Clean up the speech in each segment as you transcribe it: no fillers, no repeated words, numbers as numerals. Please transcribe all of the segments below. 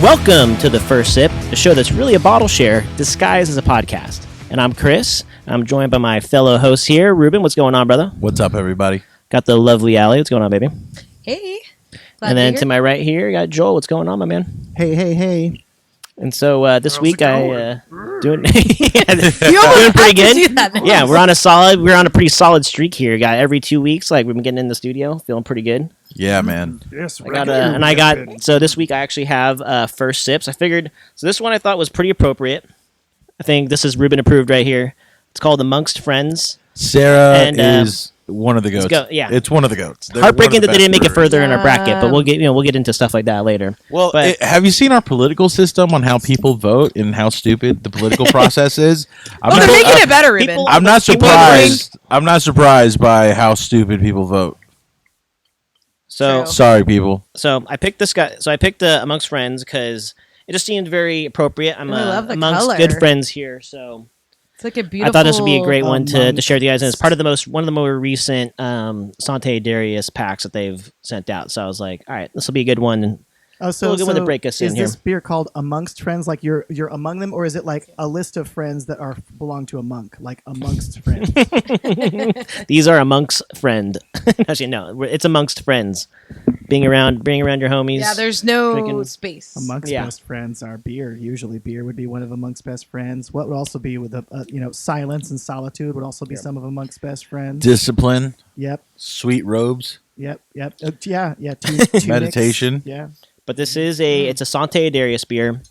Welcome to The First Sip, the show that's really a bottle share disguised as a podcast. And I'm Chris. I'm joined by my fellow hosts here. Ruben, what's going on, brother? What's up, everybody? Got the lovely Allie. What's going on, baby? Hey. And then to my right here, got Joel. What's going on, my man? Hey. And so this week I doing doing You pretty good. do that. Yeah, we're on a pretty solid streak here. Got every 2 weeks, like we've been getting in the studio, feeling pretty good. Yeah, man. Yes, So this week I actually have First Sips. I figured, so this one I thought was pretty appropriate. I think this is Ruben approved right here. It's called Amongst Friends. Sarah And, is one of the goats. It's one of the goats. They're Heartbreaking that they didn't make it breweries. further in our bracket, but we'll get into stuff like that later. Well, But- have you seen our political system on how people vote and how stupid the political process is? They're making it better, Ruben. people- I'm not People surprised. I'm not surprised by how stupid people vote. So True. Sorry, people. so I picked this guy. So I picked Amongst Friends because it just seemed very appropriate. I'm I love the amongst color. good friends here, so It's like a beautiful. I thought this would be a great one to Amongst- share with you guys. And it's part of one of the more recent Sante Darius packs that they've sent out. So I was like, all right, this will be a good one. And Oh, so, We'll get one to break us is in here. this beer called Amongst Friends? Like you're among them, or is it like a list of friends that belong to a monk? Like Amongst Friends. these are amongst friend. Actually, no, it's amongst friends. Being around your homies. Yeah, there's no Drinking- space. Amongst Yeah. best friends are beer. Usually, beer would be one of amongst best friends. What would also be with silence and solitude would also be some of amongst best friends. Discipline, Yep. sweet robes, Yeah. Tunics. Meditation. Yeah. But this is it's a Sante Darius beer,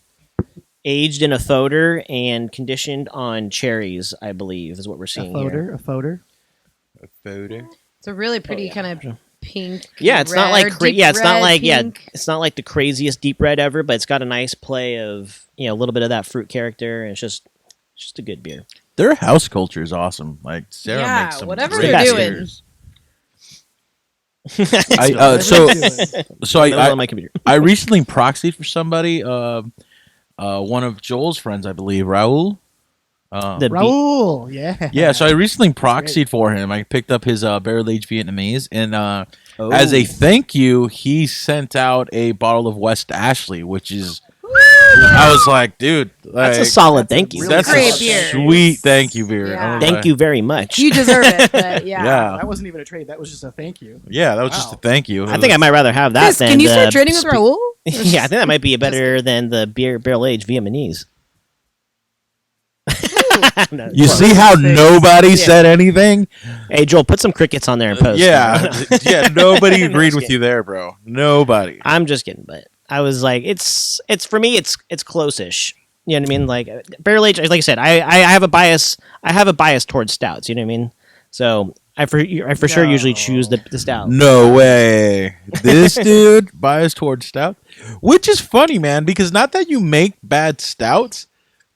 aged in a foeder and conditioned on cherries, I believe, is what we're seeing here. A foeder. It's a really pretty kind of pink. Yeah, it's not red, like deep it's not red, like pink. it's not like the craziest deep red ever, but it's got a nice play of a little bit of that fruit character, and it's just a good beer. Their house culture is awesome. Like Sarah Yeah, makes some whatever great they're doing. beers. So That was on my computer. I recently proxied for somebody, one of Joel's friends, I believe, Raul. The Raul. Yeah. Yeah, so I recently proxied for him. I picked up his barrel-aged Vietnamese, and Oh. as a thank you, he sent out a bottle of West Ashley, which is, I was like, dude, That's a like, solid thank you. really that's Great a beer. sweet thank you beer. Yeah. I was Thank like, you very much. You deserve it. But yeah. Yeah, That wasn't even a trade. That was just a thank you. yeah, that was just a Wow. thank you. I think I might rather have that Chris, than can you the start trading with Raul? Yeah, I think that might be better than the barrel aged Vietnamese. No, You close. see how nobody said anything? Hey Joel, put some crickets on there and post. Yeah, nobody agreed with you there, bro. Nobody. I'm just kidding, but I was like, it's for me, it's close-ish. You know what I mean? Like barrel aged, like I said, I have a bias. I have a bias towards stouts. You know what I mean? So I for sure usually choose the stout. No way. This dude biased towards stout, which is funny, man, because not that you make bad stouts,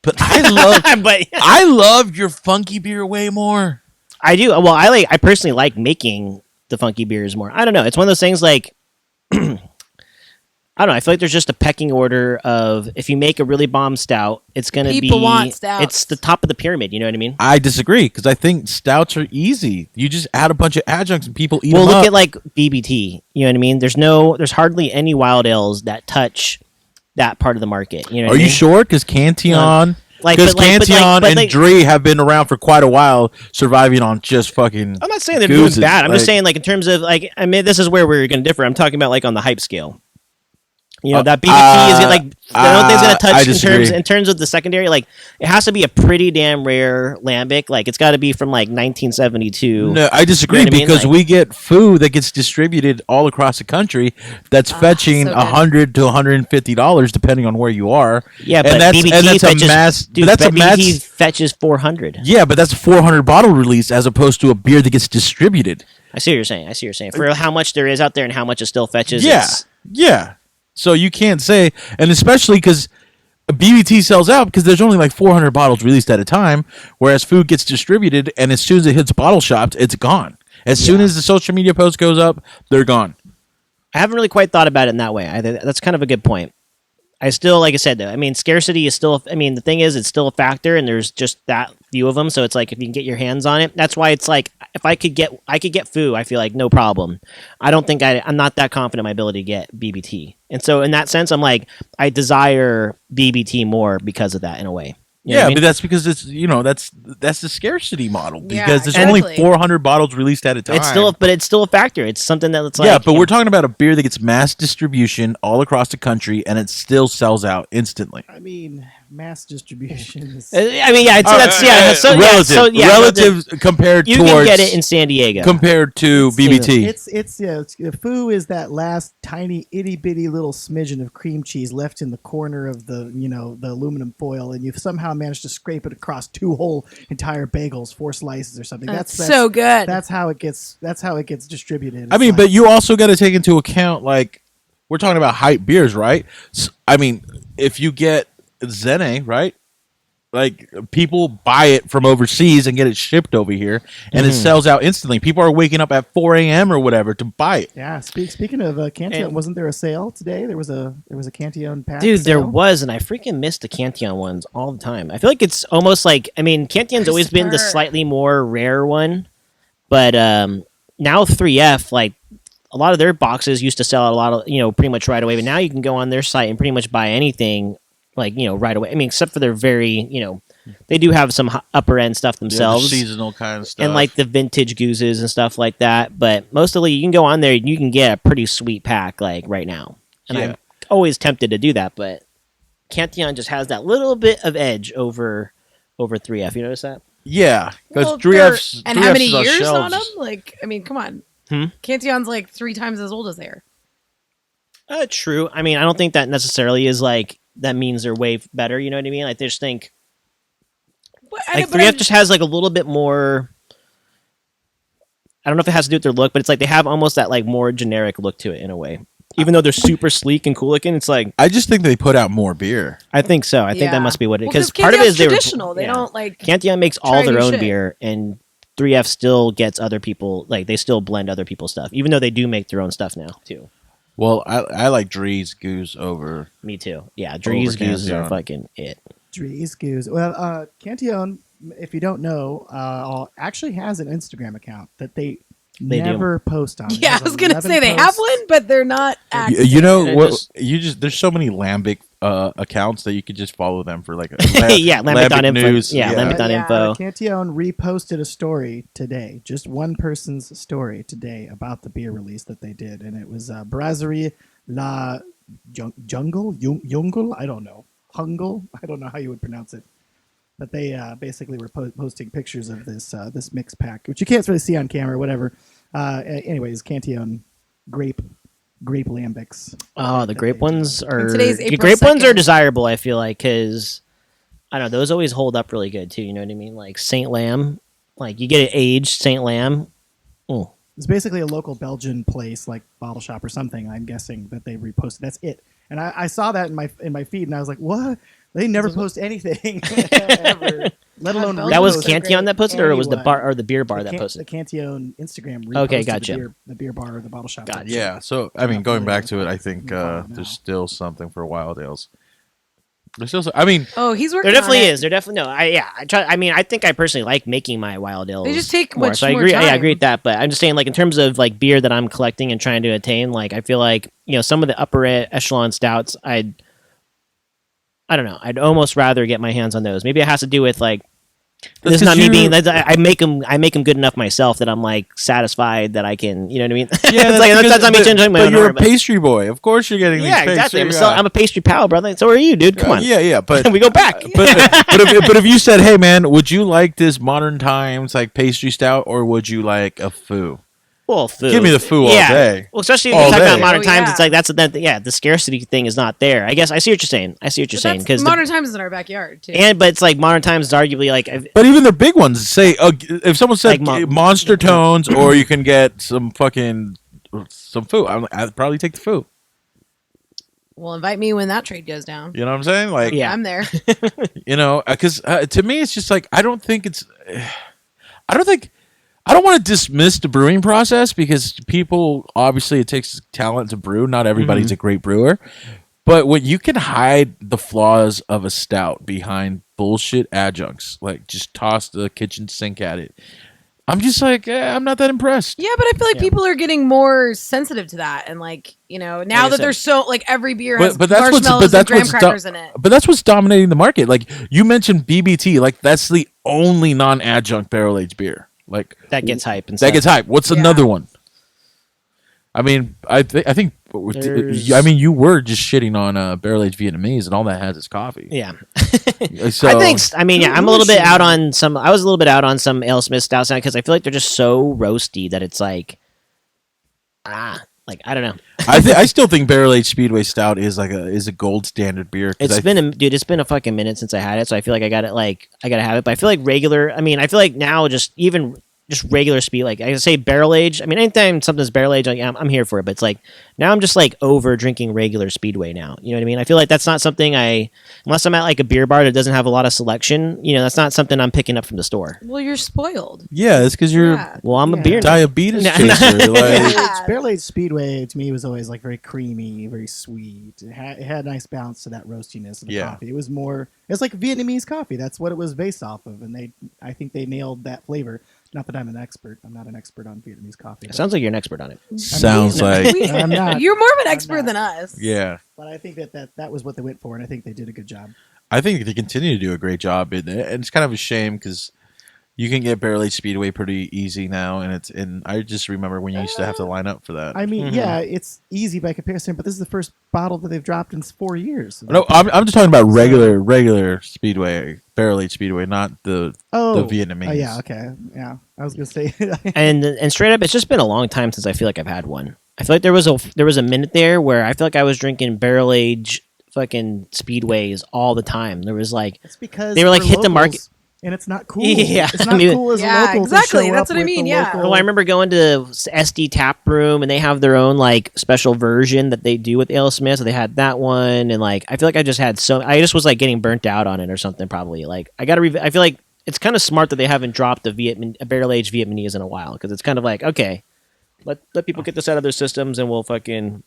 but I love but I love your funky beer way more. I do. Well, I personally like making the funky beers more. I don't know. It's one of those things like I don't know. I feel like there's just a pecking order of if you make a really bomb stout, it's going to be People want stouts. It's the top of the pyramid. You know what I mean? I disagree because I think stouts are easy. You just add a bunch of adjuncts and people eat Well, them look up. at like BBT. You know what I mean? There's hardly any wild ales that touch that part of the market. You know? What Are I you mean? sure? Because Cantillon, Like, because but like- but Cantillon like- and like- Dre have been around for quite a while, surviving on just fucking. I'm not saying they're gooses. doing bad. I'm just Like- saying like in terms of like I mean this is where we're going to differ. I'm talking about like on the hype scale. You know that BBT is like I don't think it's going to I touch disagree. in terms of the secondary. Like it has to be a pretty damn rare lambic. Like it's got to be from like 1972. No, I disagree You know what I mean? because Like- we get food that gets distributed all across the country that's fetching so good. $100 to $150 depending on where you are. Yeah, but and that's BBT a fetches, mass. Dude, but that's a BBT mass. fetches 400. Yeah, but that's a 400 bottle release as opposed to a beer that gets distributed. I see what you're saying. For how much there is out there and how much it still fetches. Yeah, it's- yeah. So you can't say, and especially because BBT sells out because there's only like 400 bottles released at a time, whereas food gets distributed, and as soon as it hits bottle shops, it's gone. As soon as the social media post goes up, they're gone. I haven't really quite thought about it in that way. That's kind of a good point. I still, like I said, though, I mean, scarcity is still, I mean, the thing is, it's still a factor, and there's just that few of them. So it's like, if you can get your hands on it, that's why it's like, if I could get Foo, I feel like no problem. I don't think I'm not that confident in my ability to get BBT. And so in that sense, I'm like, I desire BBT more because of that in a way. You know what I mean? But that's because it's that's the scarcity model Yeah, because there's exactly. only 400 bottles released at a time. It's still a factor. It's something that's like, yeah, but we're talking about a beer that gets mass distribution all across the country and it still sells out instantly. I mean, mass distribution is. I mean, yeah, relative compared You towards can get it in San Diego. compared to BBT. It's Foo is that last tiny itty bitty little smidgen of cream cheese left in the corner of the the aluminum foil, and you've somehow managed to scrape it across 2 whole entire bagels, 4 slices or something. That's so good. That's how it gets distributed. I mean, but you also got to take into account, like, we're talking about hype beers, right? I mean, if you get Zene, right? Like, people buy it from overseas and get it shipped over here, and it sells out instantly. People are waking up at 4 a.m. or whatever to buy it. Yeah. Speaking of Cantillon, wasn't there a sale today? There was a Cantillon pack. Dude, there sale. was, and I freaking miss the Cantillon ones all the time. I feel like it's almost like, I mean, Cantillon's always been the slightly more rare one, but now 3F, like, a lot of their boxes used to sell out a lot of, pretty much right away, but now you can go on their site and pretty much buy anything, like, right away. I mean, except for their very, they do have some upper end stuff themselves. Yeah, the seasonal kind of stuff. And like the vintage gooses and stuff like that. But mostly you can go on there and you can get a pretty sweet pack like right now. And Yeah. I'm always tempted to do that, but Cantillon just has that little bit of edge over 3F. You notice that? Yeah, because Well, 3F's and how many 3F's years shelves on them? is- Like, I mean, come on. Hmm? Cantillon's like 3 times as old as they are. True. I mean, I don't think that necessarily is like that means they're way better. You know what I mean? Like, they just think like 3F just has like a little bit more. I don't know if it has to do with their look, but it's like they have almost that like more generic look to it in a way. Even though they're super sleek and cool looking, it's like I just think they put out more beer. I think so. I think that must be what it Well, because part of it is they were traditional. They don't like Cantillon makes all try their new own shit. beer, and 3F still gets other people like they still blend other people's stuff, even though they do make their own stuff now too. Well, I like Drees Goose over. Me too. Yeah, Drees gooses are Cantillon. fucking it. Dries Goose. Well, Cantillon, if you don't know, actually has an Instagram account that they They do. never post on. It Yeah, has I was gonna 11 say they have posts. one, but they're not active. You know Yeah, what? There's so many Lambic accounts that you could just follow them for like Yeah, Lambic.info. news. Yeah, Lambic.info. Cantillon reposted a story today, just one person's story today about the beer release that they did, and it was Brasserie La Jungle. I don't know. Hungle. I don't know how you would pronounce it. But they basically were posting pictures of this mix pack, which you can't really see on camera, whatever. Anyways, Cantillon grape lambics. Oh, the grape ones are today's the April grape ones are 2nd. desirable. I feel like because I don't know, those always hold up really good too. You know what I mean? Like Saint Lamb, like you get it aged Saint Lamb. Oh, It's basically a local Belgian place, like Bottle Shop or something. I'm guessing that they reposted. That's it. And I saw that in my feed, and I was like, what? They never post anything ever, let alone Belgium that was so Cantillon that posted, or it was the anyone. bar or the beer bar that the posted? Cantillon Instagram. Okay, reposted gotcha. The beer bar or the Bottle Shop. Gotcha. Yeah. So I mean, going back to it, I think Now. there's still something for Wild Ales. There's still. I mean, Oh, he's working. There definitely on it. is. There definitely no. I try. I mean, I think I personally like making my wild ales. They just take more. much So I more agree. Yeah, I time. agree with that. But I'm just saying, like in terms of like beer that I'm collecting and trying to attain, like I feel like some of the upper echelon stouts, I don't know. I'd almost rather get my hands on those. Maybe it has to do with like this is 'cause not me you- being. I make them good enough myself that I'm like satisfied that I can. You know what I mean? yeah, it's like that's not me changing my But own you're order, a pastry boy. Of course, you're getting yeah, these exactly. pastry, I'm a pastry pal, brother. So are you, dude. Come on. Yeah. But we go back. but if you said, hey man, would you like this modern times like pastry stout, or would you like a foo? Well, food. Give me the foo all day. Well, especially if All you're talking day. about modern Oh, times, yeah. it's like the scarcity thing is not there. I guess I see what you're saying. But Because that's modern times is in our backyard too. but it's like modern times is arguably like But even the big ones, say if someone said Like Monster Tones, or you can get some foo, I'd probably take the foo. Well, invite me when that trade goes down. You know what I'm saying? Like, Yeah. I'm there. because to me, it's just like I don't want to dismiss the brewing process because people obviously it takes talent to brew. Not everybody's a great brewer, But when you can hide the flaws of a stout behind bullshit adjuncts, like just toss the kitchen sink at it, I'm just like, I'm not that impressed. Yeah, but I feel like people are getting more sensitive to that, and like now Like I that said. there's so like every beer But- has but that's what's- marshmallows but that's and graham what's crackers in it. But that's what's dominating the market. Like you mentioned BBT, like that's the only non-adjunct barrel aged beer. Like That gets hype and that stuff. gets hype. What's Yeah. another one? I mean, I think. There's- I mean, you were just shitting on barrel aged Vietnamese, and all that has is coffee. Yeah. So, I think. I mean, yeah, Who I'm a little bit was out she? on some. I was a little bit out on some Ale Smith stouts now because I feel like they're just so roasty that it's like, like I don't know. I still think barrel aged Speedway Stout is like a gold standard beer. 'Cause It's been a fucking minute since I had it, so I feel like I got it. Like I gotta have it. But I feel like regular. I mean, I feel like now just regular speed. Like I say, barrel age. I mean, anytime something's barrel age, like, I'm here for it. But it's like now I'm just like over drinking regular Speedway now. You know what I mean? I feel like that's not something unless I'm at like a beer bar that doesn't have a lot of selection. You know, that's not something I'm picking up from the store. Well, you're spoiled. yeah, it's because you're Yeah. Well, I'm a Yeah. beer. nut. diabetes No, chaser. no. Like, Yeah. Barrel aged Speedway to me was always like very creamy, very sweet. It had a nice balance to that roastiness of the Yeah. coffee. It was like Vietnamese coffee. That's what it was based off of, and I think they nailed that flavor. Not that I'm an expert. I'm not an expert on Vietnamese coffee. It But, sounds like you're an expert on it. sounds like I'm not. You're more of an I'm expert not. than us. yeah. But I think that was what they went for, and I think they did a good job. I think they continue to do a great job in it, and it's kind of a shame because you can get barrel aged Speedway pretty easy now, and I just remember when you used to have to line up for that. I mean, Mhm. yeah, it's easy by comparison, but this is the first bottle that they've dropped in 4 years. No, I'm just talking about regular Speedway, barrel aged Speedway, not the Vietnamese. Oh, yeah, okay, yeah. I was gonna say. And straight up, it's just been a long time since I feel like I've had one. I feel like there was a minute there where I feel like I was drinking barrel age fucking Speedways all the time. There was like It's because They were like, we're hit the market- locals, and it's not cool. Yeah, it's I not mean- cool as Yeah, a local. exactly. To show That's up what I with mean, the yeah. local- Oh, I remember going to SD Tap Room and they have their own like special version that they do with Ale Smith. So they had that one, and like I feel like I just was like getting burnt out on it or something. Probably like I feel like it's kind of smart that they haven't dropped a barrel aged Vietnamese in a while because it's kind of like okay, let people get this out of their systems and we'll fucking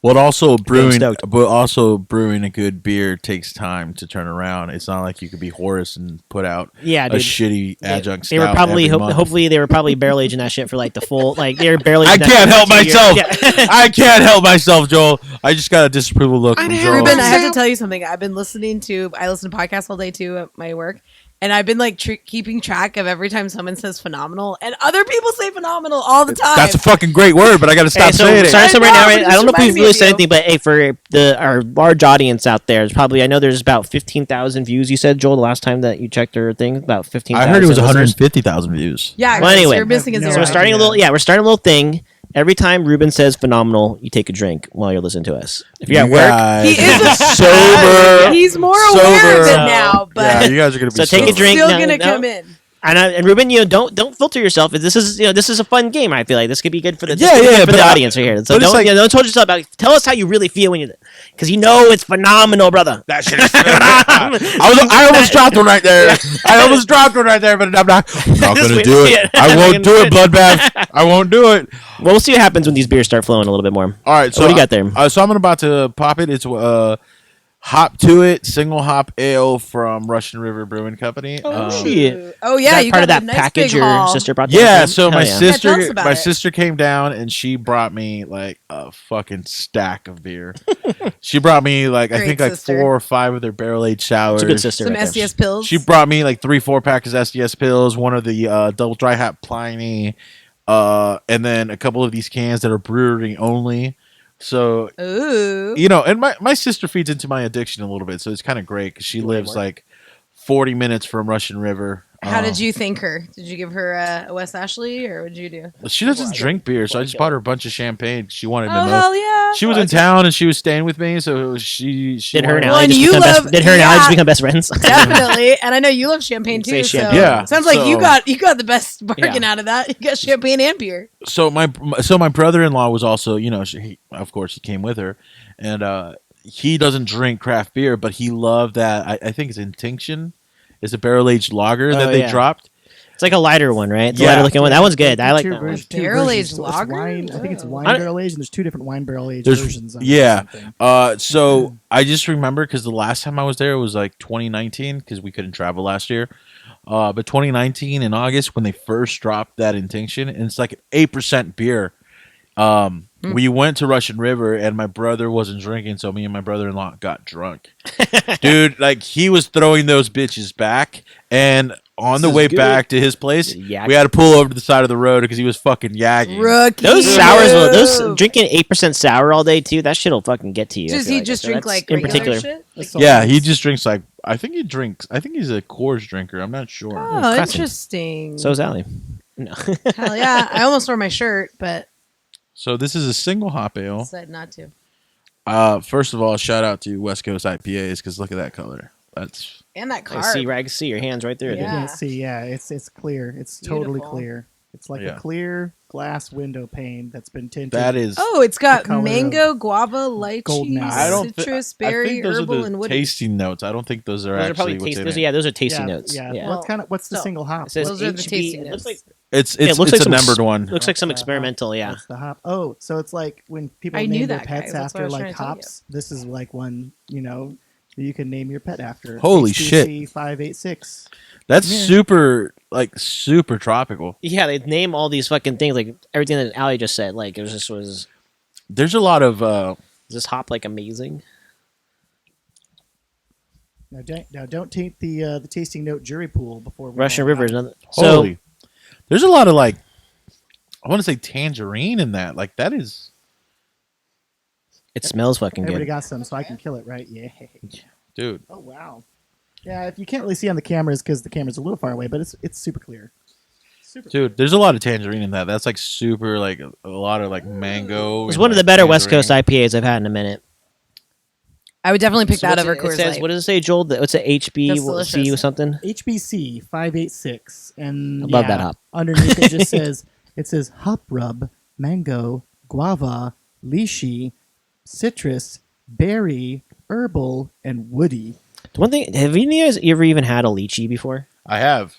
Well, also stoked. brewing a good beer takes time to turn around. It's not like you could be Horace and put out yeah, a dude. shitty adjunct. They were stout probably every month. hopefully they were probably barrel aging that shit for like the full like they were barrel I aging. that can't shit help for 2 years. myself. Yeah. I can't help myself, Joel. I just got a disapproval look from Joel. Ruben, I have to tell you something. I listen to podcasts all day too at my work, and I've been like keeping track of every time someone says phenomenal, and other people say phenomenal all the time. That's a fucking great word, but I got to stop Hey, so saying it. sorry, so I right know, now, but right, it I just don't know if reminds we've me really of said you. anything, but hey, for our large audience out there, it's probably I know there's about 15,000 views. You said Joel the last time that you checked her thing about 15,000. I heard it was listeners. 150,000 views. Yeah. Well, anyway. you're missing a No So zero. we're starting idea. we're starting a little thing. Every time Ruben says phenomenal, you take a drink while you're listening to us. If you're at You work, guys He is a sober. He's more aware of it Sober. now, but Yeah, you guys are gonna be So take a sober. drink. still No, gonna no. come in. and Ruben, don't filter yourself. This is a fun game. I feel like this could be good for the Yeah, yeah, for but the I- audience right here. So but it's don't like- don't hold yourself back. Tell us how you really feel when because it's phenomenal, brother. That shit is I almost dropped one right there. I almost dropped one right there, but I'm not Just going to wait do to see it. it. I won't do it, Bloodbath. I won't do it. Well, we'll see what happens when these beers start flowing a little bit more. All right, so What do you got there? So I'm about to pop it. It's Hop to It single hop ale from Russian River Brewing Company. shit. Oh Is yeah, that you part got of that the nice package big your haul. sister brought? Yeah, down? so Hell my yeah. tell us sister, about my it. sister came down and she brought me like a fucking stack of beer. She brought me like I Great think like sister. 4 or 5 of their barrel aged sours. It's a good sister. Some right there. SDS pills. She brought me like 3-4 packs of SDS pills, one of the double dry hop Pliny, and then a couple of these cans that are brewery only. So Ooh. and my sister feeds into my addiction a little bit, so it's kind of great because she lives like 40 minutes from Russian River. How did you thank her? Did you give her a West Ashley, or what did you do? She doesn't drink beer, so I just bought her a bunch of champagne. She wanted to Oh know. hell yeah! She was in town and she was staying with me, so she Did her and wanted- Well, Allie and just you become love- best? Did her and Allie just yeah. become best friends? Definitely, and I know you love champagne Say too. So champagne. Yeah, sounds like you so- got the best bargain Yeah. out of that. You got champagne and beer. so my brother-in-law was also, of course he came with her, and he doesn't drink craft beer, but he loved that. I think it's Intinction. It's a barrel aged lager that Oh, they yeah. dropped. It's like a lighter one, right? The Yeah. lighter looking one. That one's good. I like Two that one. vers- two Barrel-aged versions. It's lager? wine. I think it's wine I- barrel aged, and there's two different wine barrel aged There's versions. Of yeah. something. So I just remember because the last time I was there was like 2019 because we couldn't travel last year. But 2019 in August when they first dropped that Intinction, and it's like an 8% beer. We went to Russian River and my brother wasn't drinking, so me and my brother-in-law got drunk. Dude, like he was throwing those bitches back, and on the This is way good. back to his place, Yak. we had to pull over to the side of the road because he was fucking yagging. Rookie. Those sours, will, move. those drinking 8% sour all day too. That shit'll fucking get to you. I Does feel he like. just So drink that's like in regular particular? shit? Like, That's all Yeah, it he is. just drinks like I think he's a Coors drinker. I'm not sure. oh, classic. interesting. So is Allie. No. Hell yeah! I almost wore my shirt, but So this is a single hop ale. decided not to. First of all, shout out to West Coast IPAs because look at that color. That's And that I card. see, I can see your hands right there. dude. Yeah. You can't see. Yeah, it's clear. It's totally Beautiful. clear. It's like Yeah. a clear glass window pane that's been tinted. that is. Oh, it's got The color mango, guava, lychee, golden apple. I don't. citrus, I berry, think those herbal, are the and woody. tasting notes. I don't think those are Those are actually probably what's taste. in Those, it. yeah, those are tasty yeah, notes. Yeah. Yeah. What's the so- single hop? It says Those are the HB. tasty It looks notes. like It's it looks like a some numbered one. looks like some What's the hop? experimental. Yeah. What's the hop? Oh, so it's like when people I name knew their that guy. pets That's what I after was like trying to tell you. hops. This is like one, that you can name your pet after. Holy HBC 586. That's Yeah. super tropical. Yeah, they name all these fucking things like everything that Allie just said. Like it was just was There's a lot of is this hop like amazing? Now don't taint the tasting note jury pool before we Russian all River is have- another. So holy. There's a lot of like I want to say tangerine in that. Like that is it smells fucking Everybody good. got some, so I can kill it, right? Yeah. dude. Oh wow. Yeah, if you can't really see on the cameras because the camera's a little far away, but it's super clear. Super. Dude, there's a lot of tangerine in that. That's like super like a lot of like mango. It was and, one of the like, better West Coast tangerine. IPAs I've had in a minute. I would definitely pick So that what's over it Coors says, Light. what does it say, Joel? What's it? HB That's C delicious. or something? HBC 586, and I love that hop. Underneath it just says hop rub, mango, guava, lychee, citrus, berry, herbal, and woody. One thing, have you guys ever even had a lychee before? I have.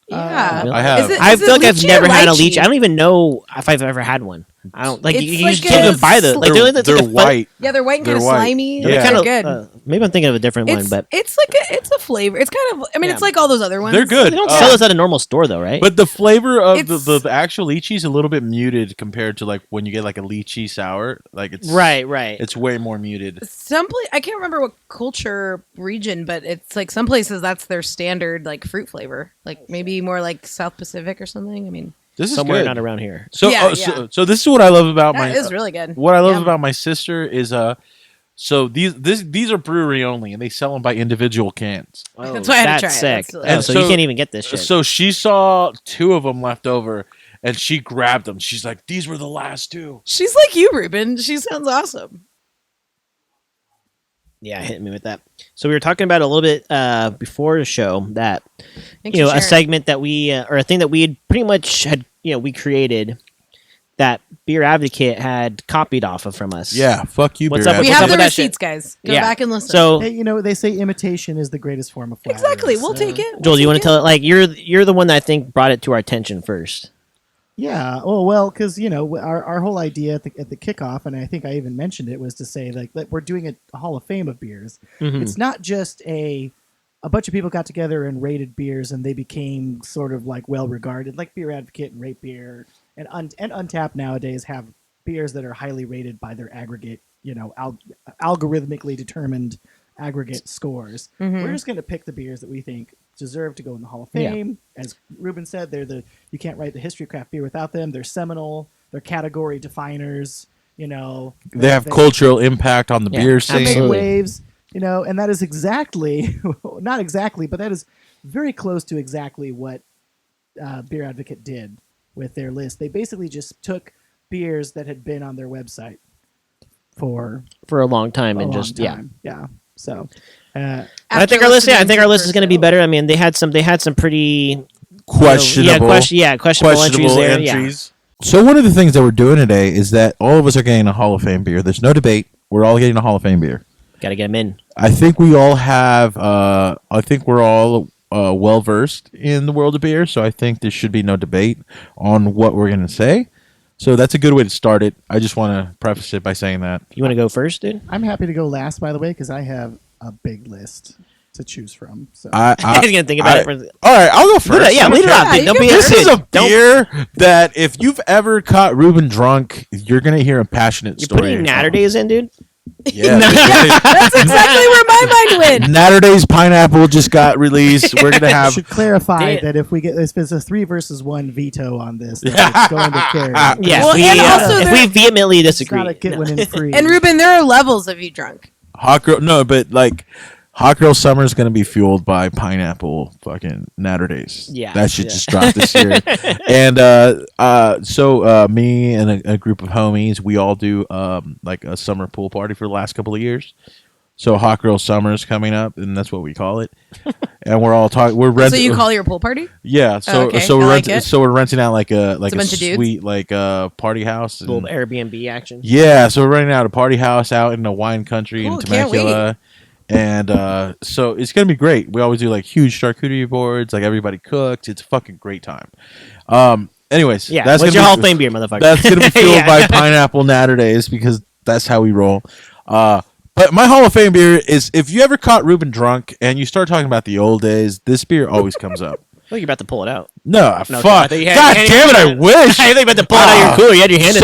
yeah. Really? I have. Is it- I is it feel like I've lychee or never had a lychee? lychee. I don't even know if I've ever had one. I don't like. It's You like just can't a even buy those. Like sli- they're They're like a fun- white. Yeah, they're white and They're kind of white. slimy. Yeah. They're kind kind of of good. maybe I'm thinking of a different one, but it's like it's a flavor. It's kind of. I mean, Yeah. it's like all those other ones. They're good. they don't Uh, sell this at a normal store though, right? But the flavor of It's- the actual lychee is a little bit muted compared to like when you get like a lychee sour. Like it's right. It's way more muted. Some I can't remember what culture region, but it's like some places that's their standard like fruit flavor. Like maybe more like South Pacific or something. I mean, This is Somewhere good. not around here. So, Yeah, so this is what I love about that my is really good. what I love Yeah. about my sister is so these are brewery only and they sell them by individual cans. That's why I had to That's try it. sick. That's Oh, delicious. so, And you so- can't even get this shit. So she saw 2 of them left over and she grabbed them. She's like, "These were the last 2." She's like you, Ruben. She sounds awesome. Yeah, hit me with that. So we were talking about a little bit before the show that Thanks you know for a sharing. segment that we or a thing that we had pretty much had we created that Beer Advocate had copied off of from us. Yeah, fuck you, What's beer up We What's have up the with that shit? receipts, guys. Go Yeah. back and listen. So Hey, they say imitation is the greatest form of flattery. exactly, we'll so- take it. Joel, We'll you want to take tell it like you're the one that I think brought it to our attention first. Yeah. Oh well, because our whole idea at the kickoff, and I think I even mentioned it, was to say like that we're doing a Hall of Fame of beers. Mhm. It's not just a bunch of people got together and rated beers, and they became sort of like well regarded, like Beer Advocate and Rate Beer, and Untapped nowadays have beers that are highly rated by their aggregate, algorithmically determined aggregate scores. Mhm. We're just going to pick the beers that we think deserve to go in the Hall of Yeah. Fame. As Ruben said, you can't write the history of craft beer without them. They're seminal. They're category definers. They have cultural impact on the Yeah, beer they scene. make Absolutely. waves. And that is exactly, not exactly, but that is very close to exactly what Beer Advocate did with their list. They basically just took beers that had been on their website for For a long time a and long just time. Yeah. So, I think our list. Yeah, I think our list is going to be better. I mean, they had some pretty Questionable. questionable entries there. Yeah. So one of the things that we're doing today is that all of us are getting a Hall of Fame beer. There's no debate. We're all getting a Hall of Fame beer. Got to get them in. I think we all have. I think we're all well versed in the world of beer, so I think there should be no debate on what we're gonna say. So that's a good way to start it. I just want to preface it by saying that. You want to go first, dude? I'm happy to go last, by the way, because I have a big list to choose from. So I He's gonna think about it. For, all right, I'll go first. yeah, lead it Yeah, off. Dude. you Don't can be go This is a Don't- beer that if you've ever caught Ruben drunk, you're gonna hear a passionate You're story. putting Natter Days in, dude. Yeah. That's exactly where my mind went. Natter Days Pineapple just got released. We're gonna I have should clarify Damn. that if it's a 3 versus 1 veto on this, that it's going to carry. Yeah, Well, we, and also if there- we vehemently It's disagree. not a get one in free. And Ruben, there are levels of you drunk. Hot Girl. No, but like Hot Girl Summer is gonna be fueled by pineapple fucking Natter Days. Yeah, that shit yeah. just dropped this year. And so me and a group of homies, we all do like a summer pool party for the last couple of years. So Hot Girl Summer is coming up, and that's what we call it. And we're all talking. We're So renting. you call your pool party? Yeah, so Okay, so we're I like renting. it. So we're renting out like a a bunch of dudes? sweet like party house. And, Little Airbnb action. yeah, so we're renting out a party house out in the wine country Cool, in can't wait. Temecula, and so it's gonna be great. We always do like huge charcuterie boards, like everybody cooked. It's a fucking great time. Anyways, Yeah, that's what's gonna your be, Hall of Fame beer, motherfucker? That's gonna be fueled Yeah. by Pineapple Natter Days because that's how we roll. But my Hall of Fame beer is if you ever caught Ruben drunk and you start talking about the old days, this beer always comes up. I think you're about to pull it out. No, I fuck. thought you had- God damn it, I wish. I think you're about to pull it out of your cooler. You had your hand in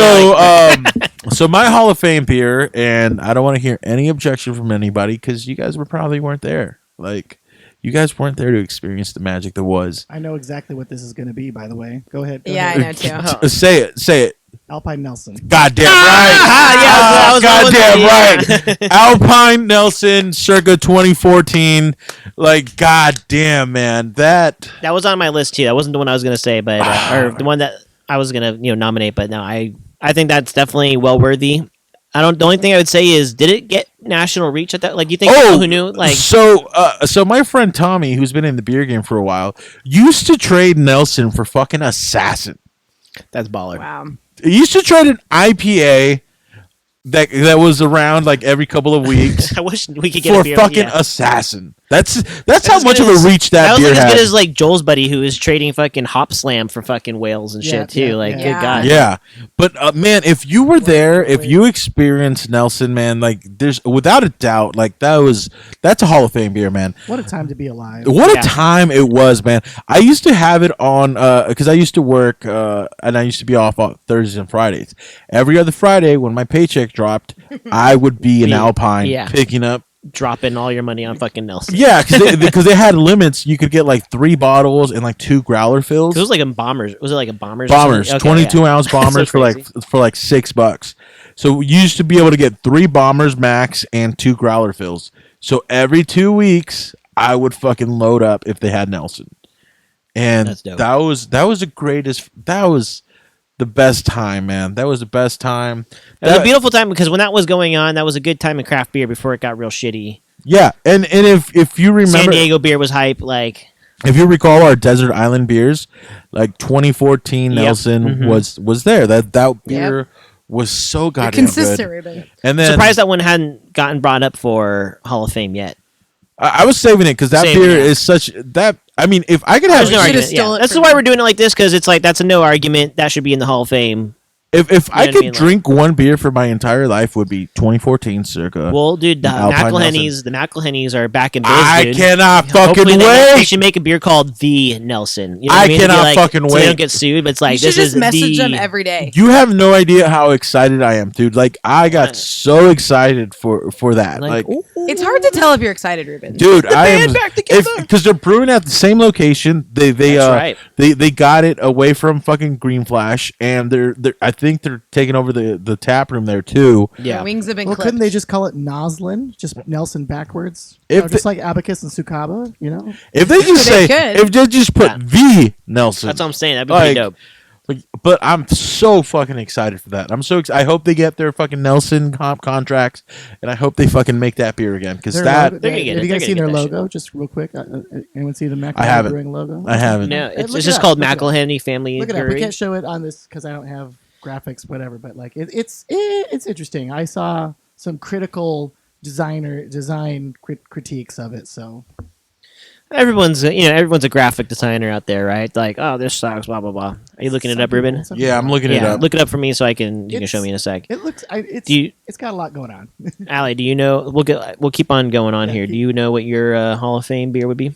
it. So, so my Hall of Fame beer, and I don't want to hear any objection from anybody because you guys probably weren't there. Like, you guys weren't there to experience the magic that was. I know exactly what this is going to be, by the way. Go ahead. Go Yeah, I ahead. know too. Say it. Alpine Nelson. Goddamn Ah, right. yeah, that was Goddamn yeah. right. Alpine Nelson, circa 2014. Like, goddamn, man, that. That was on my list too. That wasn't the one I was gonna say, but or the one that I was gonna nominate. But no, I think that's definitely well worthy. I don't. The only thing I would say is, did it get national reach at that? Like, you think people who knew, like, so my friend Tommy, who's been in the beer game for a while, used to trade Nelson for fucking Assassin. that's baller. Wow. He used to trade an IPA that was around like every couple of weeks I wish we could get for a beer. fucking yeah. Assassin. That's how as much good of a as- reach that was beer like as had. good as like Joel's buddy who is trading fucking Hop Slam for fucking whales and Yeah, shit too. yeah, Like, yeah. good god. Yeah, but man, if you were there, if you experienced Nelson, man, like there's without a doubt, like that's a Hall of Fame beer, man. What a time to be alive. What Yeah. a time it was, man. I used to have it on because I used to work and I used to be off on Thursdays and Fridays. Every other Friday when my paycheck dropped, I would be in Alpine Yeah. picking up. Dropping all your money on fucking Nelson. Yeah, because they had limits. You could get like 3 bottles and like 2 growler fills. It was like a bombers. Was it like a bombers? or Bombers, something? Okay, 22 yeah. ounce bombers So crazy. for like $6. So you used to be able to get 3 bombers max and 2 growler fills. So every 2 weeks, I would fucking load up if they had Nelson, and That's dope. that was the greatest. That was the best time, man. That was the best time. It was a That- beautiful time because when that was going on, that was a good time in craft beer before it got real shitty. Yeah, and if you remember, San Diego beer was hype. Like, if you recall our desert island beers, like 2014 Yep. Nelson Mhm. was there. That beer was so You're goddamn consistent, good. Ruben. And then surprised that one hadn't gotten brought up for Hall of Fame yet. I was saving it because that Saving beer it. is such that. I mean, if I could have, There's no should've argument. stole Yeah. it That's from why me. we're doing it like this because it's like that's a no argument. That should be in the Hall of Fame. if You I know what I could mean? Like- drink one beer for my entire life, would be 2014 circa. Well, dude, the Alpine McElhennys are back in biz, I dude. cannot fucking Hopefully they wait. should make a beer called the Nelson. You know what I I mean? To be cannot like, fucking so wait. they don't get sued. But it's like You should this just is message the them every day. You have no idea how excited I am, dude. Like I got Yeah. so excited for that. Like, ooh. It's hard to tell if you're excited, Ruben. dude, I am band back together. because they're brewing at the same location. They That's right. they got it away from fucking Green Flash, and they're I think they're taking over the tap room there too. Yeah. Their wings have been Well, clipped. couldn't they just call it Noslin? Just Nelson backwards? If Just they- like Abacus and Sukaba, you know? If they just They say, could. if they just put Yeah. V Nelson, That's what I'm saying. That'd be pretty Like, dope. like, but I'm so fucking excited for that. I'm so I hope they get their fucking Nelson comp contracts, and I hope they fucking make that beer again because Their that logo- They're gonna get have it. you guys They're seen their gonna get that logo? Just real quick. Anyone see the McElhenney I haven't. Brewing logo? I haven't. No, Look it's it just up, called look it up. McElhenney Family Look it up. We Brewery. can't show it on this because I don't have graphics, whatever. But like, it's interesting. I saw some critical design critiques of it. So Everyone's everyone's a graphic designer out there, right? Like, oh, this sucks, blah blah blah. Are you looking it up, Ruben? Yeah, I'm looking it Yeah, up. look it up for me so you can It's- show me in a sec. It looks. It's. Do you- It's got a lot going on. Allie, do you know? We'll keep on going on Yeah, here. keep- Do you know what your Hall of Fame beer would be?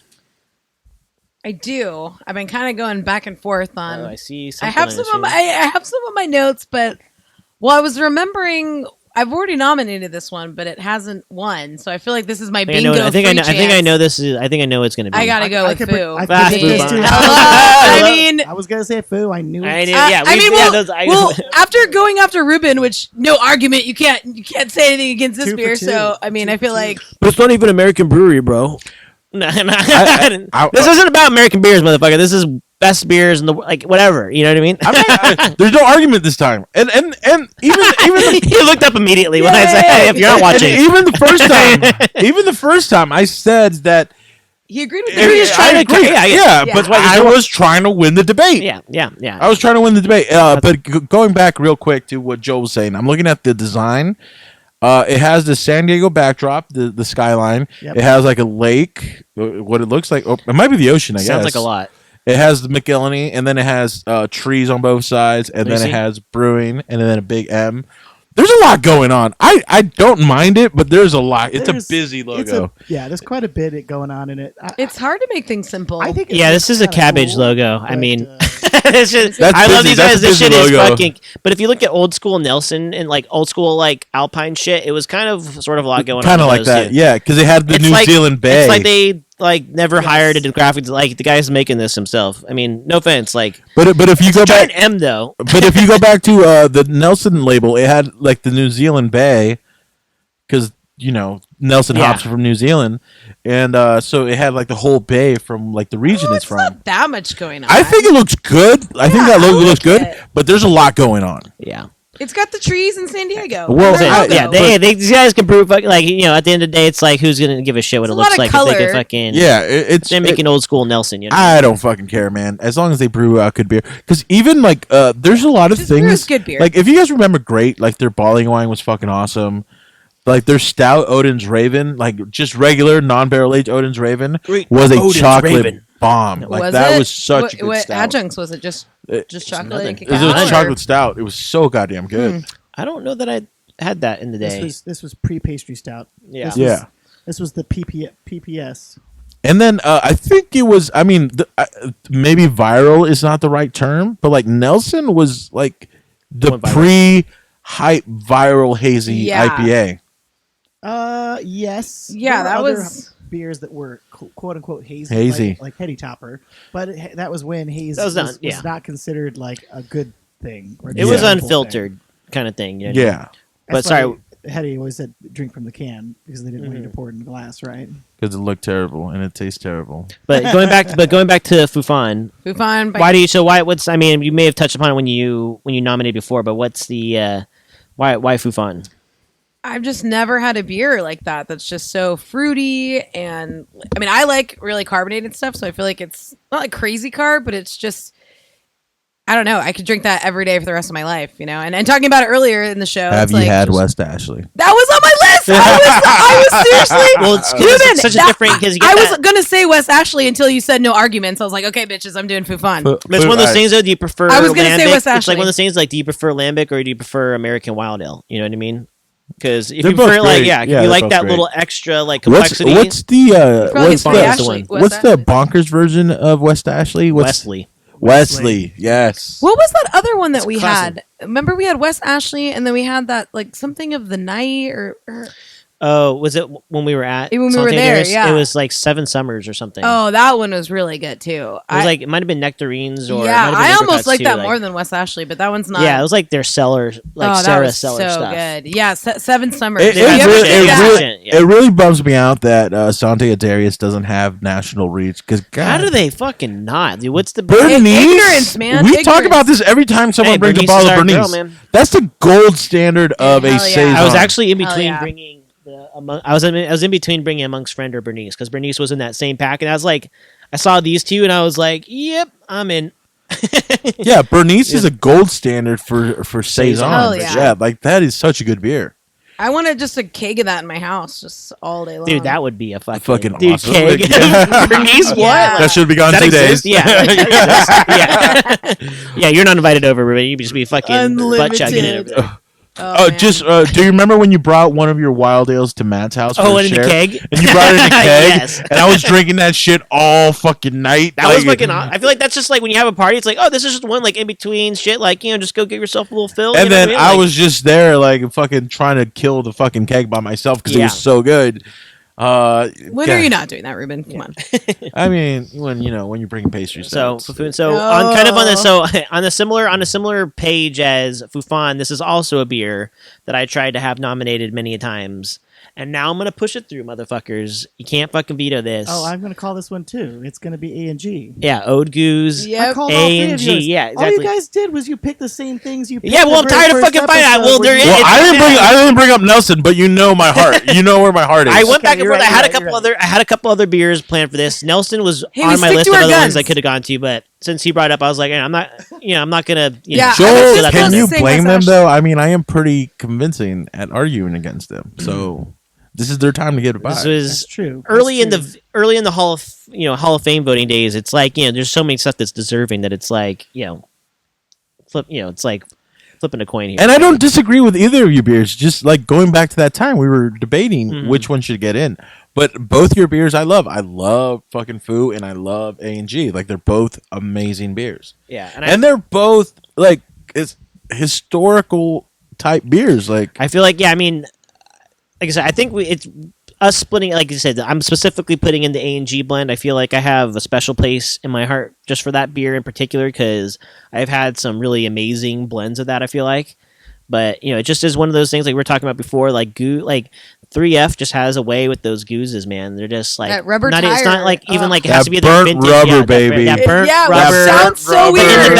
I do. I've been kind of going back and forth on. I see. I Something have on some this of my, here. I have some of my notes, but I was remembering. I've already nominated this one, but it hasn't won. So I feel like this is my I think I know. bingo. I think I free know. I think I chance. know this is. I think I know what it's going to be. I gotta go with could Foo. pre- I Ah, predicted this Foo. too. I mean, I was gonna say Foo. I knew. I it. knew- yeah, I we- mean, yeah, well, those- I- well, after going after Ruben, which no argument, you can't say anything against this 2 for beer. 2. So I mean, 2 I feel for 2. like But it's not even American brewery, bro. No, this isn't about American beers, motherfucker. This is best beers and the like, whatever. You know what I mean? There's no argument this time, and even the, he looked up immediately when I said, "Hey, if you're not and watching." even the first time, I said that. he agreed with He was you. just trying I to- agree. yeah, but why I was trying to win the debate. yeah. I was trying to win the debate. But going back real quick to what Joe was saying, I'm looking at the design. It has the San Diego backdrop, the skyline. Yep. It has like a lake, what it looks like. Oh, it might be the ocean, I guess. Sounds like a lot. It has the McIlhenny, and then it has trees on both sides, and Let me then see. it has brewing, and then a big M. There's a lot going on. I don't mind it, but there's a lot. It's There's- a busy logo. There's quite a bit going on in it. It's hard to make things simple. I think. Yeah, this is a kinda cabbage cool, logo. I but, mean, uh, It's just- That's I love busy. these That's guys. a This busy shit is logo. fucking. But if you look at old school Nelson and like old school like Alpine shit, it was kind of sort of a lot going on. Kind of with like those that, two. yeah, because they had the It's New like- Zealand Bay. It's like they like never hired a graphics. Like the guy's making this himself. I mean, no offense. Like but if you go giant back, M though. but if you go back to the Nelson label, it had like the New Zealand Bay, because Nelson Yeah. hops from New Zealand, and so it had like the whole bay from like the region it's from. not that much going on. I think it looks good. I think that I logo like looks good, it. but there's a lot going on. Yeah. it's got the trees in San Diego. Well, And their I- logo. Yeah, these guys can prove like at the end of the day, it's like who's gonna give a shit what It's it a lot looks of like if they color. can fucking Yeah, it's they're making old school Nelson. You know? I don't fucking care, man. As long as they brew out good beer, because even like there's a lot of Just brew things. us good beer. Like if you guys remember, great. Like their barley wine was fucking awesome. Like their stout Odin's Raven, like just regular non-barrel aged Odin's Raven, Great. was a Odin's chocolate Raven. bomb. Like Was that it? was such what, a good what stout. adjuncts was it? Just It- chocolate nothing. and It cacao. was a or- chocolate stout. It was so goddamn good. I don't know that I had that in the day. This was pre-pastry stout. Yeah. This Yeah. was, this was the PPS. And then I think it was. I mean, maybe viral is not the right term, but like Nelson was like the Went viral. pre-hype viral hazy Yeah. IPA. Yes. Yeah, There were that other was- beers that were quote unquote hazy, Hazy. like Heady Topper, but that was when haze That was was, not- yeah. not considered like a good thing. Or It was Yeah. desirable unfiltered kind of thing. You know? Yeah, But That's sorry. why Heady always said drink from the can because they didn't want you Mm-hmm. to pour it in glass, right? because it looked terrible and it tastes terrible. But going back to Fufan, Fufan by why do you? So why? What's? I mean, you may have touched upon it when you nominated before, but what's the why Fufan? I've just never had a beer like that that's just so fruity, and I mean I like really carbonated stuff, so I feel like it's not like crazy carb, but it's just I don't know. I could drink that every day for the rest of my life, And talking about it earlier in the show, Have it's you like, had West Ashley? That was on my list. I was seriously. Well, it's 'cause Ruben, it's such a that- different because you get I was that- gonna say West Ashley until you said no arguments. I was like, okay, bitches, I'm doing Fufan. But it's one of those things though. Do you prefer? I was gonna say Lambic? West It's like Ashley. one of those things. Like, do you prefer lambic or do you prefer American Wild Ale? You know what I mean? Because if They're you prefer both like great. yeah, Yeah, you they're like both that great. little extra like What's complexity. what's the Probably what's West the Ashley. the West what's the Ashley. bonkers version of West Ashley? What's Wesley? Wesley? Yes. What was that other one that It's we classic. had? Remember, we had West Ashley, and then we had that like something of the night, or Oh, was it when we were at When we were Sante there, Daris? yeah. It was like 7 Summers or something. oh, that one was really good too. It was like it might have been nectarines or it yeah, might have been I almost apricots, like too, that more than West Ashley, but that one's not. yeah, it was like their cellar, like oh, that Sarah was cellar so stuff. good. Yeah, Seven Summers. It, Have you ever really- seen it that? really- yeah. it really bums me out that Sante Darius doesn't have national reach. Because How do they fucking not, dude? What's the Bernice? Ignorance, man. We talk Ignorance. about this every time someone Hey, brings a Bernice bottle is of our Bernice. girl, man. That's the gold standard of a Hell yeah. saison. I was actually in Hell between yeah. bringing I was in between bringing Amongst Friend or Bernice because Bernice was in that same pack, and I was like, I saw these two, and I was like, yep, I'm in. Yeah, Bernice is a gold standard for saison. Hell yeah. Like that is such a good beer. I wanted just a keg of that in my house, just all day long. Dude, that would be a Fucking dude, awesome. keg. Like, yeah. Bernice, what? Yeah. That should be gone Does that 2 days. exist? Yeah. yeah. Yeah, you're not invited over, Ruben. You just be fucking butt chugging it over there. Oh, man. Do you remember when you brought one of your wild ales to Matt's house? Oh, for a in the share? keg? And you brought it in a keg, Yes. and I was drinking that shit all fucking night. That was fucking awesome. I feel like that's just like when you have a party, it's like, oh, this is just one like in between shit, like, just go get yourself a little fill. And you know then what I mean? Like, was just there, like fucking trying to kill the fucking keg by myself because it Yeah. was so good. When God. are you not doing that, Ruben? Come on. I mean, when you're bringing pastries. So down, Fufun, on kind of on the Oh. on a similar page as Fufan, this is also a beer that I tried to have nominated many times, and now I'm gonna push it through, motherfuckers. You can't fucking veto this. Oh, I'm going to call this one too. It's going to be A and G. yeah, Ode Goose. Yep. I called A all three and of G, yours. yeah, All exactly. you guys did was you picked the same things you picked. Yeah, well, the I'm very tired of first fucking finding out. episode Well, where there you- is- I didn't bring up Nelson, but you know my heart. You know where my heart is. I went Okay, back and you're forth. right, I had you're right. I had a couple other beers planned for this. Nelson was Hey, on we my stick list to of our other guns. ones I could have gone to, but since he brought it up, I was like, I'm not gonna. Yeah, know, I was Joel, just can gonna you say blame them myself. though? I mean, I am pretty convincing at arguing against them. So this is their time to get it by. This was That's true. early in That's the Hall of Fame voting days. It's like there's so many stuff that's deserving that it's like it's like flipping a coin here. And I don't disagree with either of your beers. Just like going back to that time, we were debating Mhm. which one should get in. But both your beers, I love. I love fucking Foo, and I love A&G. Like they're both amazing beers, yeah, and they're both like it's historical type beers. Like I feel like like I said, I think it's us splitting. Like you said, I'm specifically putting in the A&G blend. I feel like I have a special place in my heart just for that beer in particular because I've had some really amazing blends of that. I feel like, but it just is one of those things like we were talking about before. Like 3F just has a way with those goozes, man. They're just like That rubber It's not tire. like even Ugh. like it has That to be burnt the vintage, rubber, that baby. That burnt Yeah, rubber. which sounds so But But in weird.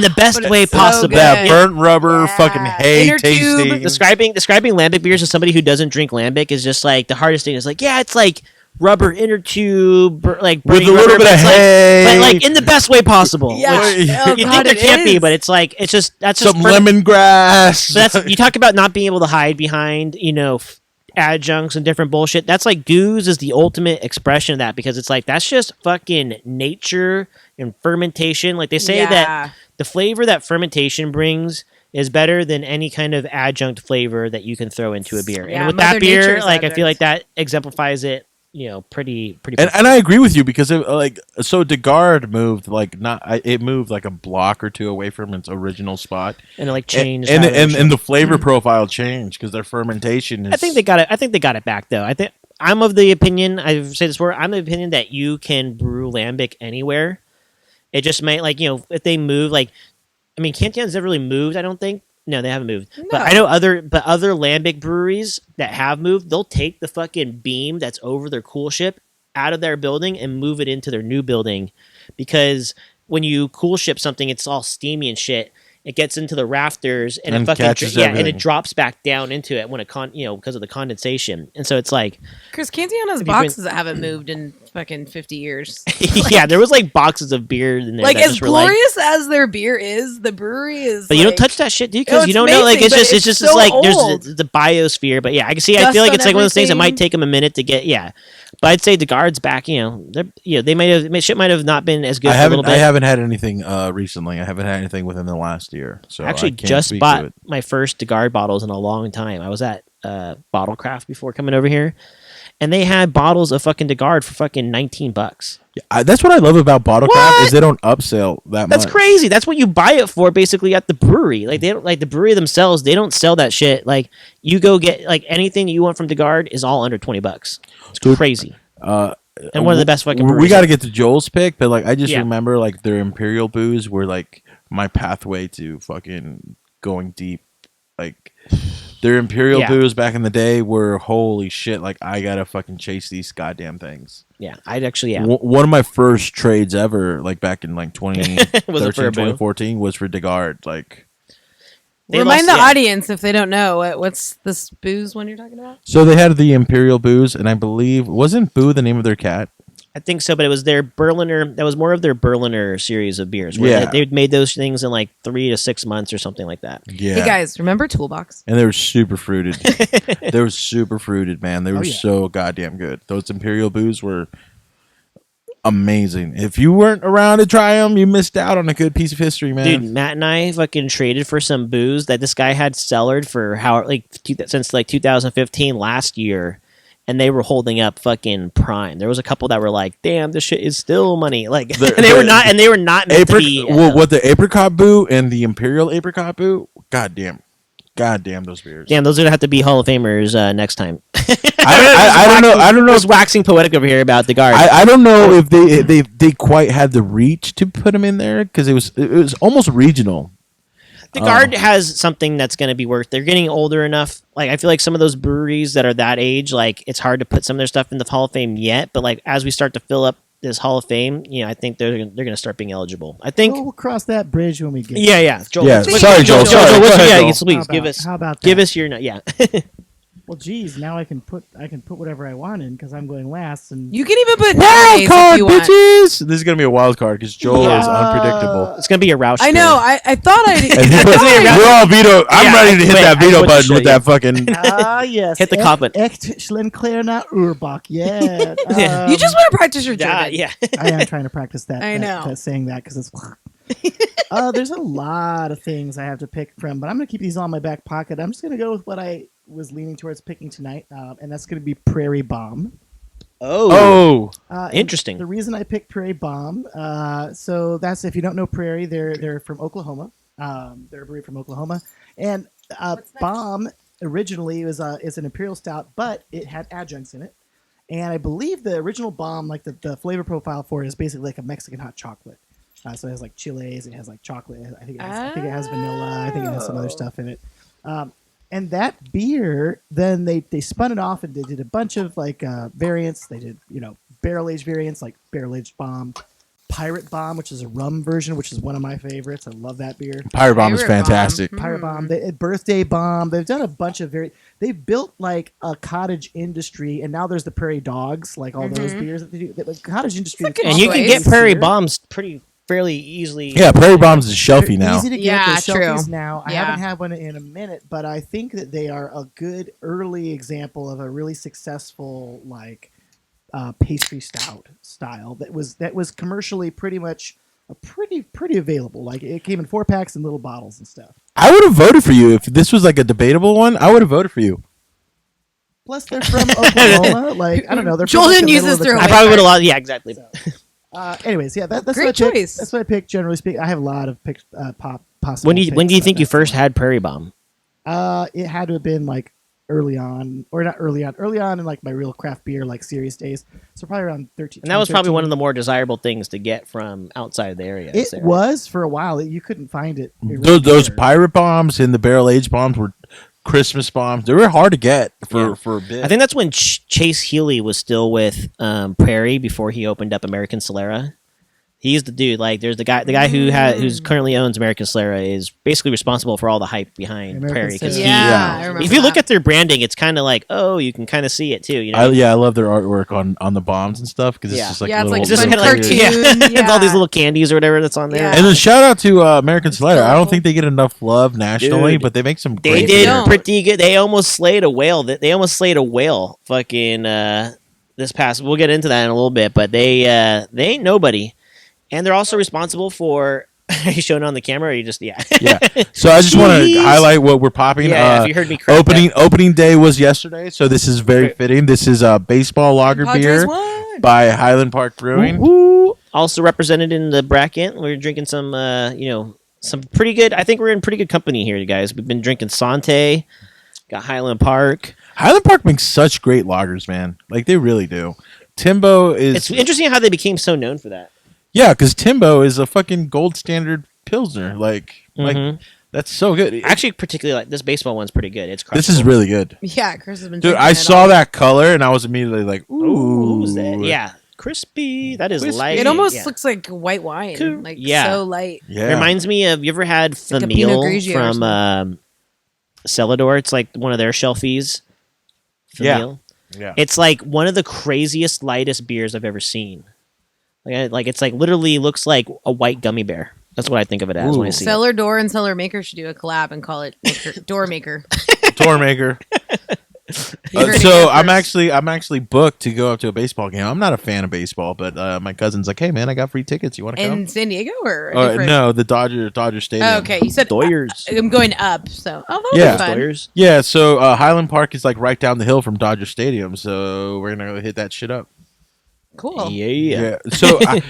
the best, But it's way so possible. good. that burnt rubber, Yeah. fucking hay Inner tube. tasting. Describing lambic beers to somebody who doesn't drink lambic is just like the hardest thing. It's like it's like rubber inner tube, like With burning a little rubber, bit but of it's like- hay. but like in the best way possible. Yeah. Which Oh, you God, think there it can't be, is. but it's like that's just some perfect. lemongrass. But that's you talk about not being able to hide behind adjuncts and different bullshit. That's like goose is the ultimate expression of that because it's like that's just fucking nature and fermentation. Like they say that Yeah. the flavor that fermentation brings is better than any kind of adjunct flavor that you can throw into a beer. Yeah, and with Mother that beer, Nature's like I feel adjunct. like that exemplifies it, pretty. And I agree with you because so DeGard moved it moved like a block or two away from its original spot, and it like changed. and how they and the flavor profile changed because their fermentation is. I think they got it. I think they got it back though. I think I'm of the opinion. I've said this before. I'm of the opinion that you can brew lambic anywhere. It just might if they move Cantillon's never really moved. I don't think. No, they haven't moved. But No. I know other lambic breweries that have moved. They'll take the fucking beam that's over their cool ship out of their building and move it into their new building, because when you cool ship something, it's all steamy and shit. It gets into the rafters and And it fucking catches and everything. it drops back down into it when because of the condensation. And so it's like Chris Cantillon has If you bring- boxes that haven't moved in fucking 50 years. yeah, there was like boxes of beer in there. Like that as just were, like- glorious as their beer is, the brewery is. but you like, don't touch that shit, dude, Oh, because you it's don't know. Like amazing, it's but just it's it's so like old. there's the biosphere. But yeah, I can see. I Dust feel like on it's like one of those things that might everything. take them a minute to get. Yeah, but I'd say the guards back. They shit might have not been as good I for a little haven't. bit. I haven't had anything recently. I haven't had anything within the last year. So Actually, I can't just speak to bought it. my first DeGard bottles in a long time. I was at Bottlecraft before coming over here, and they had bottles of fucking DeGard for fucking $19. That's what I love about Bottlecraft What? is they don't upsell that That's much. crazy. That's what you buy it for, basically, at the brewery. Like they don't like the brewery themselves. They don't sell that shit. Like you go get like anything that you want from DeGard is all under $20. It's Dude, crazy. Uh, And one of the best fucking We breweries. got to get to Joel's pick, but like I just Yeah. remember like their Imperial booze were like my pathway to fucking going deep. Like their Imperial Yeah. booze back in the day were holy shit. Like I gotta fucking chase these goddamn things. Yeah, I'd actually One of my first trades ever, like back in like 2013, Was it for a boo? 2014, was for DeGard. Like, They Remind lost- the yeah. audience if they don't know what's this booze one you're talking about. so they had the Imperial booze, and I believe wasn't Boo the name of their cat? I think so, but it was their Berliner. That was more of their Berliner series of beers. Where Yeah. they made those things in like 3 to 6 months or something like that. Yeah. Hey guys, remember Toolbox? And they were super fruited. They were super fruited, man. They were yeah. so goddamn good. Those Imperial Booze were amazing. If you weren't around to try them, you missed out on a good piece of history, man. Dude, Matt and I fucking traded for some booze that this guy had cellared for since like 2015 last year, and they were holding up fucking prime. There was a couple that were like, "Damn, this shit is still money." Like, The- and they were the- not, meant to be. what the apricot boo and the Imperial apricot boo? Goddamn, those beers. Damn, those are gonna have to be Hall of Famers next time. I don't know. I don't know. I was waxing poetic over here about the guard. I don't know if they quite had the reach to put them in there because it was almost regional. The guard has something that's going to be worth. They're getting older enough. Like I feel like some of those breweries that are that age, like it's hard to put some of their stuff in the Hall of Fame yet. But like as we start to fill up this Hall of Fame, I think they're going to start being eligible. I think. We'll cross that bridge when we get. Yeah. Joel, Yeah, what's- sorry, Joel. Sorry, go what's- ahead, yeah, Joel. yes, please How give about- us. how about Give that? us your yeah. Well, geez, now I can put whatever I want in because I'm going last, and You can even put Wild nowadays if card, you want. bitches. This is gonna be a wild card because Joel is Yeah. unpredictable. It's going to be a Roush. I know. I thought I. We're all veto. I'm Yeah, ready to hit wait, that I veto put the button shit, with yeah. that fucking. yes, Hit the comment. Echt Schlenklerner Urbach. Yeah. You just want to practice your German. Yeah. I am trying to practice that. I know. that saying that because it's. There's a lot of things I have to pick from, but I'm going to keep these all in my back pocket. I'm just going to go with what I was leaning towards picking tonight, and that's going to be Prairie Bomb. Oh, And Interesting. The reason I picked Prairie Bomb, so that's if you don't know Prairie, they're from Oklahoma. They're a brewery from Oklahoma, and Bomb originally was is an imperial stout, but it had adjuncts in it, and I believe the original Bomb, like the flavor profile for it, is basically like a Mexican hot chocolate. So it has like chiles, it has like chocolate. I think it has vanilla. I think it has some other stuff in it. And that beer, then they spun it off and they did a bunch of like variants. They did barrel aged variants like barrel aged Bomb, Pirate Bomb, which is a rum version, which is one of my favorites. I love that beer. Pirate Bomb is Pirate Bomb. fantastic. Pirate Bomb, Birthday Bomb. They've done a bunch of they've built like a cottage industry, and now there's the Prairie Dogs, like all those beers that they do. The cottage industry, It's like And you can Always. get Prairie Bombs pretty fairly easily. Yeah, Prairie Bombs is shelfie They're now. Easy to get. Yeah, They're true. shelfies now. I Yeah. haven't had one in a minute, but I think that they are a good early example of a really successful like pastry stout style that was commercially pretty much pretty available. Like it came in 4-packs and little bottles and stuff. I would have voted for you if this was like a debatable one. I would have voted for you. Plus, they're from Oklahoma. Like I don't know. They're Joel from, like, didn't the use middle this of the through I country. probably would have lost. Yeah, exactly. Anyways, yeah, that's Great what I picked. choice. That's what I picked. Generally speaking, I have a lot of picks. Possible. When do you picks, think you that's first one. had Prairie Bomb? It had to have been like early on, or not early on in like my real craft beer like serious days. So probably around 13. And that was probably one of the more desirable things to get from outside the area. It was for a while. You couldn't find it. Those Pirate Bombs and the barrel aged bombs were Christmas bombs. They were hard to get for a bit. I think that's when Chase Healy was still with Prairie before he opened up American Solera. He's the dude. Like, there's the guy who's currently owns American Solera is basically responsible for all the hype behind American Prairie. Because Solera. Yeah, I remember if you look that. at their branding, it's kind of like, oh, you can kind of see it too. You know, I love their artwork on the bombs and stuff because Yeah. it's just like Yeah, it's little, like just fun kind of like cartoon. yeah, all these little candies or whatever that's on there. Yeah. And then shout out to American Slayer. I don't think they get enough love nationally, Dude. but they make some They great did beer. don't. pretty good. They almost slayed a whale. They almost slayed a whale. Fucking this past. We'll get into that in a little bit, but they ain't nobody, and they're also responsible for. Are you showing it on the camera? Or you just yeah. Yeah. So I just want to Jeez. highlight what we're popping. Yeah, if you heard me correct, Opening day was yesterday, so this is very fitting. This is a baseball lager Padres beer won. by Highland Park Brewing. Woo. Also represented in the bracket. We're drinking some some pretty good. I think we're in pretty good company here, you guys. We've been drinking Sante, got Highland Park. Highland Park makes such great lagers, man. Like they really do. Timbo is It's interesting how they became so known for that. yeah, because Timbo is a fucking gold standard pilsner. Like that's so good. Actually, particularly like this baseball one's pretty good. It's this is crushable. really good, Yeah, Chris has been. dude. drinking I it saw all. that color and I was immediately like, ooh, Ooh, who's that? Yeah, crispy. That is Crispy. light. It almost yeah. looks like white wine. Cool. Like Yeah. so light. yeah. Reminds me of you ever had like a Pinot Famille Grigio or from Celador? It's like one of their shelfies. Yeah. Famille. Yeah. It's like one of the craziest, lightest beers I've ever seen. Like it's like literally looks like a white gummy bear. That's what I think of it as when I Ooh. see it. Cellar Door and Cellar Maker should do a collab and call it Door Maker. Tour maker. You heard it So here I'm first. actually booked to go up to a baseball game. I'm not a fan of baseball, but my cousin's like, "Hey man, I got free tickets. You want to come?" In San Diego or a different? No, the Dodger Stadium. Oh, okay, you said Doyers. I'm going up. So that'll Yeah. be fun. Doyers. Yeah, so Highland Park is like right down the hill from Dodger Stadium, so we're gonna go hit that shit up. Cool. Yeah. So I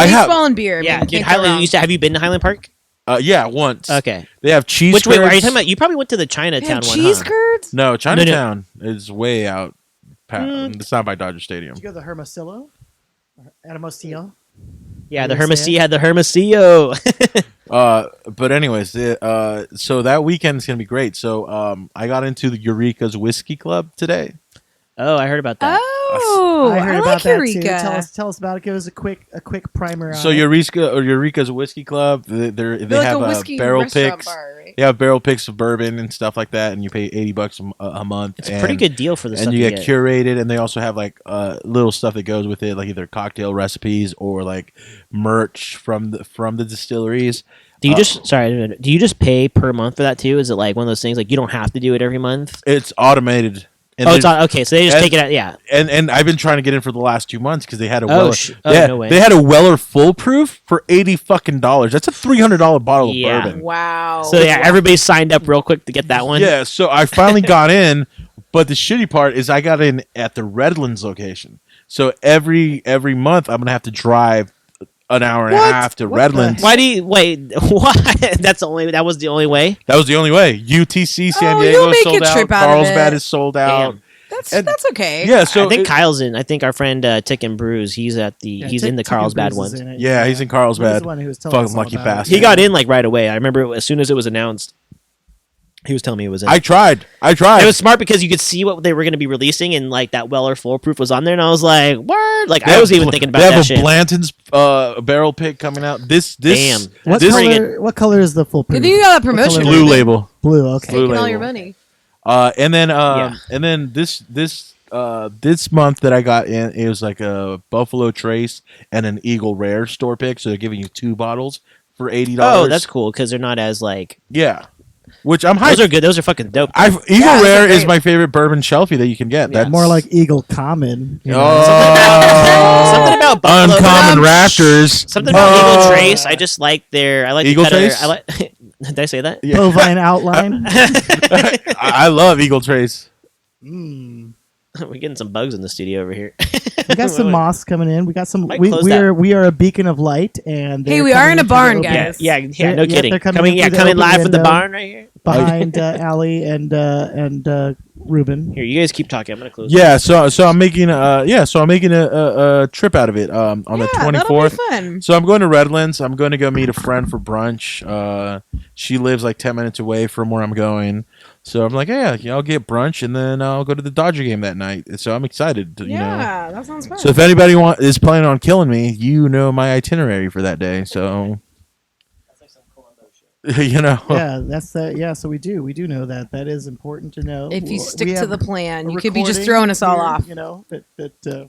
have Baseball and beer. I Yeah, mean, dude. can't go wrong. Have you been to Highland Park? once. Okay. They have cheese. Which way are you curds. talking about? You probably went to the They Chinatown have one. cheese huh? curds. No, Chinatown is way out. It's not by Dodger Stadium. Did you go to the Hermosillo? Hermosillo? Yeah, the What did I say? Hermosillo had the Hermosillo. But anyways, so that weekend's gonna be great. So I got into the Eureka's Whiskey Club today. Oh, I heard about that. Oh, I heard like about that Eureka. too. Tell us about it. Give us a quick primer. On So it. Eureka's Whiskey Club, they They're like have a whiskey barrel restaurant picks. bar, right? They have barrel picks of bourbon and stuff like that, and you pay $80 a month. It's a pretty good deal for the And stuff you you get get. curated, and they also have like little stuff that goes with it, like either cocktail recipes or like merch from the distilleries. Do you do you just pay per month for that too? Is it like one of those things like you don't have to do it every month? It's automated. And Oh, it's there's- okay. So they just and- take it out. Yeah. and I've been trying to get in for the last 2 months because they had a Oh, Weller. no way. They had a Weller Full Proof for $80 That's a $300 bottle Yeah. of bourbon. Wow. So yeah, everybody signed up real quick to get that one. Yeah, so I finally got in, but the shitty part is I got in at the Redlands location. So every month I'm gonna have to drive an hour and a half to What the Redlands. Why do you wait? Why? That was the only way. That was the only way. UTC San Oh, Diego you'll is make sold a out. trip out of Carlsbad it. is sold out. Damn. and- That's okay. Yeah, so I think it- Kyle's in. I think our friend Tick and Brews. He's at the. Yeah, he's Tick- in the Tick and Carlsbad Brews one. is in it. yeah, he's in He's Carlsbad. the one who was telling Fucking us all lucky about it. bastard. He got in like right away. I remember as soon as it was announced. He was telling me it was in. I tried. It was smart because you could see what they were going to be releasing, and like that Weller Foolproof was on there, and I was like, "What?" Like I was even thinking about they that have shit. a Blanton's barrel pick coming out. This Damn. What this Bring color? What color is the full Good proof? thing you got that What promotion. color blue is it? label. Blue. Okay. Blue Taking all label. your money. And then this month that I got in, it was like a Buffalo Trace and an Eagle Rare store pick. So they're giving you 2 bottles for $80. Oh, that's cool because they're not as like. yeah. Which I'm Those hyped. are good. Those are fucking dope. Eagle Yeah, those are Rare is great. my favorite bourbon shelfie that you can get. Yeah. That's More like Eagle Common. you know. Something about Buffalo. Uncommon Raptors. Something about Eagle Trace. I just like their. I like Eagle the cutter. Trace? I like. Did I say that? Yeah. Bovine outline. I love Eagle Trace. We're getting some bugs in the studio over here. We got some moss coming in. We got some. Might We close we are a beacon of light, and Hey, they're we are coming in a through barn, the guys. open- Yes. Yeah, Yeah, no kidding. they're coming Coming, in through the coming open live from the window. barn right here. behind Allie and Ruben. Here, you guys keep talking. I'm gonna close. Yeah, so I'm making a trip out of it on the Yeah, that'll be 24th. fun. So I'm going to Redlands. I'm going to go meet a friend for brunch. She lives like 10 minutes away from where I'm going. So I'm like, yeah, I'll get brunch and then I'll go to the Dodger game that night. So I'm excited. You know. Yeah, that sounds fun. So if anybody is planning on killing me, you know my itinerary for that day. So you know. Yeah, that's that. Yeah, so we do know that. That is important to know. if you Well, stick we to have the plan, a you could be just recording throwing us all here, off. You know that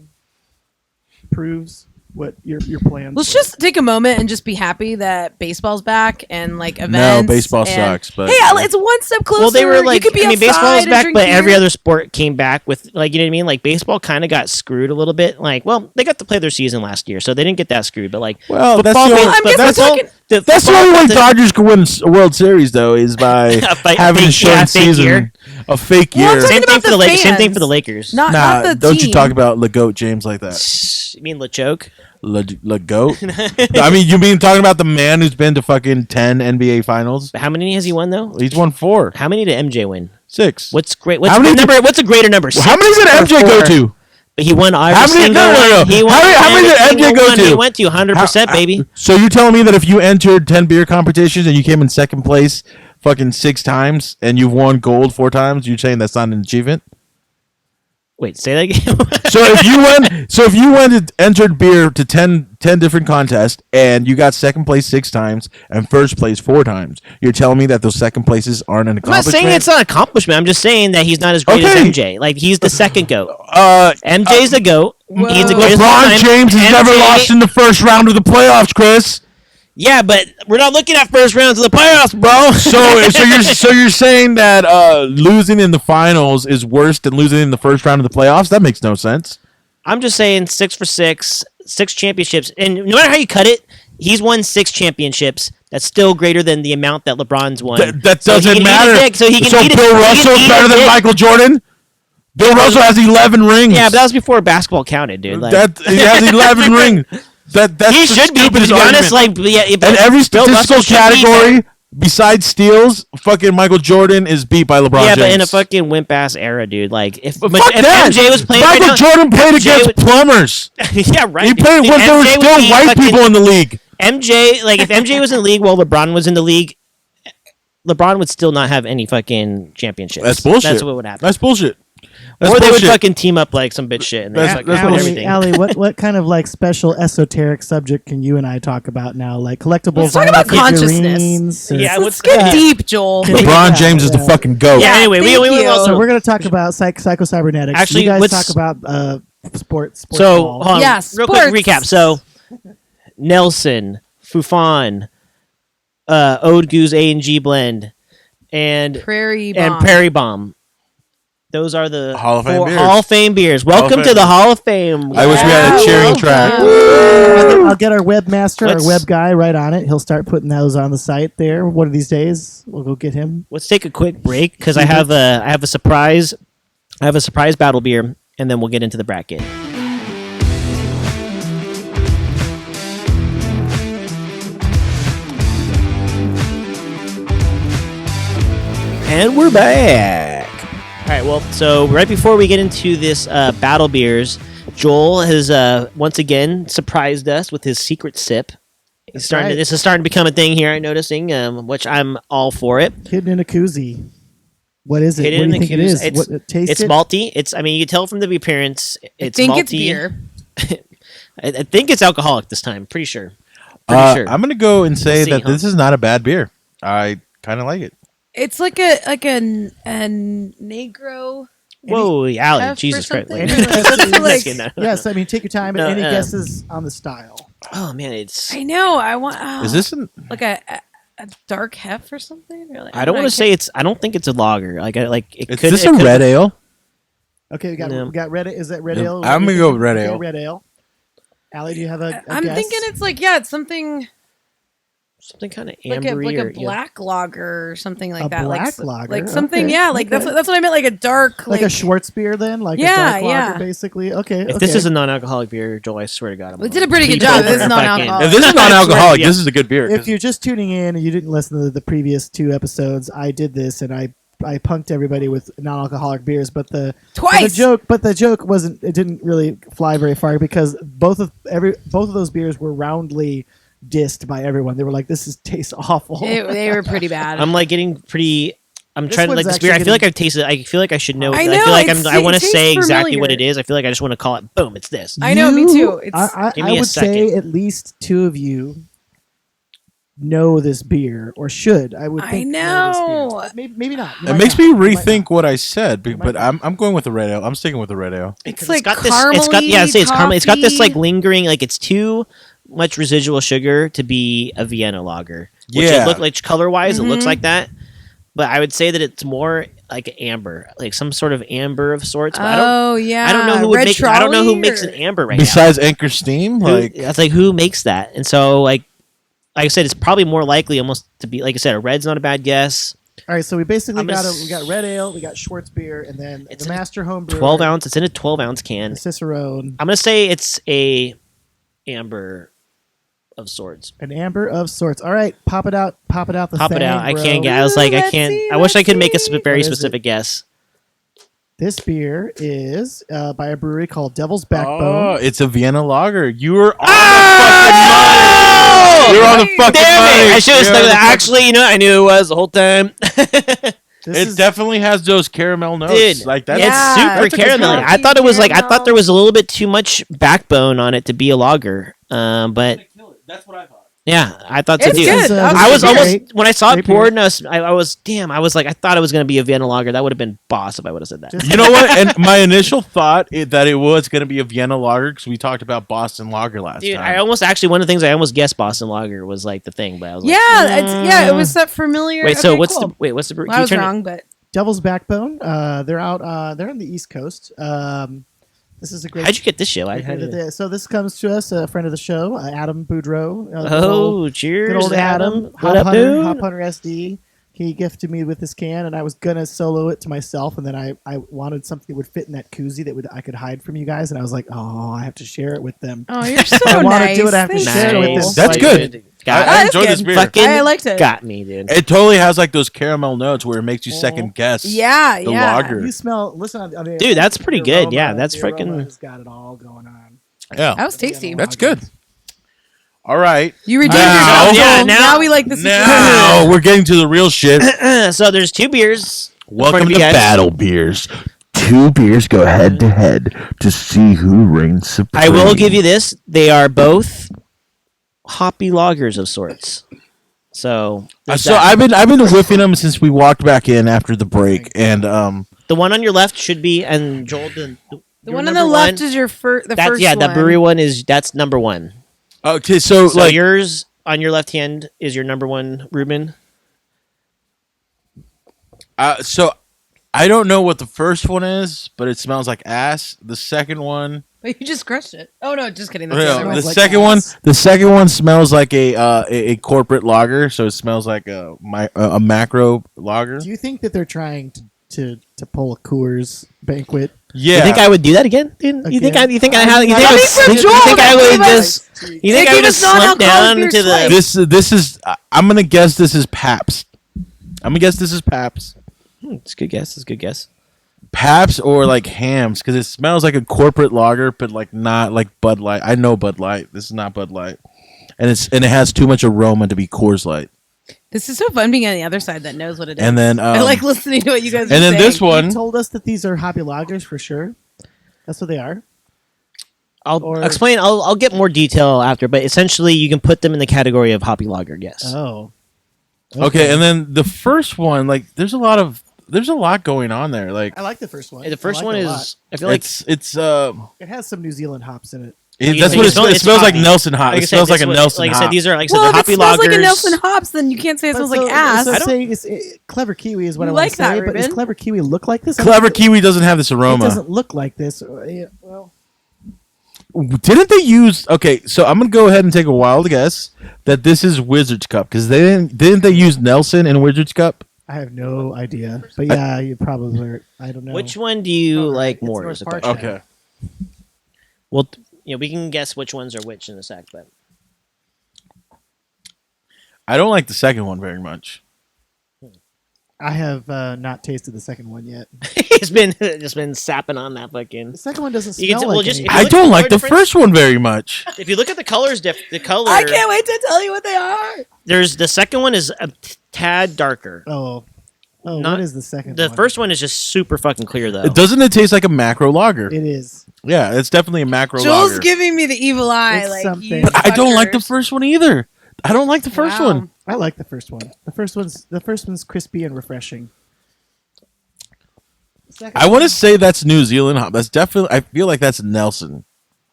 proves what your plans. Let's were. just take a moment and just be happy that baseball's back and like events. No, baseball and- sucks. But Hey, it's one step closer. Well, they were like, you could be I mean, baseball outside is and back, drink but every beer. other sport came back with, like, you know what I mean? Like, baseball kind of got screwed a little bit. Like, well, they got to play their season last year, so they didn't get that screwed. But like, Well, that's football, the only- but I'm guessing we're football- talking- that's the football- only way Dodgers can win a World Series, though, is by A fake- having a fake- short yeah, fake season, year. a fake Well, I'm year. talking Same thing about for the the Lakers. Same thing fans. for the Lakers. Not Nah, the don't team. you talk about LeGoat James like that. You mean LeChoke? LeGoat? I mean, you mean talking about the man who's been to fucking 10 NBA Finals? How many has he won though? He's won 4, How many did MJ win? 6. What's great? How many What's a greater number? How many did Six or MJ go 4? to? But he won every How many- single no, no, no. one. He won How many did every MJ single go one to? He went to 100%, baby. So you're telling me that if you entered 10 beer competitions and you came in second place fucking 6 times and you've won gold 4 times, you're saying that's not an achievement? Wait, say that again. So if you went and entered beer to 10 different contests and you got second place 6 times and first place 4 times, you're telling me that those second places aren't an I'm not accomplishment? saying it's not an accomplishment. I'm just saying that he's not as great Okay. as MJ. Like he's the second goat. MJ's the goat. Whoa. He's the greatest of all LeBron time. James has never MJ lost in the first round of the playoffs, Chris. Yeah, but we're not looking at first rounds of the playoffs, bro. So you're saying that losing in the finals is worse than losing in the first round of the playoffs? That makes no sense. I'm just saying 6 for 6, 6 championships, and no matter how you cut it, he's won 6 championships. That's still greater than the amount that LeBron's won. That So he doesn't can eat matter. his dick, so he can eat it- Bill he can Russell is eat better his than dick. Michael Jordan. Bill Russell has 11 rings. Yeah, but that was before basketball counted, dude. Like, That he has 11 rings. That's he the should be, to stupidest be honest. argument. Like, yeah, if And every Bill statistical Russell should be category besides steals, fucking Michael Jordan is beat by LeBron Yeah, James. but in a fucking wimp ass era, dude. Like if, Fuck if that. MJ was playing Michael right now, Jordan played MJ against would- plumbers. yeah, right. He played Dude, when there were MJ would still be white fucking- people in the league. MJ, like if MJ was in the league while LeBron was in the league, LeBron would still not have any fucking championships. That's bullshit. That's what would happen. That's bullshit. That's Or they would bullshit. fucking team up like some bitch shit and they That's- fucking that's win bullshit. everything. Allie, what kind of like special esoteric subject can you and I talk about now? Like collectible Let's talk vinyl about consciousness. figurines or- Yeah, Let's what's get that? deep, Joel. Can we- LeBron James is the Yeah. fucking goat. Yeah. Yeah, Anyway, we thank would you. also So we're going to talk about psycho-cybernetics. Actually, you guys let's- talk about sports So ball. hold on, Yeah, real quick sports. recap. So Nelson, Fufan, Ode Goose A&G blend, and Prairie Bomb. and Prairie Bomb. Those are the Hall of Fame 4 beers. Hall of Fame beers. Hall of Welcome to Fame. the Hall of Fame. I wish we had a Yeah. cheering Welcome. track. I'll get our webmaster, Let's- our web guy, right on it. He'll start putting those on the site there. One of these days, we'll go get him. Let's take a quick break because I have a surprise. I have a surprise battle beer, and then we'll get into the bracket. And we're back. All right. Well, so right before we get into this battle beers, Joel has once again surprised us with his secret sip. He's starting. right. This is starting to become a thing here. I'm noticing, which I'm all for it. Hidden in a koozie. What is it? Hidden What do in you the think it koozie. is? It's- What, taste It's it? malty. It's. I mean, you can tell from the appearance. I It's think malty. it's beer. I think it's alcoholic this time. Pretty sure. Pretty sure. I'm gonna go and say We'll see, that huh? this is not a bad beer. I kind of like it. It's like a Negro. Whoa, Allie, F or Jesus Christ! something? Like, It's like- Just kidding. Yes, I mean, take your time. No, Any guesses on the style? Oh man, it's. I know. I want. Oh, Is this an? like a dark hef or something? Or like, I don't know, want to say it's. I don't think it's a lager. Like, it Is could. this it a could- red ale? Okay, we No. got red. Is that red Yeah, ale? I'm gonna go with red Okay, ale. Red ale. Allie, do you have a I'm guess? thinking it's like it's something Something kind of like ambery a or yeah. black lager or something like A that. black like, lager? like something. Okay, Yeah, like okay. that's what I meant. Like a dark, like a Schwarzbier, then, like Yeah, a dark lager, yeah. basically. Okay, If this is a non-alcoholic beer, Joel, I swear to God, I'm We gonna did a pretty good leap job. over This is and non-alcoholic. fucking- If this is non-alcoholic, I swear, yeah. this is a good beer. if you're just tuning in and you didn't listen to the previous 2 episodes, I did this and I punked everybody with non-alcoholic beers, but the Twice. the joke wasn't. It didn't really fly very far because both of those beers were roundly dissed by everyone. They were like, "This tastes awful." They were pretty bad. I'm like getting pretty. I'm This trying to one's like this beer. I actually feel like I've tasted. I feel like I should know. I I know, feel like it's- I want to it tastes say exactly what familiar. it is. I feel like I just want to call it. Boom! It's this. I know, me You- too. It's I Give me a would say second. at least 2 of you know this beer or should. I would. I Think this know. beer. Maybe not. You It might makes not. me You might rethink not. what I said, but might I'm going with the red ale. I'm sticking with the red ale. it's Because like got this. It's got yeah. Say it's caramel. It's got this like lingering. Like it's too much residual sugar to be a Vienna lager. Which Yeah. it look like color wise, it looks Mhm. like that. But I would say that it's more like amber, like some sort of amber of sorts. But Oh yeah. I don't know who would Red make. I don't know who Trolley makes or- an amber right Besides Anchor Steam, now. like That's like who makes that, and so like I said, it's probably more likely almost to be like I said, a red's not a bad guess. All right, so we basically I'm gonna we got red ale, we got Schwarzbier, and then It's the in a master home brewer, 12 ounce. It's in a 12 ounce can. the Cicerone, I'm gonna say it's a amber of sorts. an amber of sorts. All right, pop it out. The Pop it thing, out. I bro. can't get. I was like, I Let's can't. see, I wish I let's could make a see. very What is it? specific guess. This beer is by a brewery called Devil's oh, Backbone. it's a Vienna lager. You were on Oh! the fucking money. You're on the fucking Damn money. it! I should have You're stuck on with the that. Actually, you know, I knew it was the whole time. This It is definitely has those caramel notes. Dude, Like that's it's Yeah, super that's a good caramelly. one. I thought it was like I Caramel. thought there was a little bit too much backbone on it to be a lager. But That's what I thought. yeah, I thought so It's too. good. This is, I was this is almost great. when I saw it Great beer. poured, and I was damn. I was like, I thought it was gonna be a Vienna lager. That would have been boss if I would have said that. Just- You know what? And my initial thought that it was going to be a Vienna lager because we talked about Boston lager last Dude, time. I almost actually one of the things I almost guessed Boston lager was like the thing, but I was like, Yeah, it was that familiar. wait. So okay, what's cool. the Well, can I you was turn it- wrong, but Devil's Backbone. They're out. They're on the East Coast. This is a great. How'd you get this show? I great had beer it. that they- So this comes to us, a friend of the show, Adam Boudreau. Oh, cheers, good old Adam. What Hop up, Hunter, dude? Hop Hunter SD. He gifted me with this can, and I was gonna solo it to myself, and then I wanted something that would fit in that koozie that I could hide from you guys, and I was like, oh, I have to share it with them. oh, you're so I wanna nice. do it after Thank share it with you. them. That's Like, good. Got, I That's enjoyed this good. beer. fucking I liked it. got me, dude. It totally has like those caramel notes where it makes you second guess. Yeah, the yeah. lager. You smell. Listen, on the, Dude, that's pretty the good. aroma- Yeah, that's the aroma freaking- has got it all going on. Yeah, That was tasty. that's good. All right, You redeemed Now- yourself. Yeah, Joel. now- now we like the now we're getting to the real shit. So there's two beers. in front Welcome of to you guys. Battle Beers. Two beers go head to head to see who reigns supreme. I will give you this. They are both hoppy lagers of sorts. So, there's So that. I've been whiffing them since we walked back in after the break, and The one on your left should be, and Joel, The your one on number the left one, is your the that's first yeah, one. the brewery one that's number one. okay, so, So like yours on your left hand is your number one, Ruben. so I don't know what the first one is, but it smells like ass. The second one, But you just crushed it. Oh no, just kidding. That's no, the other the one. like second one, ass. the second one smells like a corporate lager, so it smells like a macro lager. Do you think that they're trying to pull a Coors banquet? Yeah, You think I would do that again, dude? You think Again? you think I have? You think I I would? mean, for You Joel, think I they would gave us- just? You they think I gave would us just slip non-alcoholic down beer to the? twice. this is. I'm gonna guess this is Pabst. I'm gonna guess this is Pabst. It's a good guess. It's a good guess. Pabst or like Hams because it smells like a corporate lager, but like not like Bud Light. I know Bud Light. This is not Bud Light, and it has too much aroma to be Coors Light. This is so fun being on the other side that knows what it is. And then I like listening to what you guys are and then saying. this You one. told us that these are hoppy lagers for sure. That's what they are. I'll Or- explain. I'll get more detail after, but essentially, you can put them in the category of hoppy lager. Yes. Oh. Okay, and then the first one, like there's a lot going on there. Like I like the first one. the first I like one it a lot. is. I feel like it's It has some New Zealand hops in it. that's you what smell- it it's smells like. hoppy. Nelson hop. like I It said, smells like this a one- Nelson Like I hop. said, these are like I said, well, the if it hoppy smells lagers. like a Nelson hops, then you can't say it But smells like so- ass. so I don't- saying Clever Kiwi is what You I want like to that, say, but does Ruben? Clever Kiwi look like this? I Clever mean, Kiwi doesn't have this It aroma. doesn't look like this. Yeah, well, Didn't they use? Okay, so I'm gonna go ahead and take a wild guess that this is Wizard's Cup because didn't they use Nelson in Wizard's Cup? I have no idea. But yeah, you probably. I don't know. Which one do you Oh, right. like It's more? North Is the Park. question. Okay. Well, we can guess which ones are which in a sec, but I don't like the second one very much. I have not tasted the second one yet. it's been just been sapping on that fucking. The second one doesn't You can smell t- well, like just- anything. you I look at don't the like color the difference- first one very much. If you look at the colors, the color. I can't wait to tell you what they are. There's the second one is a tad darker. Oh, Not- what is the second The one? first one is just super fucking clear though. Doesn't it taste like a macro lager? It is. Yeah, it's definitely a macro Joel's lager. giving me the evil eye. It's like something. you But But I don't like the fuckers. first one either. I don't like the first Wow. one. I like the first one. The first one's crispy and refreshing. The second I want to one- say that's New Zealand hop. That's definitely. I feel like that's Nelson.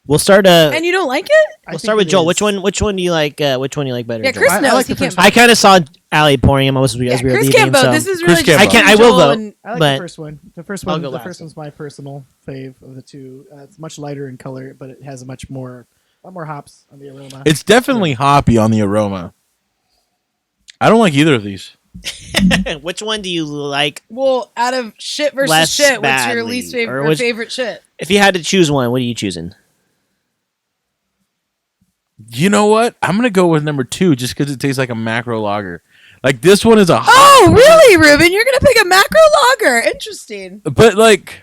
We'll start. And you don't like it? I We'll think start with it Joel. is. Which one do you like? Which one do you like better? Yeah, Joel? Chris I knows. like he the can't first vote. I kind of saw Allie pouring him. I was Yeah, as we were Chris leaving. can't vote. So This is Chris really can't just vote. I will Joel vote. and- I like but- the first one. The first I'll one. go The last. first one's my personal fave of the two. It's much lighter in color, but it has a lot more hops on the aroma. It's definitely hoppy on the aroma. I don't like either of these. which one do you like? Well, out of shit versus Less shit, what's your badly, least or favorite which- favorite shit? If you had to choose one, what are you choosing? You know what? I'm gonna go with number 2 just because it tastes like a macro lager. Like this one is a hop, Oh, really, Ruben? You're gonna pick a macro lager? Interesting. but like